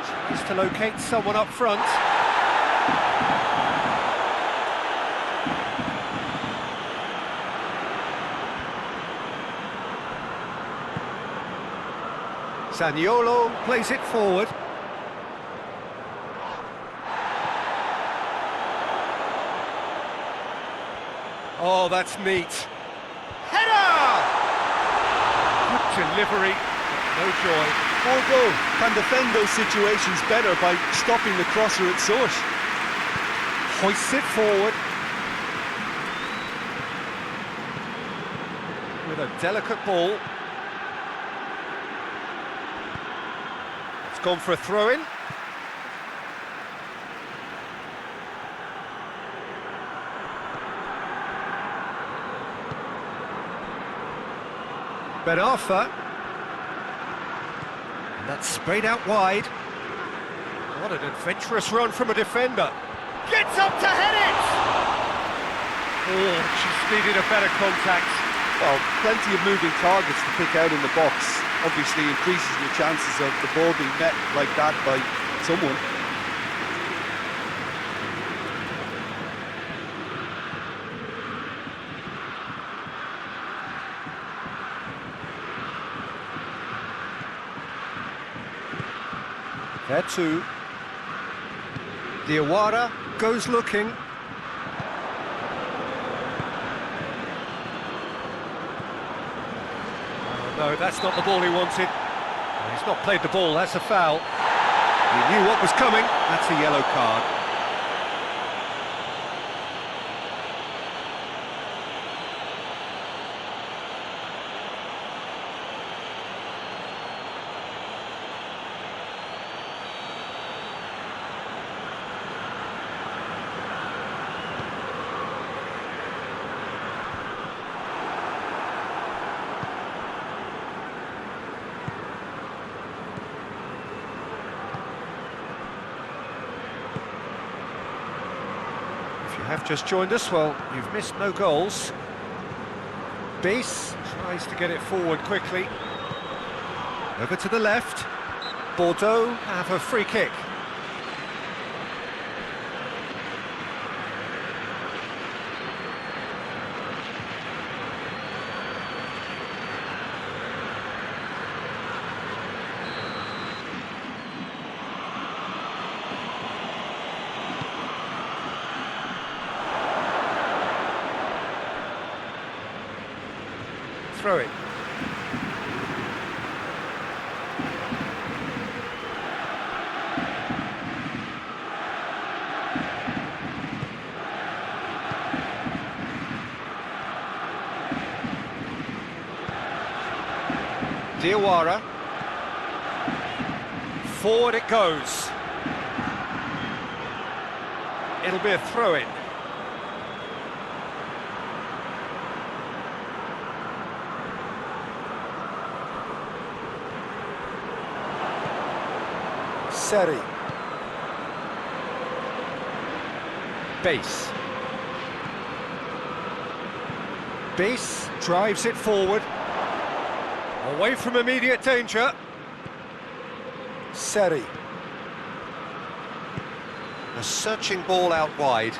Tries to locate someone up front. Zaniolo plays it forward. Oh, that's neat. Header! Good delivery, no joy. Bordeaux can defend those situations better by stopping the crosser at source. Hoists it forward. With a delicate ball. It's gone for a throw-in. Ben Arfa. And that's sprayed out wide. What an adventurous run from a defender. Gets up to head it! Oh, she's needed a better contact. Well, plenty of moving targets to pick out in the box. Obviously increases your chances of the ball being met like that by someone. There too. Diawara goes looking. Oh, no, that's not the ball he wanted. He's not played the ball, that's a foul. He knew what was coming, that's a yellow card. Have just joined us, well, you've missed no goals. Base tries to get it forward quickly. Over to the left. Bordeaux have a free kick. Throw it. Diawara. Forward it goes. It'll be a throw-in. Seri. Base. Base drives it forward. Away from immediate danger. Seri. A searching ball out wide.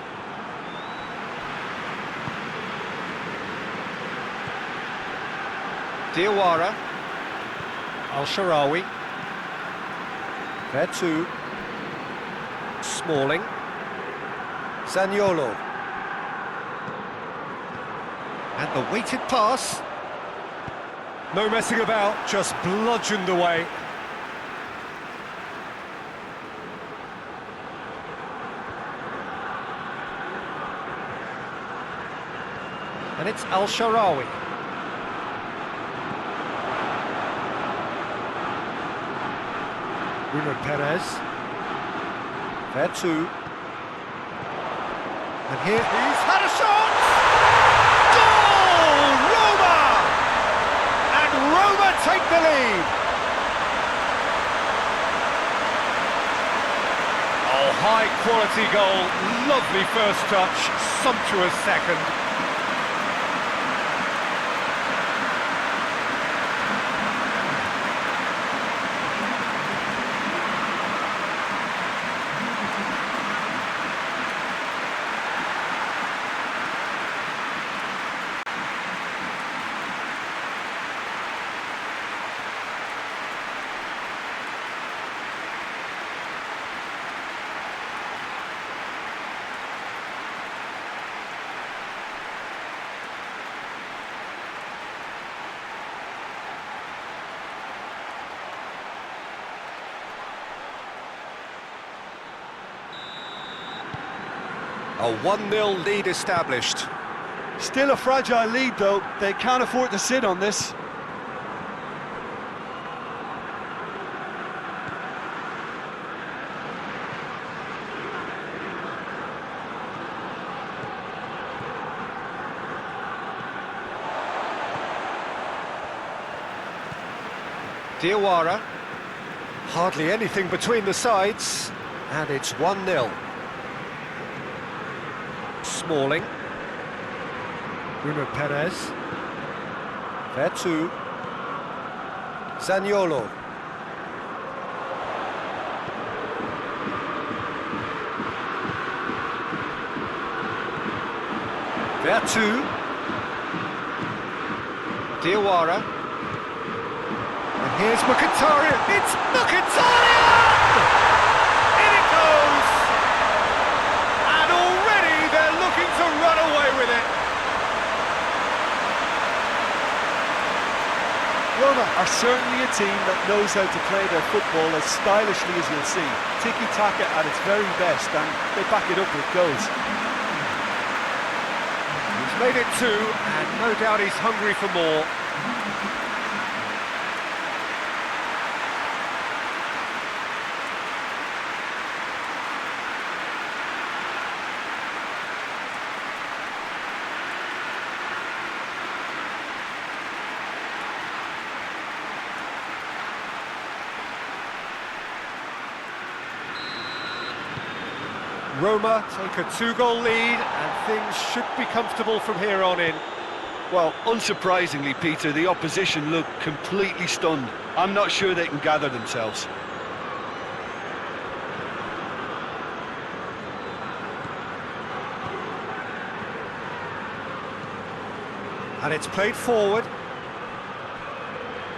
Diawara. Al-Sharawi. There too. Smalling. Zaniolo. And the weighted pass. No messing about, just bludgeoned away. And it's Al-Sharawi. Bruno Perez. There too. And here he's had a shot! Goal! Roma! And Roma take the lead. Oh, high quality goal. Lovely first touch, sumptuous second. A 1-0 lead established. Still a fragile lead though, they can't afford to sit on this. Diawara. Hardly anything between the sides, and it's 1-0. Smalling. Bruno Perez. There too. Zaniolo. There too. Diawara. And here's Mkhitaryan. It's Mkhitaryan! In it goes! And already they're looking to run away with it. Roma are certainly a team that knows how to play their football as stylishly as you'll see. Tiki-taka at its very best, and they back it up with goals. He's made it 2, and no doubt he's hungry for more. Roma take a 2-goal lead, and things should be comfortable from here on in. Well, unsurprisingly, Peter, the opposition look completely stunned. I'm not sure they can gather themselves. And it's played forward.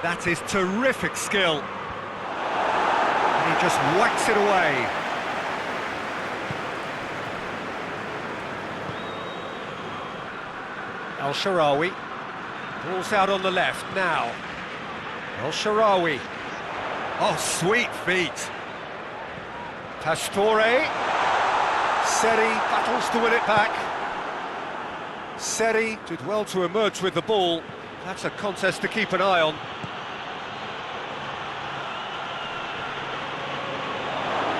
That is terrific skill. And he just whacks it away. El Shaarawy. Ball's out on the left now. El Shaarawy. Oh, sweet feet. Pastore. Seri battles to win it back. Seri did well to emerge with the ball. That's a contest to keep an eye on.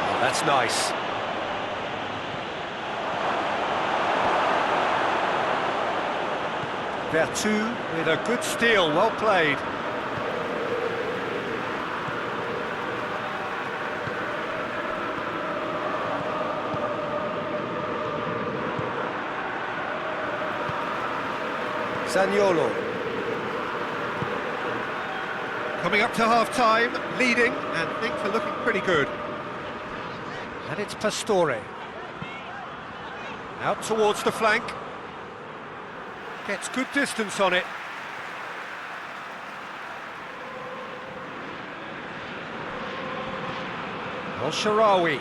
Oh, that's nice. Vertu with a good steal, well played. Zaniolo. Coming up to half-time, leading, and things are looking pretty good. And it's Pastore. Out towards the flank. Gets good distance on it. El Shaarawy.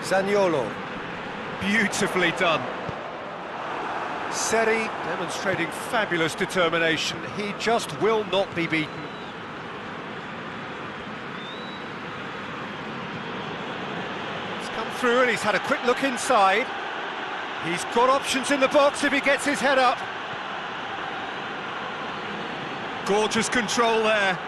Zaniolo. Beautifully done. Seri demonstrating fabulous determination. He just will not be beaten. He's come through and he's had a quick look inside. He's got options in the box if he gets his head up. Gorgeous control there.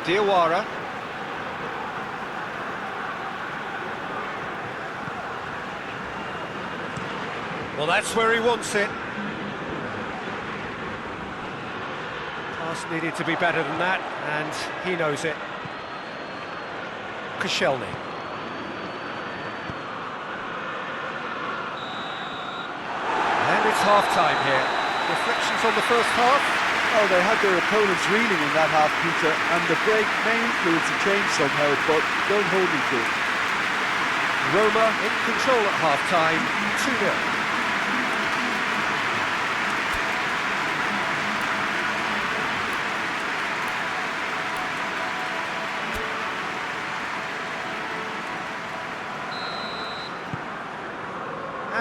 Diawara. Well, that's where he wants it. Pass needed to be better than that, and he knows it. Koscielny. And it's half-time here. Reflections on the first half? Oh, they had their opponents reeling in that half, Peter, and the break may influence a change somehow, but don't hold me to it. Roma in control at half-time, 2-0.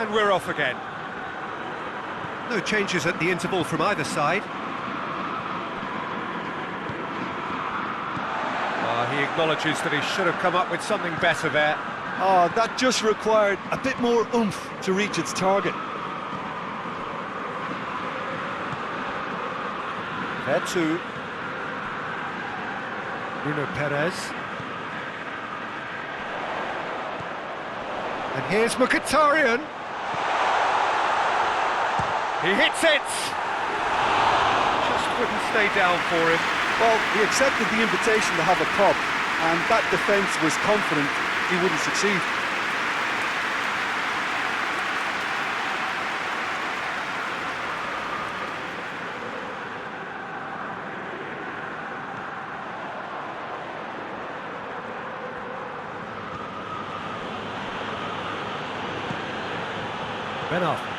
And we're off again. No changes at the interval from either side. He acknowledges that he should have come up with something better there. Oh, that just required a bit more oomph to reach its target. Vertu. Bruno Perez. And here's Mkhitaryan. He hits it! Just wouldn't stay down for him. Well, he accepted the invitation to have a pop, and that defence was confident he wouldn't succeed. Ben Arfa.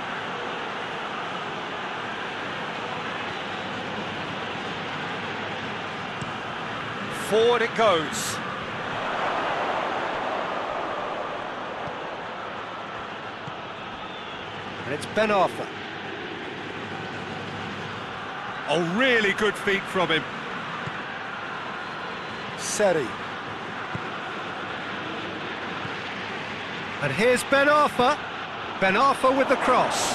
Forward it goes. And it's Ben Arfa. Oh, really good feet from him. Seri. And here's Ben Arfa. Ben Arfa with the cross.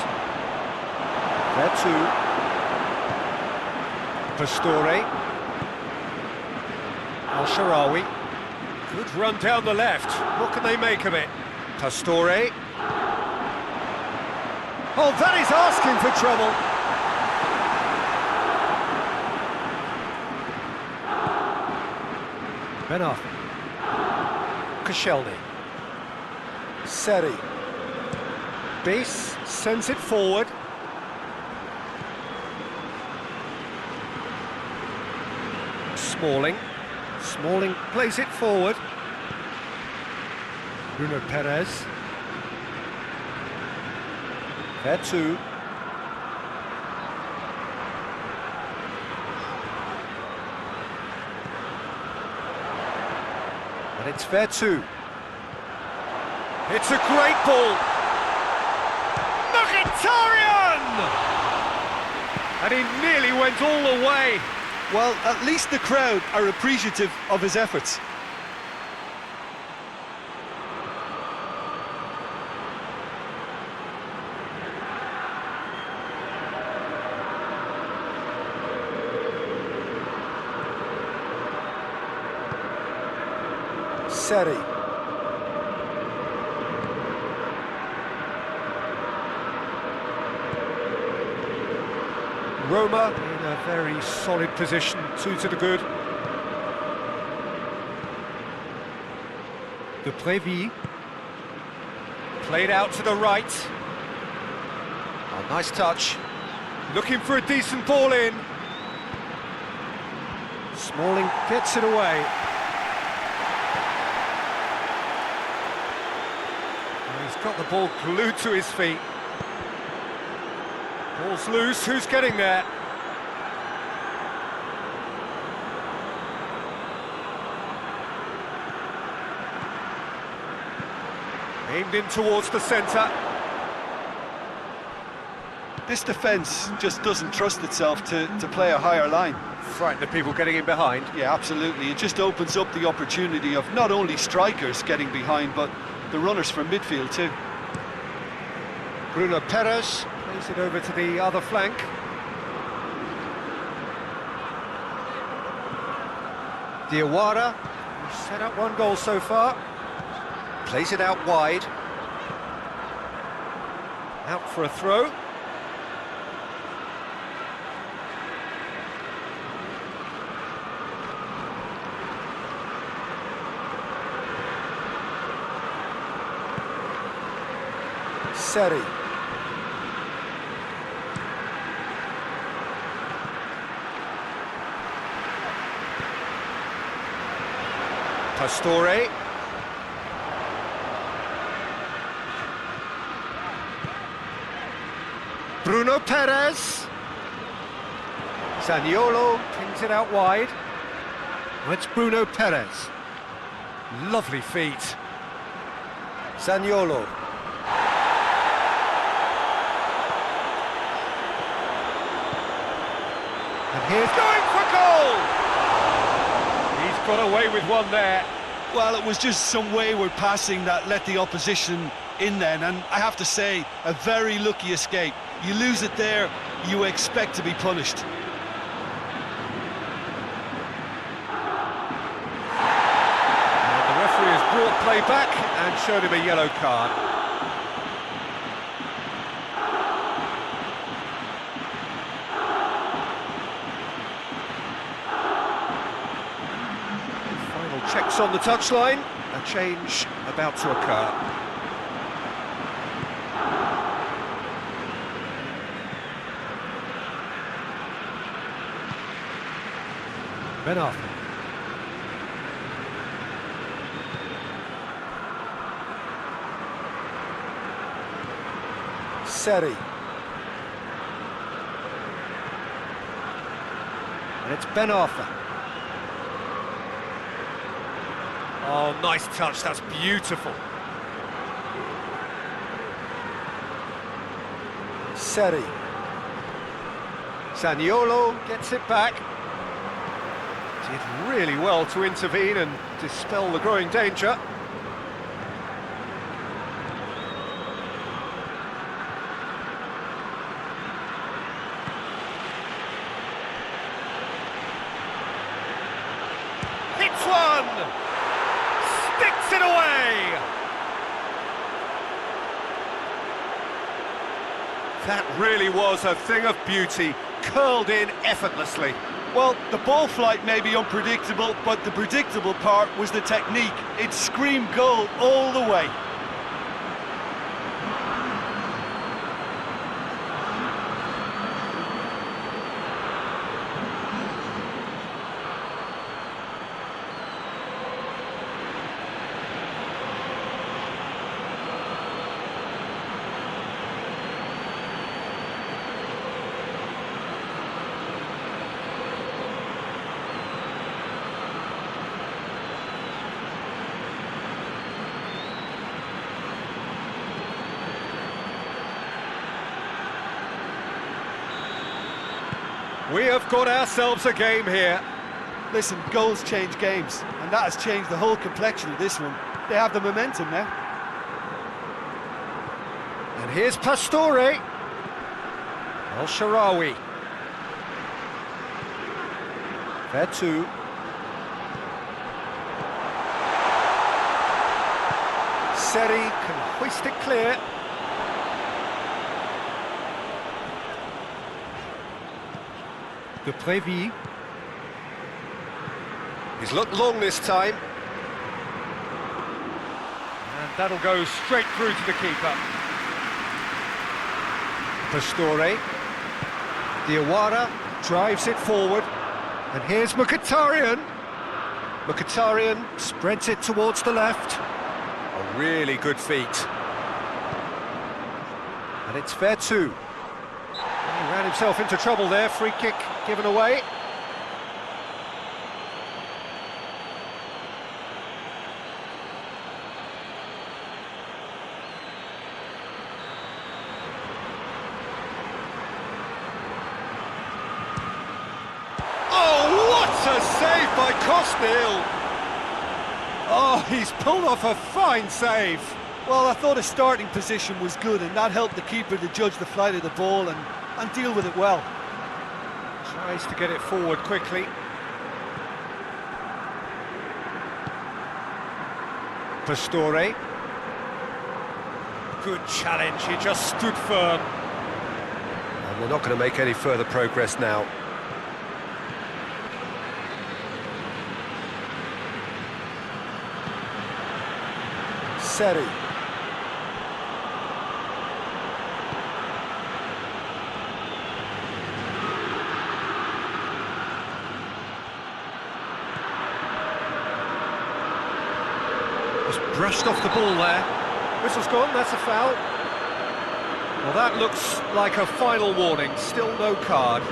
There too. Pastore. Al-Sharawi. Good run down the left. What can they make of it? Pastore. Oh, that is asking for trouble. Ben Arfa. Koscielny. Seri. Base sends it forward. Smalling. Smalling plays it forward. Bruno Perez. There too. And it's fair too. It's a great ball. Mkhitaryan! And he nearly went all the way. Well, at least the crowd are appreciative of his efforts. Seri. Roma in a very solid position, 2 to the good. De Prévy. Played out to the right. Oh, nice touch. Looking for a decent ball in. Smalling gets it away. He's got the ball glued to his feet. Ball's loose, who's getting there? Aimed in towards the centre. This defence just doesn't trust itself to play a higher line. Frighten the people getting in behind. Yeah, absolutely. It just opens up the opportunity of not only strikers getting behind, but the runners from midfield too. Bruno Perez plays it over to the other flank. Diawara, who's set up 1 goal so far. Plays it out wide. Out for a throw. Seri. Pastore. Bruno Perez. Zaniolo pings it out wide. Oh, it's Bruno Perez. Lovely feet. Zaniolo. And here's going for goal! He's got away with one there. Well, it was just some wayward passing that let the opposition in then, and I have to say, a very lucky escape. You lose it there, you expect to be punished. And the referee has brought play back and showed him a yellow card. Final checks on the touchline, a change about to occur. Ben Arfa. Seri. And it's Ben Arthur. Oh, nice touch, that's beautiful. Seri. Zaniolo gets it back. Did really well to intervene and dispel the growing danger. Hits one! Sticks it away! That really was a thing of beauty, curled in effortlessly. Well, the ball flight may be unpredictable, but the predictable part was the technique. It screamed goal all the way. We have got ourselves a game here. Listen, goals change games, and that has changed the whole complexion of this one. They have the momentum now. And here's Pastore. El-Shaarawy. Vertu. Seri can hoist it clear. De Prévy. He's looked long this time. And that'll go straight through to the keeper. Pastore. Diawara drives it forward. And here's Mkhitaryan. Mkhitaryan spreads it towards the left. A really good feat. And it's Vertu. He ran himself into trouble there, free kick given away. Oh, what a save by Cosnell! Oh, he's pulled off a fine save. Well, I thought his starting position was good, and that helped the keeper to judge the flight of the ball and deal with it well. Tries to get it forward quickly. Pastore. Good challenge, he just stood firm. And they're not going to make any further progress now. Seri. Just brushed off the ball there. Whistle's gone, that's a foul. Well, that looks like a final warning, still no card.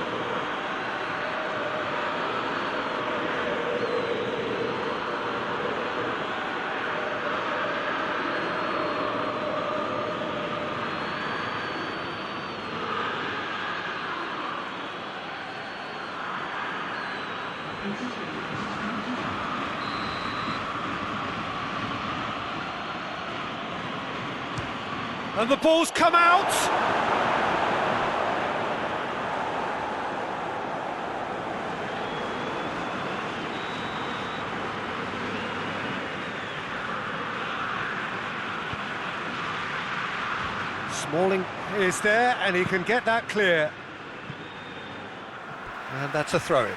And the ball's come out! Smalling is there, and he can get that clear. And that's a throw-in.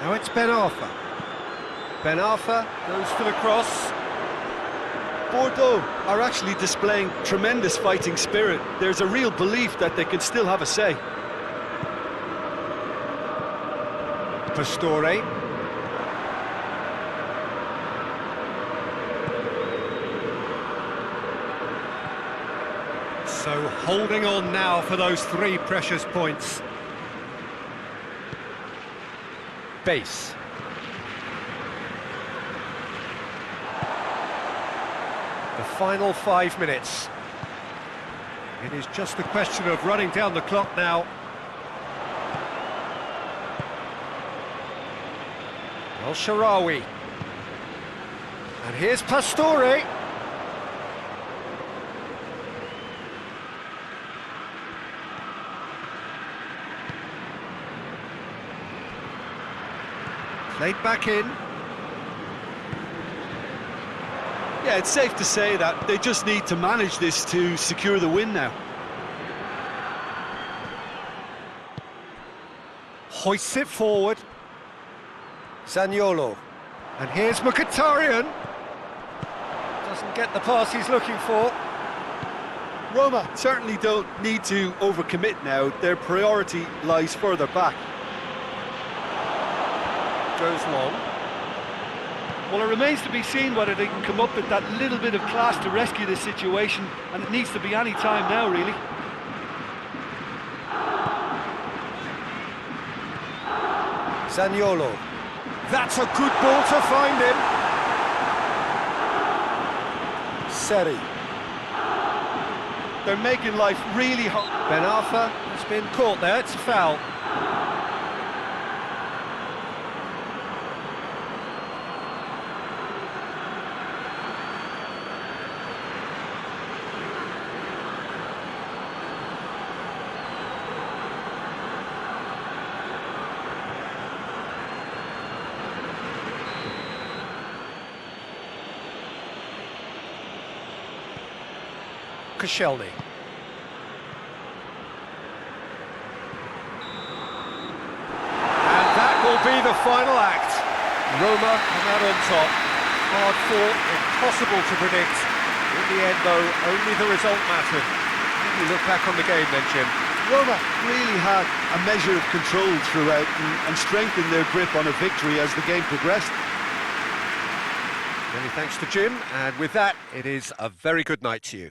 Now it's Ben Arthur. Ben Arthur goes for the cross. Bordeaux are actually displaying tremendous fighting spirit. There's a real belief that they can still have a say. Pastore. So holding on now for those 3 precious points. Base. The final 5 minutes. It is just a question of running down the clock now. El-Shaarawy. And here's Pastore. Played back in. Yeah, it's safe to say that they just need to manage this to secure the win now. Hoists it forward. Zaniolo. And here's Mkhitaryan. Doesn't get the pass he's looking for. Roma certainly don't need to overcommit now. Their priority lies further back. Goes long. Well, it remains to be seen whether they can come up with that little bit of class to rescue this situation, and it needs to be any time now, really. Zaniolo. That's a good ball to find him. Seri. They're making life really hard. Ben Arfa has been caught there, it's a foul. Koscielny. And that will be the final act. Roma come out on top. Hard fought, impossible to predict. In the end, though, only the result mattered. When you look back on the game then, Jim. Roma really had a measure of control throughout and strengthened their grip on a victory as the game progressed. Many thanks to Jim, and with that, it is a very good night to you.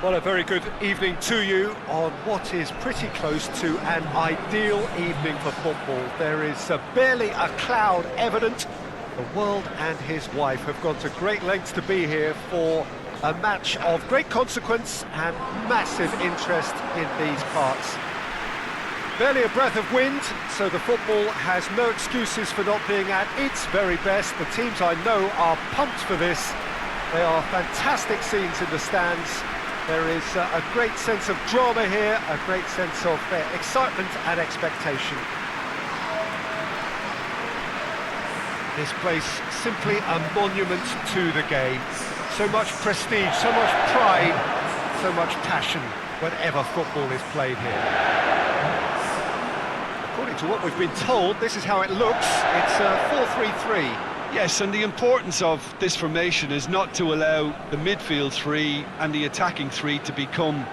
Well, a very good evening to you on what is pretty close to an ideal evening for football. There is barely a cloud evident. The world and his wife have gone to great lengths to be here for a match of great consequence and massive interest in these parts. Barely a breath of wind, so the football has no excuses for not being at its very best. The teams I know are pumped for this. They are fantastic scenes in the stands. There is a great sense of drama here, a great sense of excitement and expectation. This place simply a monument to the game. So much prestige, so much pride, so much passion whenever football is played here. According to what we've been told, this is how it looks. It's 4-3-3. Yes, and the importance of this formation is not to allow the midfield three and the attacking three to become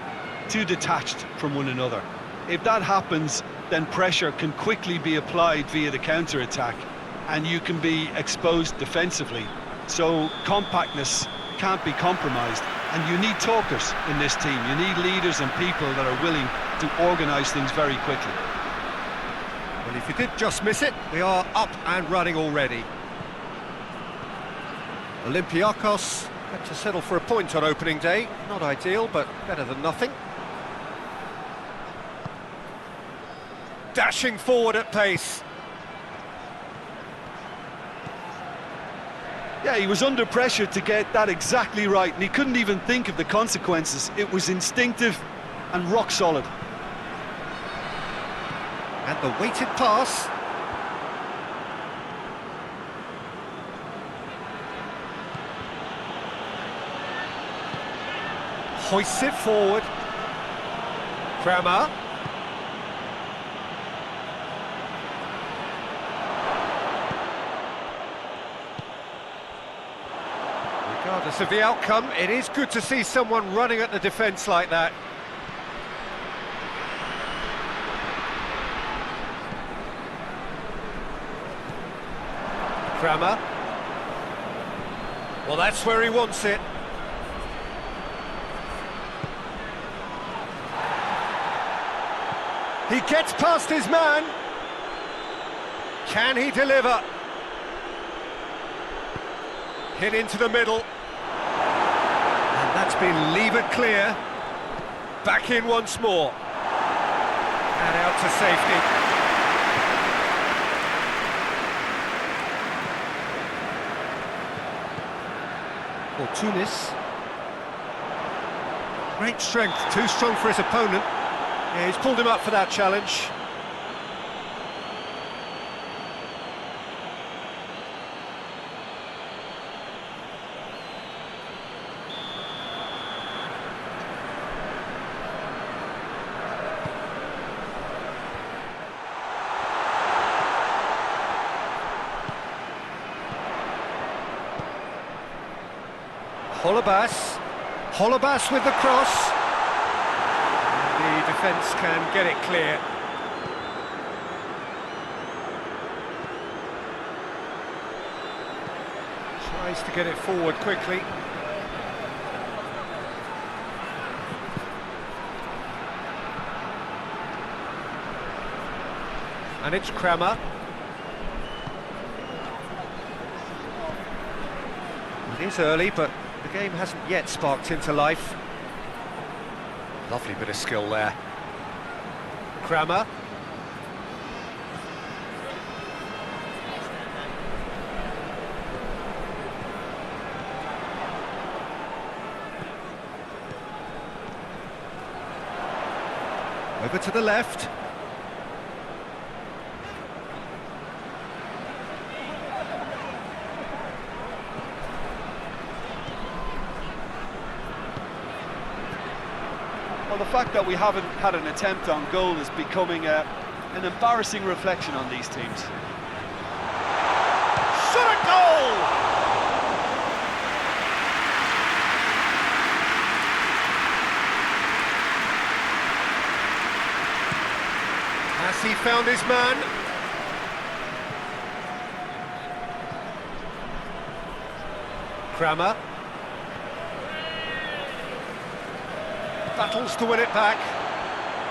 too detached from one another. If that happens, then pressure can quickly be applied via the counter-attack, and you can be exposed defensively. So compactness can't be compromised, and you need talkers in this team. You need leaders and people that are willing to organise things very quickly. Well, if you did just miss it, we are up and running already. Olympiakos had to settle for a point on opening day. Not ideal, but better than nothing. Dashing forward at pace. Yeah, he was under pressure to get that exactly right, and he couldn't even think of the consequences. It was instinctive and rock solid. And the weighted pass. Hoists it forward. Kramer. Regardless of the outcome, it is good to see someone running at the defence like that. Kramer. Well, that's where he wants it. He gets past his man. Can he deliver? Hit into the middle. And that's been levered clear. Back in once more. And out to safety. Tunis. Great strength, too strong for his opponent. Yeah, he's pulled him up for that challenge. Holebas with the cross. The defence can get it clear. Tries to get it forward quickly. And it's Kramer. It is early, but the game hasn't yet sparked into life. Lovely bit of skill there. Kramer. Over to the left. Well, the fact that we haven't had an attempt on goal is becoming an embarrassing reflection on these teams. Shot a goal! Has he found his man? Kramer. Battles to win it back.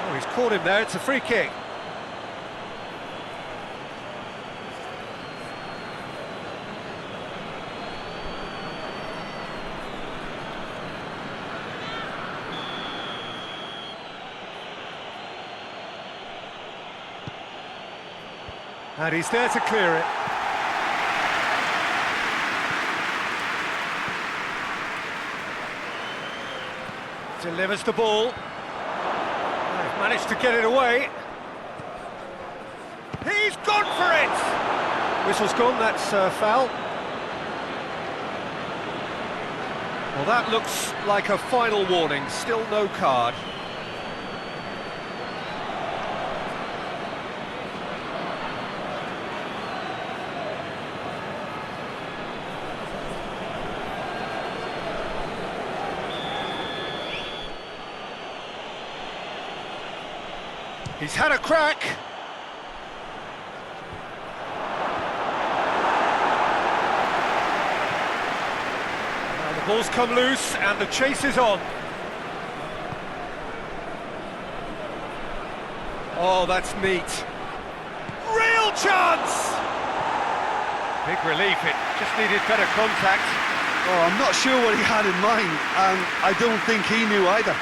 Oh, he's caught him there, it's a free kick. And he's there to clear it. Delivers the ball. They've managed to get it away. He's gone for it! Whistle's gone, that's foul. Well, that looks like a final warning, still no card. He's had a crack. Now the ball's come loose and the chase is on. Oh, that's neat. Real chance! Big relief, it just needed better contact. Oh, I'm not sure what he had in mind, and I don't think he knew either.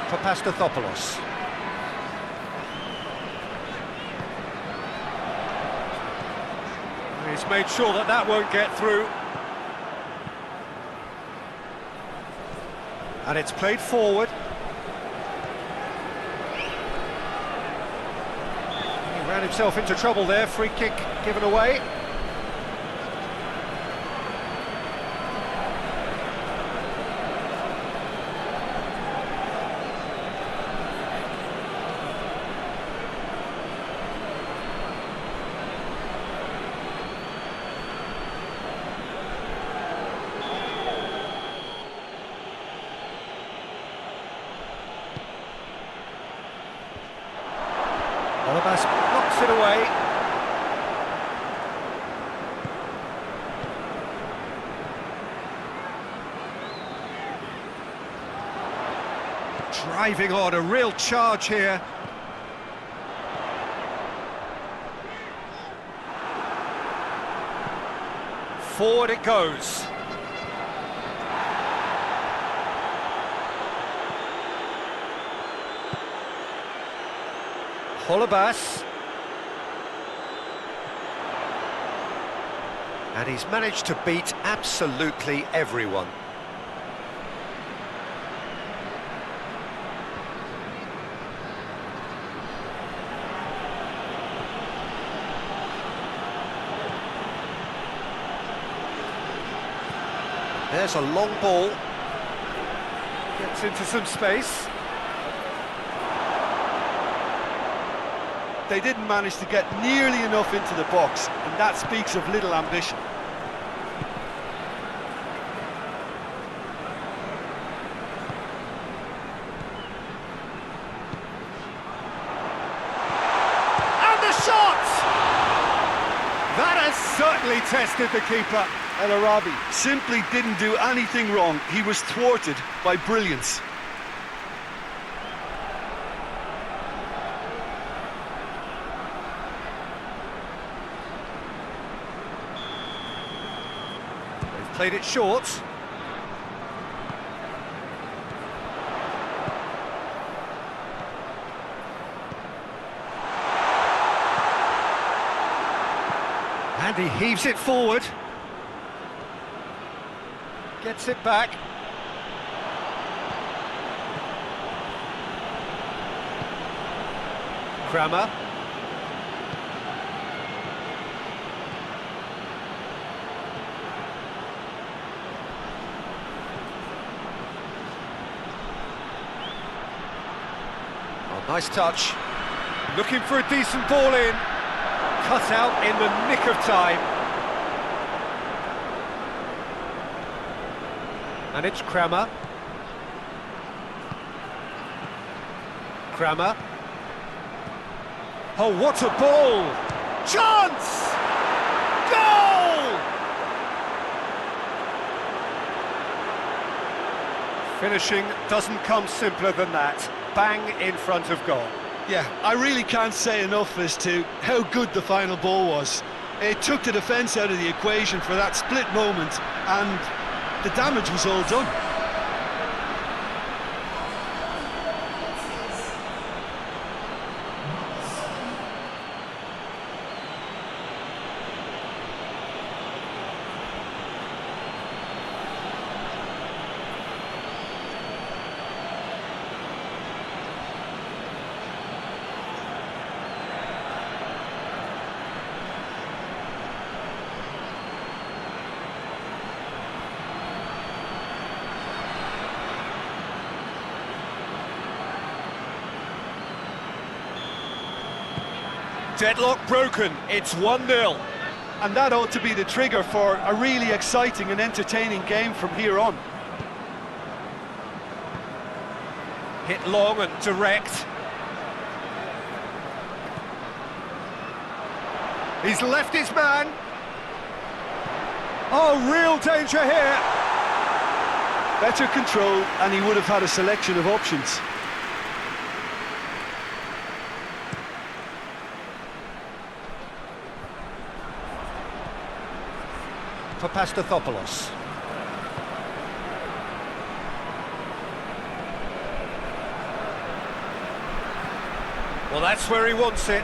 For Pastathopoulos. He's made sure that that won't get through. And it's played forward. He ran himself into trouble there, free kick given away. Olybas knocks it away. Driving on, a real charge here. Forward it goes. Olybas. And he's managed to beat absolutely everyone. There's a long ball. Gets into some space. They didn't manage to get nearly enough into the box, and that speaks of little ambition. And the shot! That has certainly tested the keeper. El Arabi simply didn't do anything wrong. He was thwarted by brilliance. They've played it short. And he heaves it forward. Gets it back. Kramer. Oh, nice touch. Looking for a decent ball in. Cut out in the nick of time. And it's Kramer. Kramer. Oh, what a ball! Chance! Goal! Finishing doesn't come simpler than that. Bang in front of goal. Yeah, I really can't say enough as to how good the final ball was. It took the defence out of the equation for that split moment, and the damage was all done. Deadlock broken, it's 1-0. And that ought to be the trigger for a really exciting and entertaining game from here on. Hit long and direct. He's left his man. Oh, real danger here. Better control, and he would have had a selection of options. For Pastathopoulos. Well, that's where he wants it.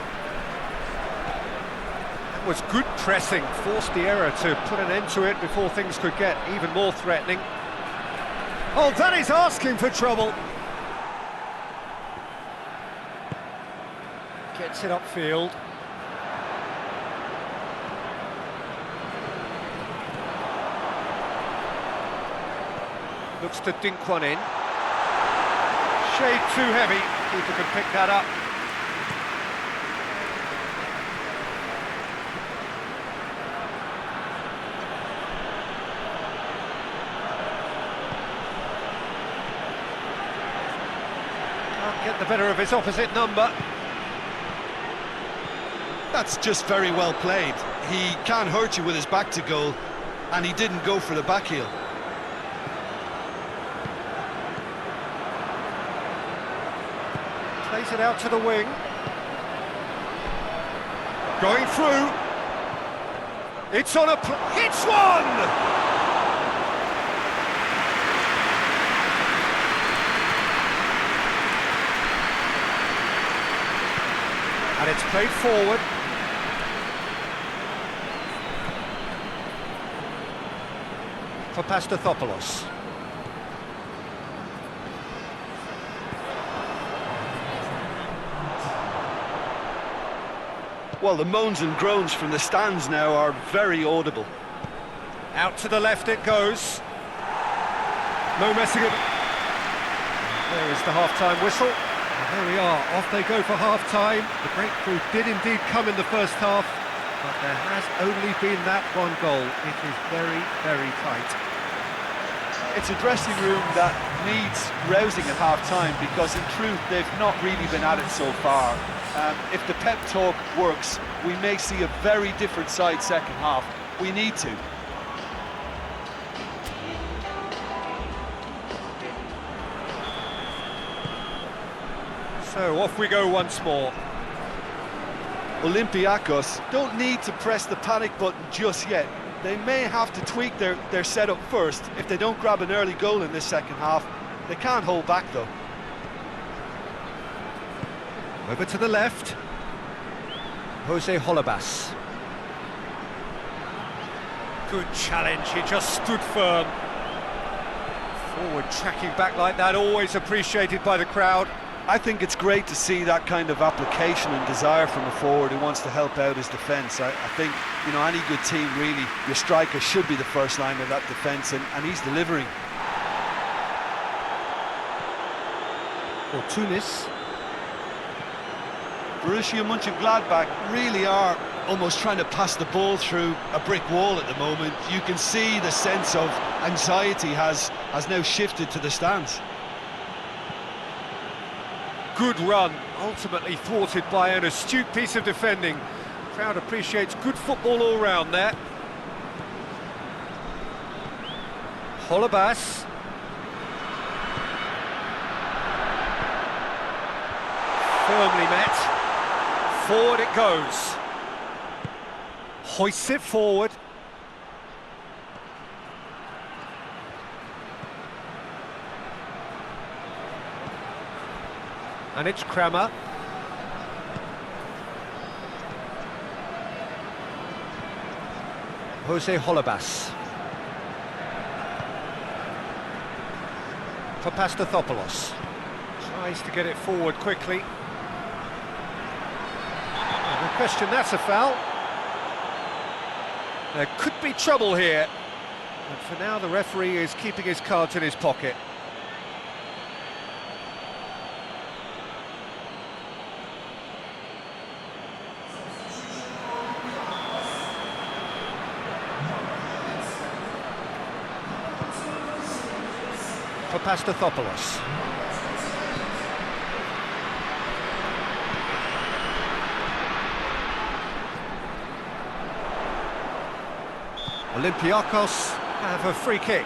That was good pressing, forced the error to put an end to it before things could get even more threatening. Oh, that is asking for trouble. Gets it upfield. Looks to dink one in. Shade too heavy. Keeper can pick that up. Can't get the better of his opposite number. That's just very well played. He can't hurt you with his back to goal, and he didn't go for the back heel. Plays it out to the wing. Going through. It's on a... It's one! And it's played forward. For Pastathopoulos. Well, the moans and groans from the stands now are very audible. Out to the left it goes. No messing it. There is the half-time whistle. And there we are, off they go for half-time. The breakthrough did indeed come in the first half, but there has only been that one goal. It is very, very tight. It's a dressing room that needs rousing at half-time because in truth they've not really been at it so far. If the pep talk works, we may see a very different side second half. We need to. So off we go once more. Olympiakos don't need to press the panic button just yet. They may have to tweak their setup first. If they don't grab an early goal in this second half, they can't hold back though. Over to the left. Jose Holebas. Good challenge, he just stood firm. Forward tracking back like that, always appreciated by the crowd. I think it's great to see that kind of application and desire from a forward who wants to help out his defence. I think, you know, any good team really, your striker should be the first line of that defence, and he's delivering. Or Tunis. Borussia Mönchengladbach Really are almost trying to pass the ball through a brick wall at the moment. You can see the sense of anxiety has has now shifted to the stands. Good run, ultimately thwarted by an astute piece of defending. Crowd appreciates good football all round there. Holebas. Firmly met. Forward it goes. Hoists it forward. And it's Kramer. Jose Holebas. Papastathopoulos. Tries to get it forward quickly. No question, that's a foul. There could be trouble here. But for now, the referee is keeping his cards in his pocket. Papastathopoulos. Olympiakos have a free kick.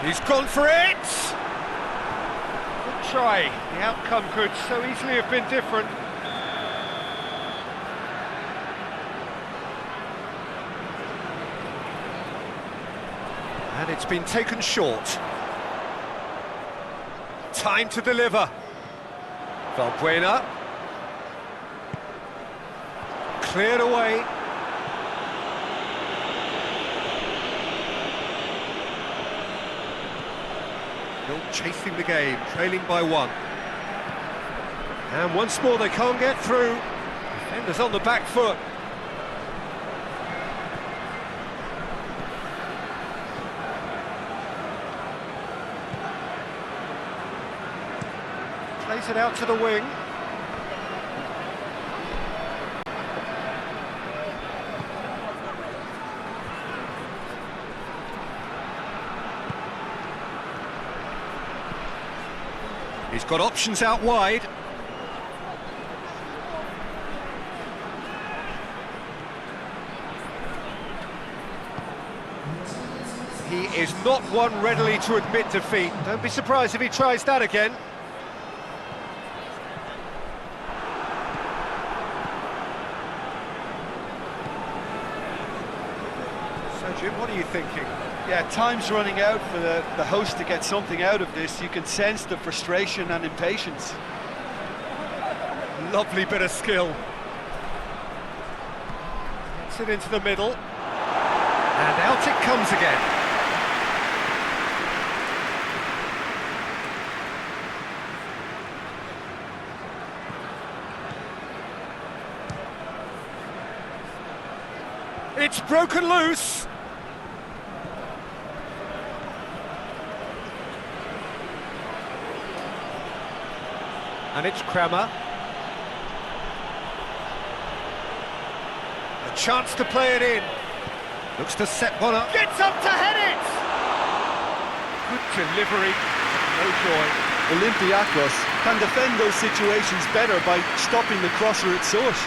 He's gone for it! Good try. The outcome could so easily have been different. And it's been taken short. Time to deliver. Valbuena. Cleared away. Still chasing the game, trailing by one. And once more they can't get through. Defenders on the back foot. Plays it out to the wing. He's got options out wide. He is not one readily to admit defeat. Don't be surprised if he tries that again. So, Jim, what are you thinking? Yeah, time's running out for the host to get something out of this. You can sense the frustration and impatience. Lovely bit of skill. Gets it into the middle. And out it comes again. It's broken loose. And it's Kramer. A chance to play it in. Looks to set one up. Gets up to head it! Good delivery. No joy. Olympiakos can defend those situations better by stopping the crosser at source.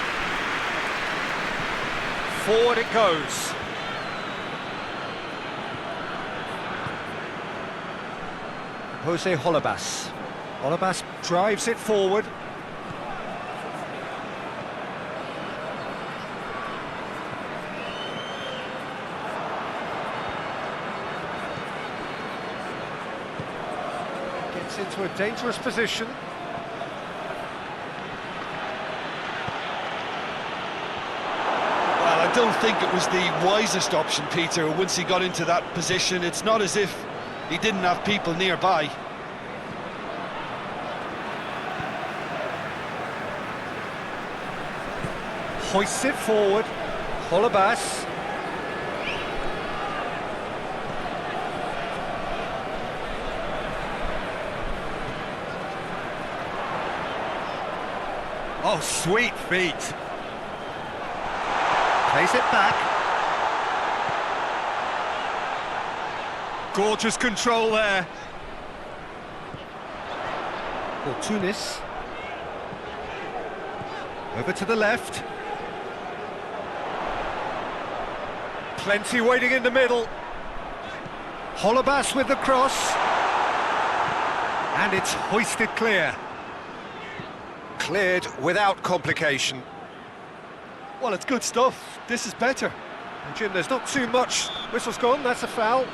Forward it goes. Jose Holebas. Holebas drives it forward. Gets into a dangerous position. Well, I don't think it was the wisest option, Peter, once he got into that position. It's not as if he didn't have people nearby. hoists it forward. Holebas. Oh, sweet feet. Plays it back. Gorgeous control there. Fortunis. Over to the left. Plenty waiting in the middle. Holebas with the cross. And it's hoisted clear. Cleared without complication. Well, it's good stuff. This is better. And Jim, there's not too much. Whistle's gone, that's a foul.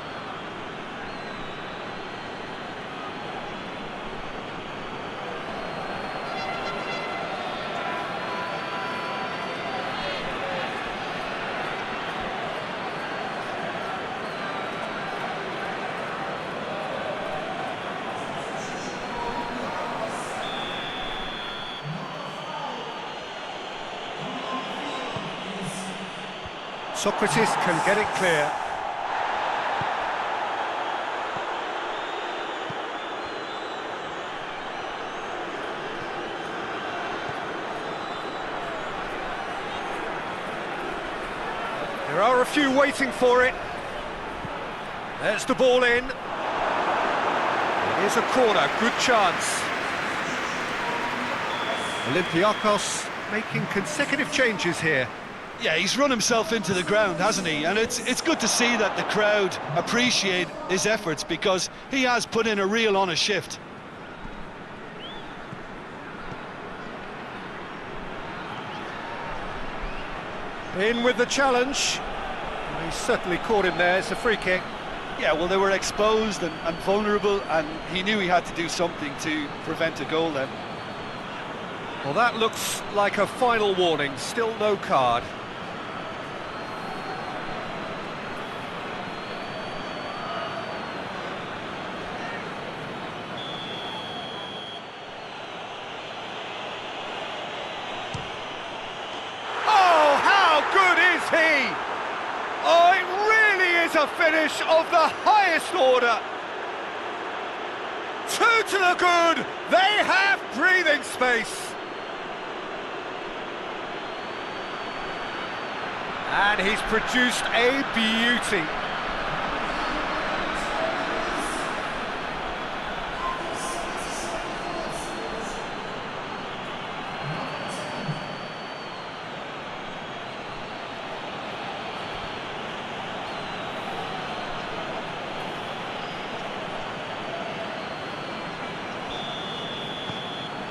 Socrates can get it clear. There are a few waiting for it. There's the ball in. Here's a corner, good chance. Olympiakos making consecutive changes here. Yeah, he's run himself into the ground, hasn't he? And it's good to see that the crowd appreciate his efforts, because he has put in a real honest shift. In with the challenge. He certainly caught him there, it's a free kick. Yeah, well, they were exposed and vulnerable, and he knew he had to do something to prevent a goal then. Well, that looks like a final warning, still no card. Oh, it really is a finish of the highest order. 2 to the good. They have breathing space. And he's produced a beauty.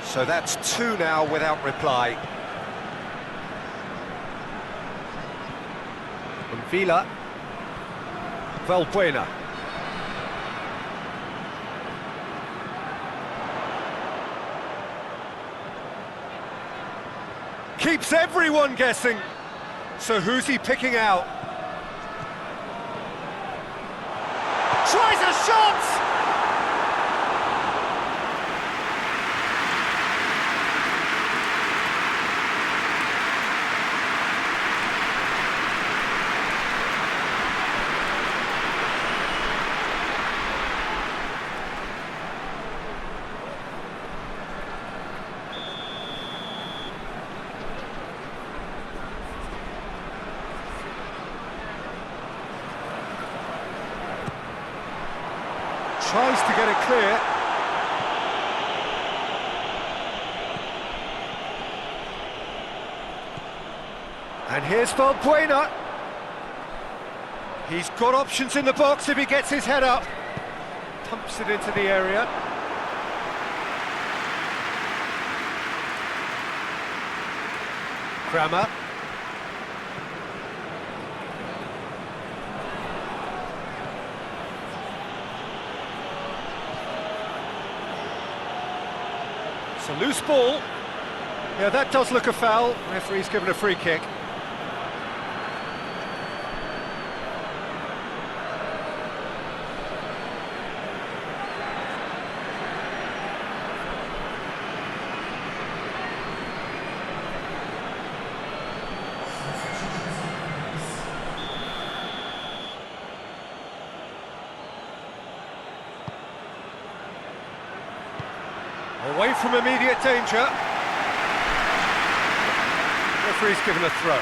So that's 2 now without reply. And Villa. Valbuena. Keeps everyone guessing. So who's he picking out? Tries a shot! Tries to get it clear. And here's Valbuena. He's got options in the box if he gets his head up. Pumps it into the area. Kramer. It's a loose ball. Yeah, that does look a foul. Referee's given a free kick. Away from immediate danger. Referee's given a throw.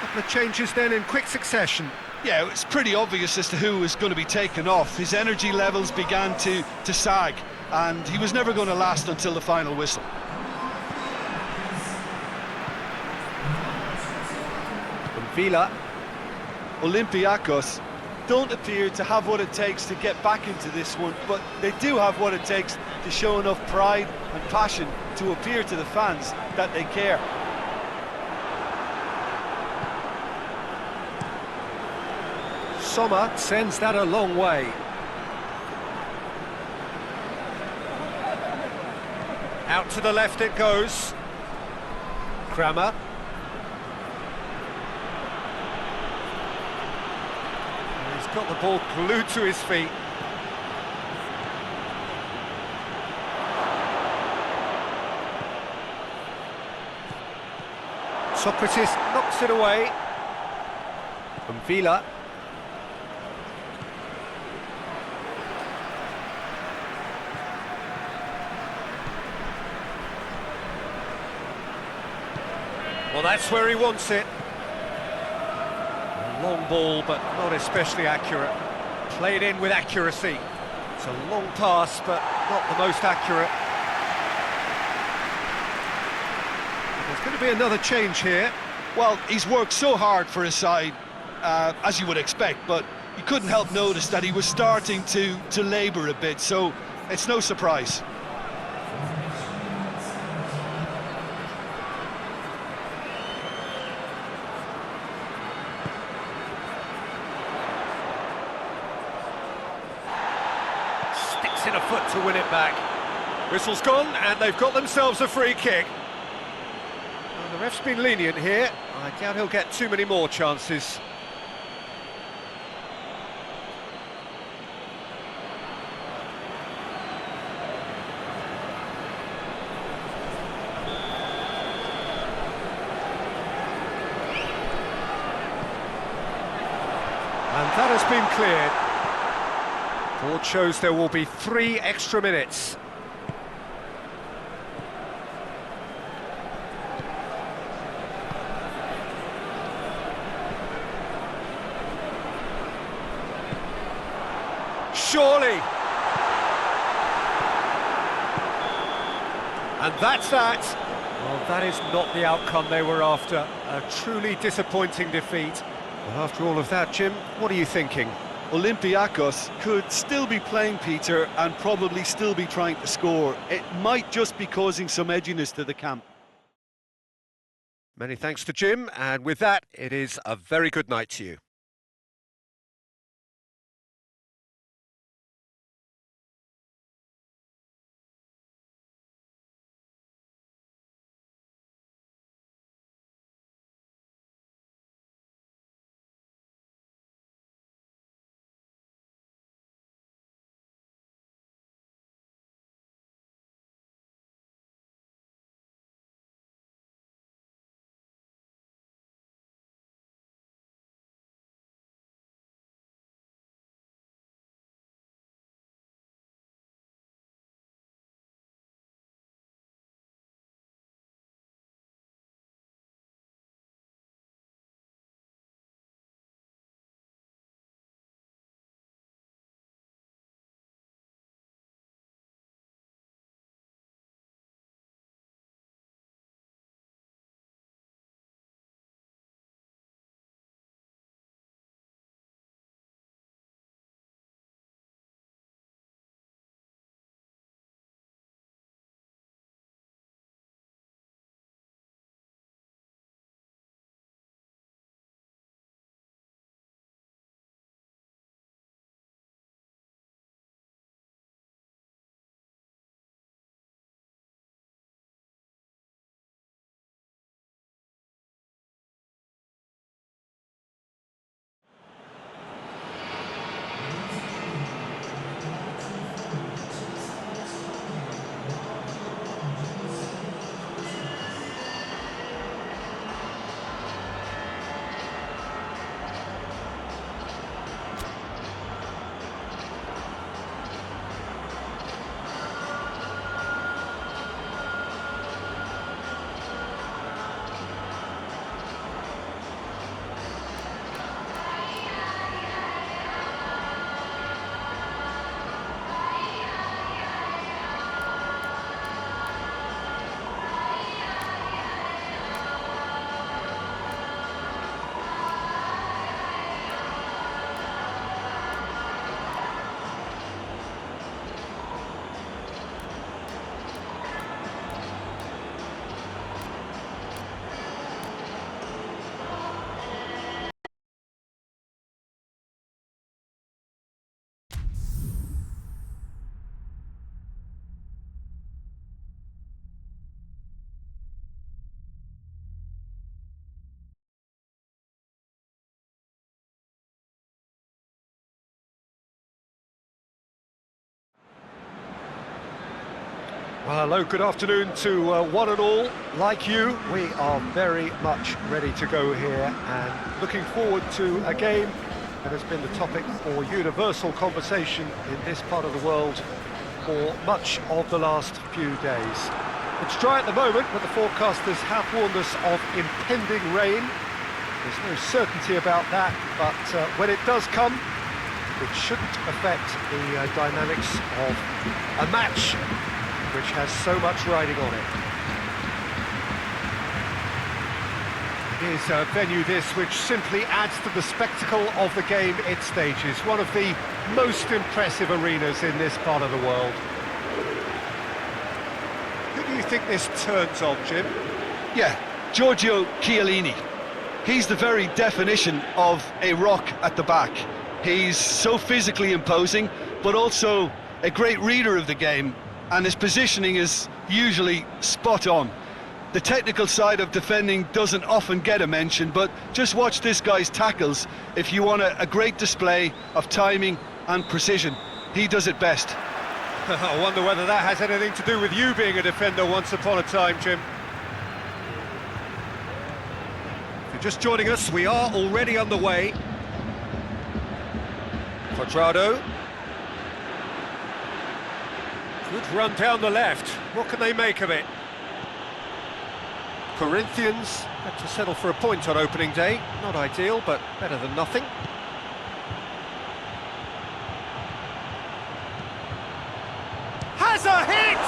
Couple of changes then in quick succession. Yeah, it's pretty obvious as to who was going to be taken off. His energy levels began to sag, and he was never going to last until the final whistle. From Villa. Olympiakos don't appear to have what it takes to get back into this one, but they do have what it takes to show enough pride and passion to appear to the fans that they care. Sommer sends that a long way. Out to the left it goes. Kramer. He's got the ball glued to his feet. Socrates knocks it away. From Villa. Well, that's where he wants it. A long ball, but not especially accurate. Played in with accuracy. It's a long pass, but not the most accurate. There's going to be another change here. Well, he's worked so hard for his side, as you would expect, but you couldn't help notice that he was starting to labour a bit, so it's no surprise. Sticks in a foot to win it back. Whistle's gone, and they've got themselves a free kick. Well, the ref's been lenient here. I doubt he'll get too many more chances. And that has been cleared. Board shows there will be 3 extra minutes. Surely. And that's that. Well, that is not the outcome they were after. A truly disappointing defeat. But after all of that, Jim, what are you thinking? Olympiakos could still be playing, Peter, and probably still be trying to score. It might just be causing some edginess to the camp. Many thanks to Jim, and with that, it is a very good night to you. Well, hello, good afternoon to one and all. Like you, we are very much ready to go here and looking forward to a game that has been the topic for universal conversation in this part of the world for much of the last few days. It's dry at the moment, but the forecasters have warned us of impending rain. There's no certainty about that, but when it does come, it shouldn't affect the dynamics of a match which has so much riding on it. It is a venue this which simply adds to the spectacle of the game it stages, one of the most impressive arenas in this part of the world. Who do you think this turns on, Jim? Yeah, Giorgio Chiellini. He's the very definition of a rock at the back. He's so physically imposing, but also a great reader of the game, and his positioning is usually spot on. The technical side of defending doesn't often get a mention, but just watch this guy's tackles if you want a great display of timing and precision. He does it best. I wonder whether that has anything to do with you being a defender once upon a time, Jim. If you're just joining us, we are already underway. Quadrado. Good run down the left. What can they make of it? Corinthians had to settle for a point on opening day. Not ideal, but better than nothing. Has a hit!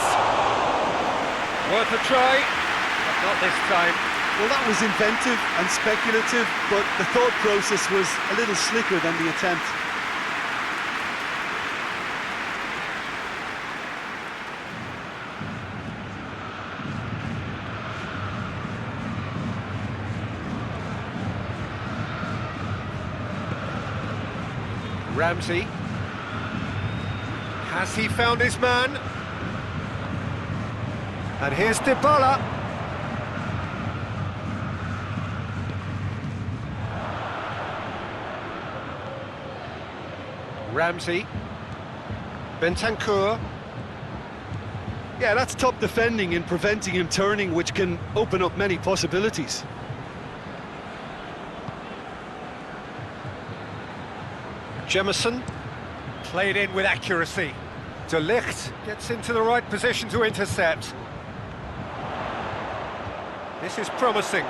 Worth a try, but not this time. Well, that was inventive and speculative, but the thought process was a little slicker than the attempt. Ramsey. Has he found his man? And here's Dybala. Ramsey. Bentancur. Yeah, that's top defending in preventing him turning, which can open up many possibilities. Jemison, played in with accuracy. De Ligt gets into the right position to intercept. This is promising.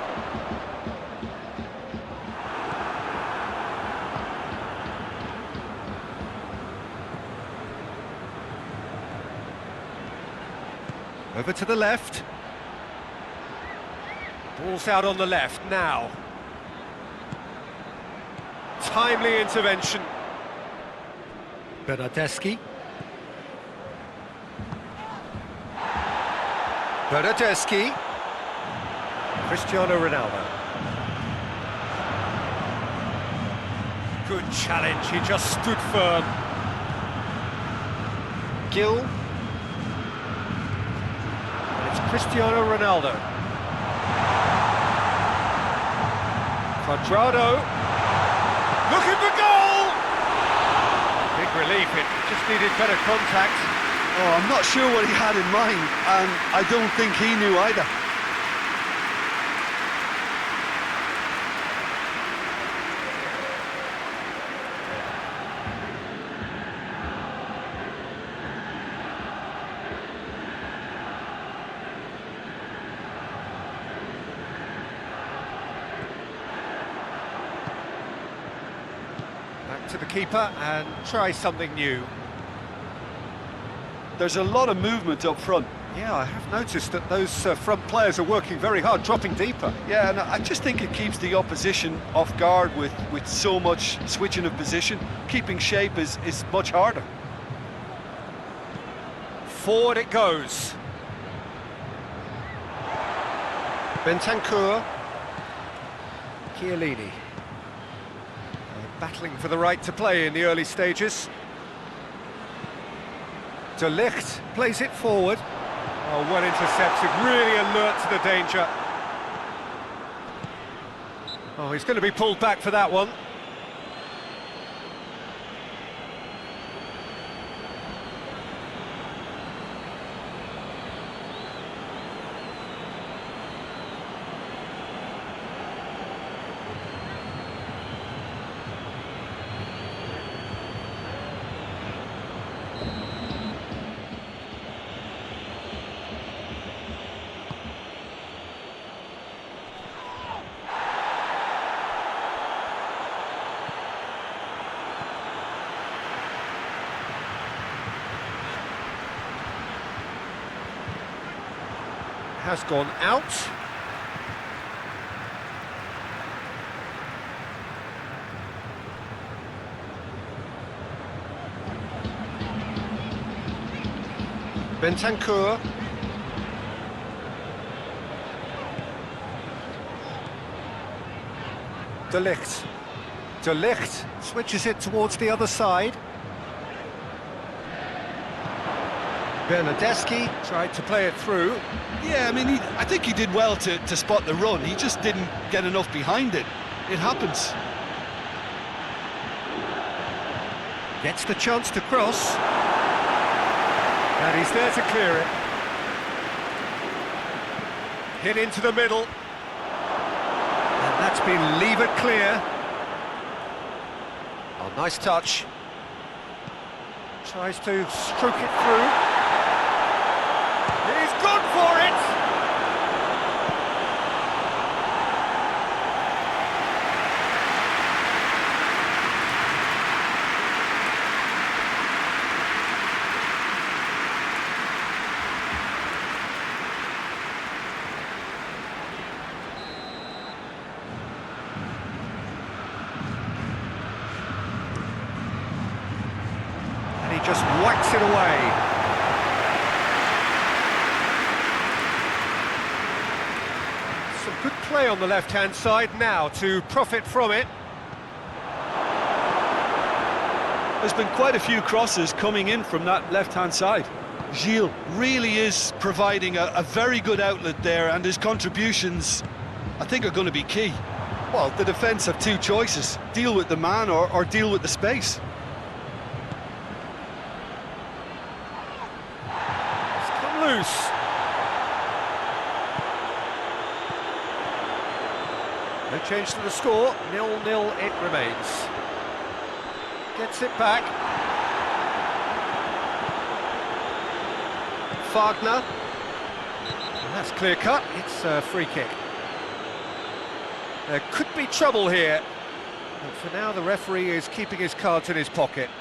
Over to the left. Ball's out on the left now. Timely intervention. Bernardeschi. Bernardeschi. Cristiano Ronaldo. Good challenge, he just stood firm. Gill. And it's Cristiano Ronaldo. Quadrado. Looking for goal! Big relief, it just needed better contact. Oh, I'm not sure what he had in mind, and I don't think he knew either. Back to the keeper and try something new. There's a lot of movement up front. Yeah, I have noticed that those front players are working very hard, dropping deeper. Yeah, and I just think it keeps the opposition off guard with so much switching of position. Keeping shape is much harder. Forward it goes. Bentancur. Chiellini. Battling for the right to play in the early stages. De Ligt plays it forward. Oh, well intercepted, really alert to the danger. Oh, he's going to be pulled back for that one. has gone out. Bentancur. De Ligt. De Ligt switches it towards the other side. Bernardeschi tried to play it through. Yeah, I mean, I think he did well to spot the run. He just didn't get enough behind it. It happens. Gets the chance to cross. And he's there to clear it. Hit into the middle. And that's been levered clear. Oh, nice touch. Tries to stroke it through. He's gone for it! And he just whacks it away. Good play on the left-hand side now to profit from it. There's been quite a few crosses coming in from that left-hand side. Gilles really is providing a very good outlet there, and his contributions, I think, are going to be key. Well, the defence have two choices: deal with the man or deal with the space. It's come loose. No change to the score, 0-0 it remains. Gets it back. Wagner. And that's clear cut, it's a free kick. There could be trouble here, but for now the referee is keeping his cards in his pocket.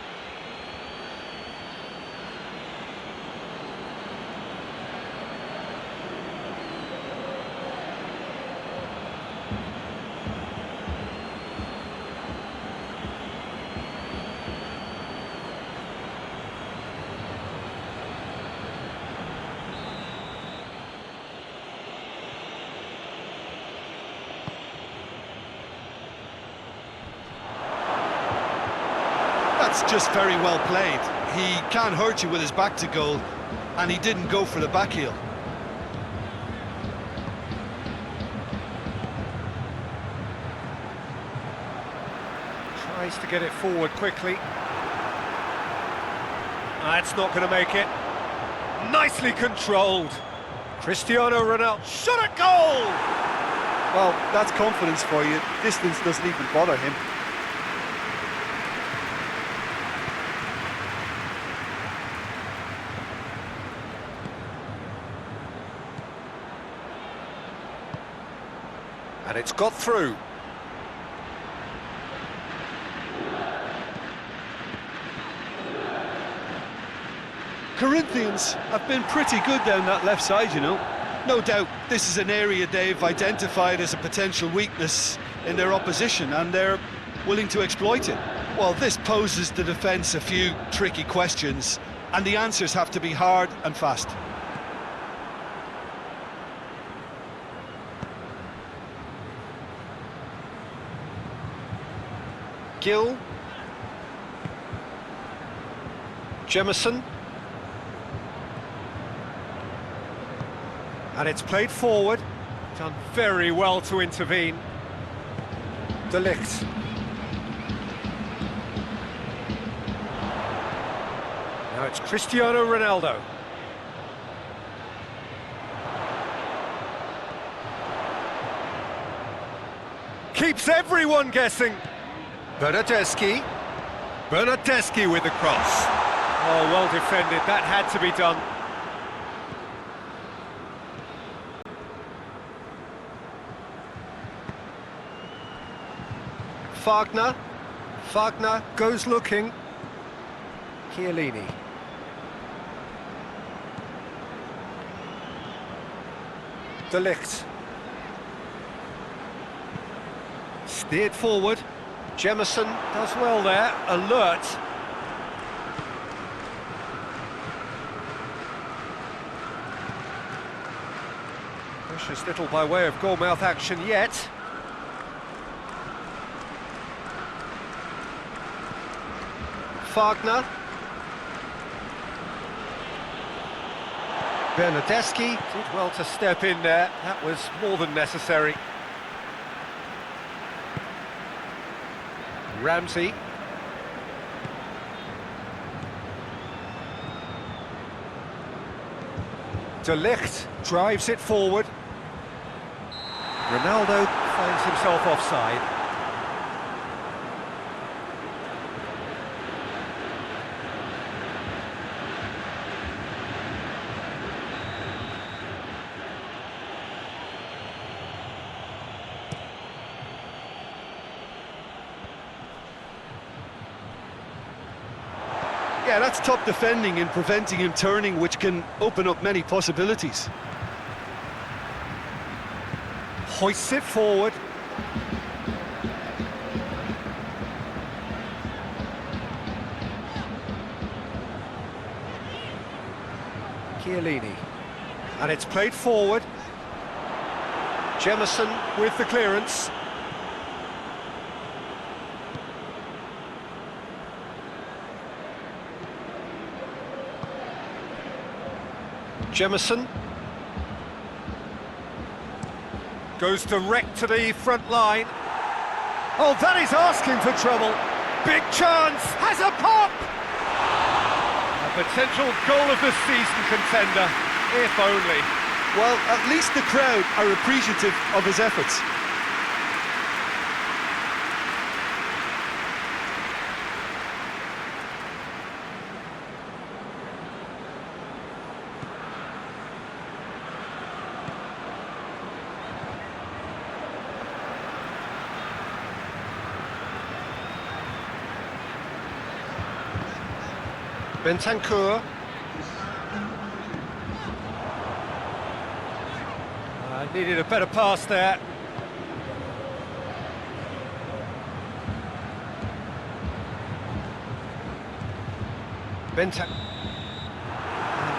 That's just very well played. He can't hurt you with his back to goal, and he didn't go for the back heel. Tries to get it forward quickly. That's not going to make it. Nicely controlled. Cristiano Ronaldo shot at goal! Well, that's confidence for you. Distance doesn't even bother him. And it's got through. Corinthians have been pretty good down that left side, you know. No doubt this is an area they've identified as a potential weakness in their opposition, and they're willing to exploit it. Well, this poses the defence a few tricky questions, and the answers have to be hard and fast. Gill. Jemison. And it's played forward. Done very well to intervene. De Ligt. Now it's Cristiano Ronaldo. Keeps everyone guessing. Bernardeschi. Bernardeschi with the cross. Oh, well defended. That had to be done. Wagner. Wagner goes looking. Chiellini. De Ligt. Steered forward. Jemison does well there, alert. Precious little by way of goal-mouth action yet. Wagner. Bernardeschi did well to step in there, that was more than necessary. Ramsey. De Ligt drives it forward. Ronaldo finds himself offside. Yeah, that's top defending and preventing him turning, which can open up many possibilities. Hoists it forward. Chiellini. And it's played forward. Jemison with the clearance. Jemison goes direct to the front line. Oh, that is asking for trouble. Big chance, has a pop! A potential goal of the season contender, if only. Well, at least the crowd are appreciative of his efforts. Bentancur. Needed a better pass there. And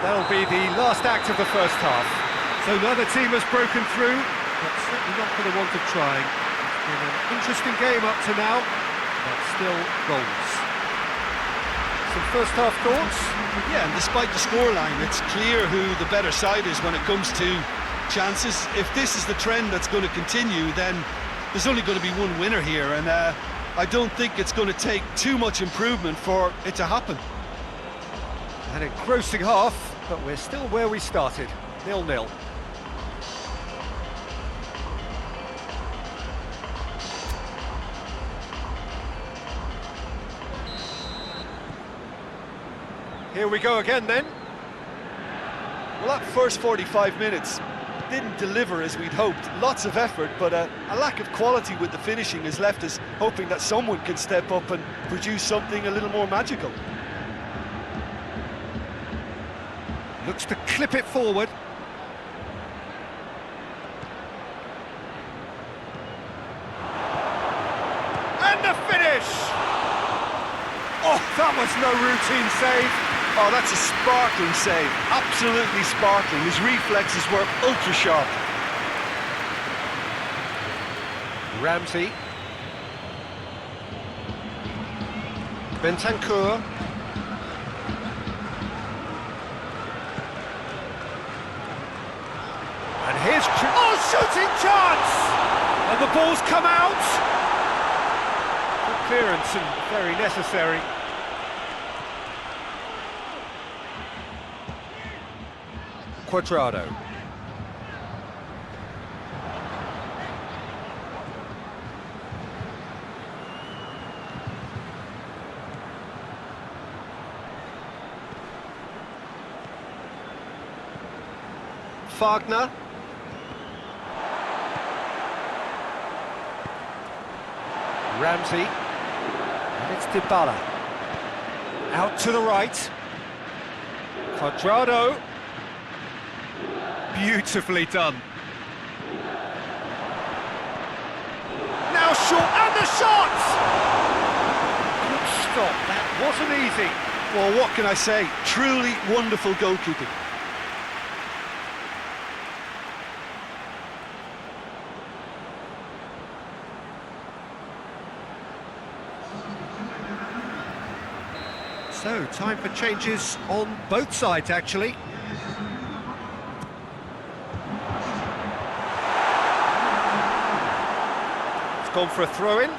that'll be the last act of the first half. So neither team has broken through, but certainly not for the want of trying. It's been an interesting game up to now, but still goals. Some first half thoughts? Yeah, and despite the scoreline, it's clear who the better side is when it comes to chances. If this is the trend that's going to continue, then there's only going to be one winner here, and I don't think it's going to take too much improvement for it to happen. An engrossing half, but we're still where we started, 0-0. Here we go again then. Well, that first 45 minutes didn't deliver as we'd hoped. Lots of effort, but a lack of quality with the finishing has left us hoping that someone can step up and produce something a little more magical. Looks to clip it forward. And the finish! Oh, that was no routine save. Oh, that's a sparkling save, absolutely sparkling. His reflexes were ultra sharp. Ramsey. Bentancur. And here's... Oh, shooting chance! And the ball's come out! Good clearance and very necessary. Quadrado. Wagner. Ramsey. And it's Dybala. Out to the right. Quadrado. Beautifully done. shot, and the shot! Good stop, that wasn't easy. Well, what can I say? Truly wonderful goalkeeping. So, time for changes on both sides, actually. It's gone for a throw-in.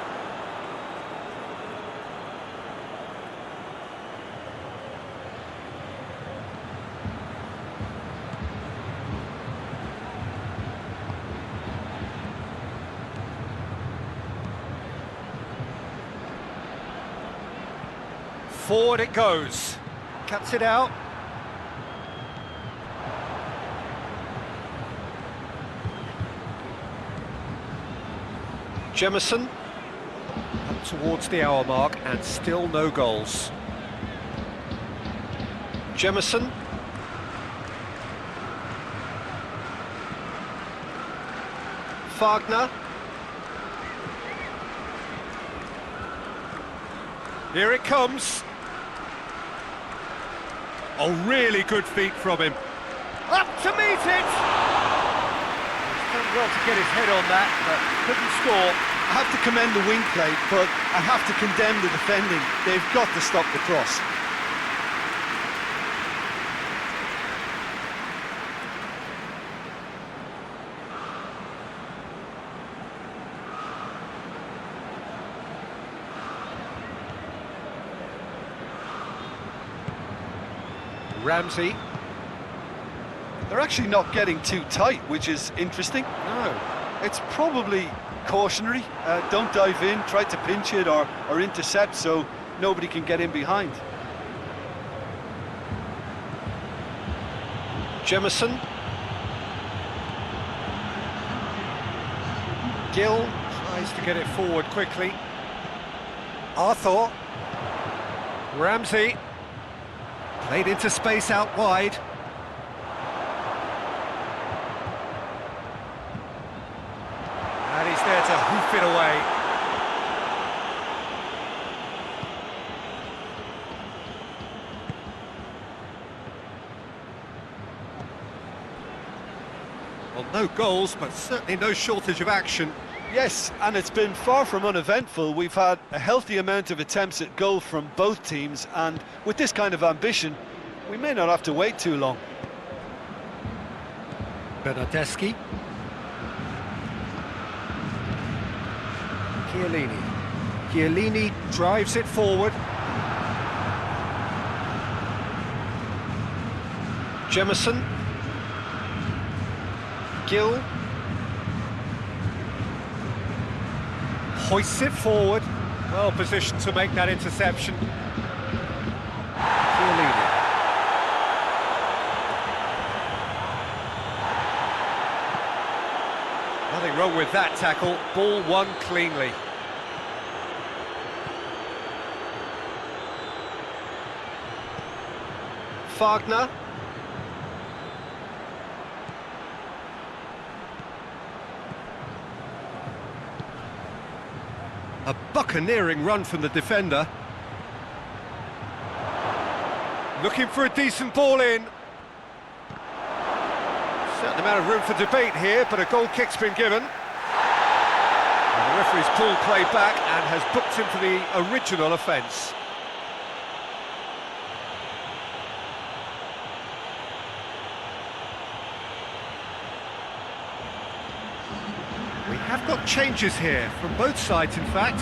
Forward it goes. Cuts it out. Jemison up towards the hour mark and still no goals. Jemison. Wagner. Here it comes. Oh, really good feet from him. Up to meet it! He's done well to get his head on that, but couldn't score. I have to commend the wing play, but I have to condemn the defending. They've got to stop the cross. Ramsey. They're actually not getting too tight, which is interesting. No. It's probably cautionary. Don't dive in, try to pinch it or intercept so nobody can get in behind. Jemison. Gill tries to get it forward quickly. Arthur. Ramsey. Played into space out wide. And he's there to hoof it away. Well, no goals, but certainly no shortage of action. Yes, and it's been far from uneventful. We've had a healthy amount of attempts at goal from both teams, and with this kind of ambition, we may not have to wait too long. Bernardeschi. Chiellini. Chiellini drives it forward. Jemison. Gill. Hoists it forward. Well positioned to make that interception. Chiellini. Nothing wrong with that tackle. Ball won cleanly. Wagner. A buccaneering run from the defender. Looking for a decent ball in. Certain amount of room for debate here, but a goal kick's been given. And the referee's pulled play back and has booked him for the original offence. We have got changes here, from both sides in fact.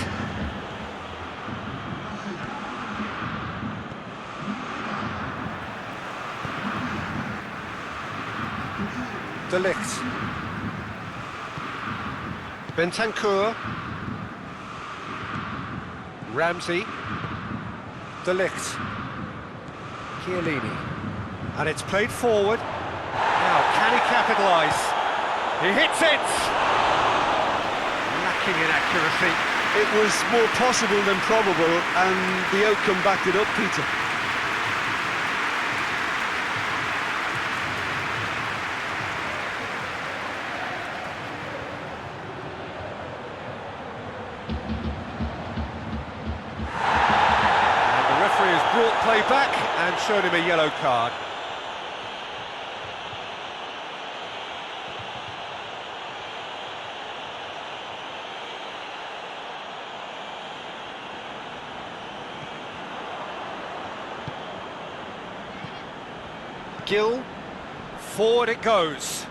De Ligt. Bentancur. Ramsey. De Ligt. Chiellini. And it's played forward. Now, can he capitalise? He hits it! Lacking in accuracy. It was more possible than probable, and the outcome backed it up, Peter. brought play back and shown him a yellow card. Gill, forward it goes.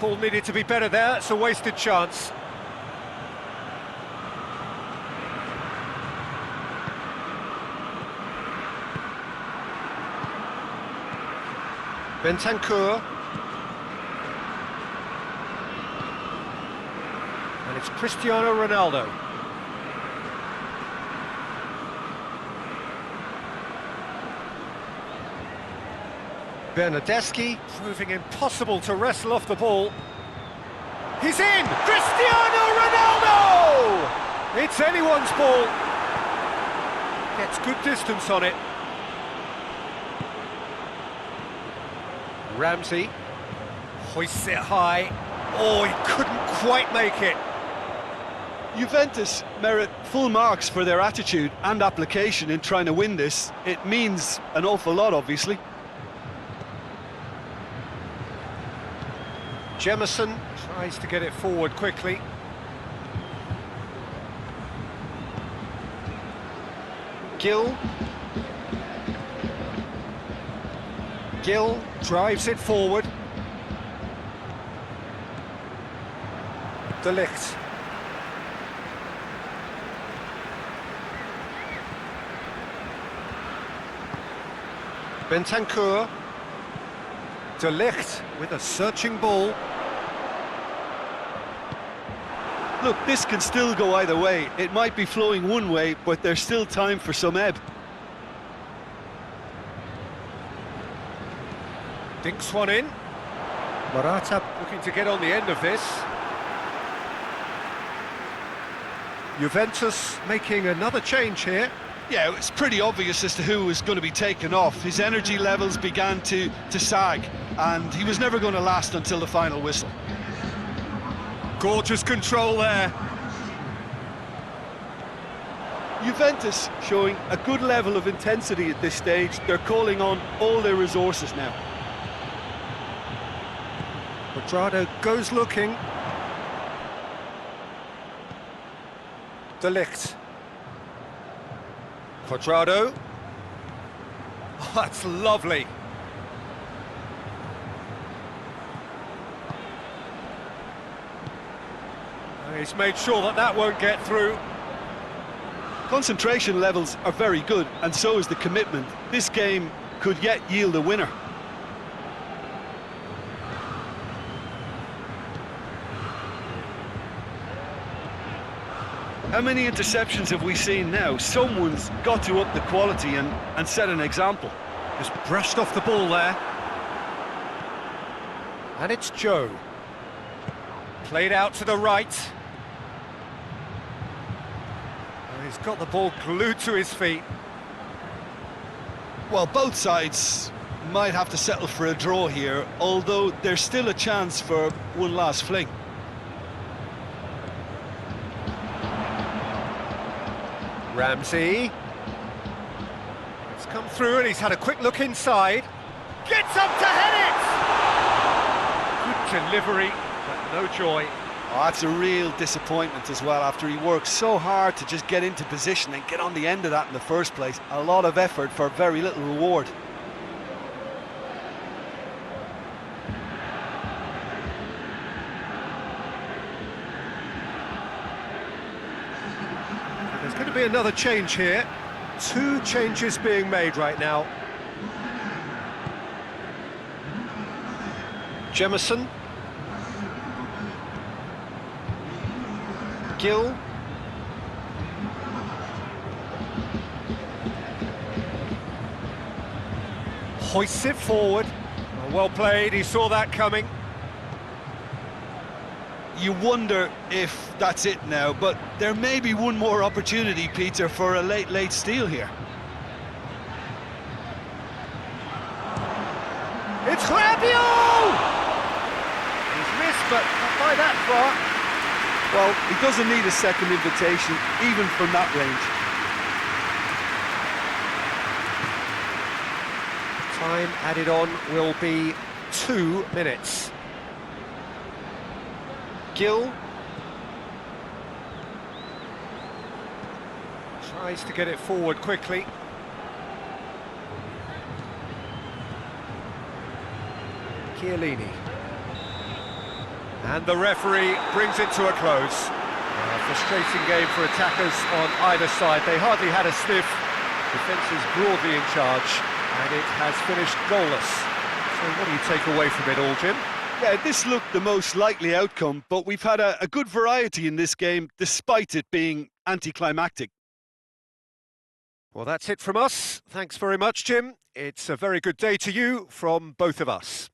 Ball needed to be better there, it's a wasted chance. Bentancur. And it's Cristiano Ronaldo. Bernardeschi, proving impossible to wrestle off the ball. He's in! Cristiano Ronaldo! It's anyone's ball. Gets good distance on it. Ramsey hoists it high. Oh, he couldn't quite make it. Juventus merit full marks for their attitude and application in trying to win this. It means an awful lot, obviously. Jemison tries to get it forward quickly. Gill. Gill drives it forward. De Ligt. Bentancur. De Ligt with a searching ball. Look, this can still go either way. It might be flowing one way, but there's still time for some ebb. Dinks one in. Morata looking to get on the end of this. Juventus making another change here. Yeah, it's pretty obvious as to who was going to be taken off. His energy levels began to sag, and he was never going to last until the final whistle. Gorgeous control there. Juventus showing a good level of intensity at this stage. They're calling on all their resources now. Quadrado goes looking. De Ligt. Quadrado. Oh, that's lovely. He's made sure that that won't get through. Concentration levels are very good, and so is the commitment. This game could yet yield a winner. How many interceptions have we seen now? Someone's got to up the quality and set an example. Just brushed off the ball there. And it's Joe. Played out to the right. He's got the ball glued to his feet. Well, both sides might have to settle for a draw here, although there's still a chance for one last fling. Ramsey. It's come through and he's had a quick look inside. Gets up to head it! Good delivery, but no joy. Oh, that's a real disappointment as well, after he worked so hard to just get into position and get on the end of that in the first place. A lot of effort for very little reward. There's going to be another change here. Two changes being made right now. Jemison. Gill. Hoists it forward. Well played, he saw that coming. You wonder if that's it now, but there may be one more opportunity, Peter, for a late steal here. It's Rabiot! He's missed, but not by that far. Well, he doesn't need a second invitation, even from that range. Time added on will be 2 minutes. Gill tries to get it forward quickly. Chiellini. And the referee brings it to a close. A frustrating game for attackers on either side. They hardly had a sniff. Defence is broadly in charge, and it has finished goalless. So what do you take away from it all, Jim? Yeah, this looked the most likely outcome, but we've had a good variety in this game, despite it being anticlimactic. Well, that's it from us. Thanks very much, Jim. It's a very good day to you from both of us.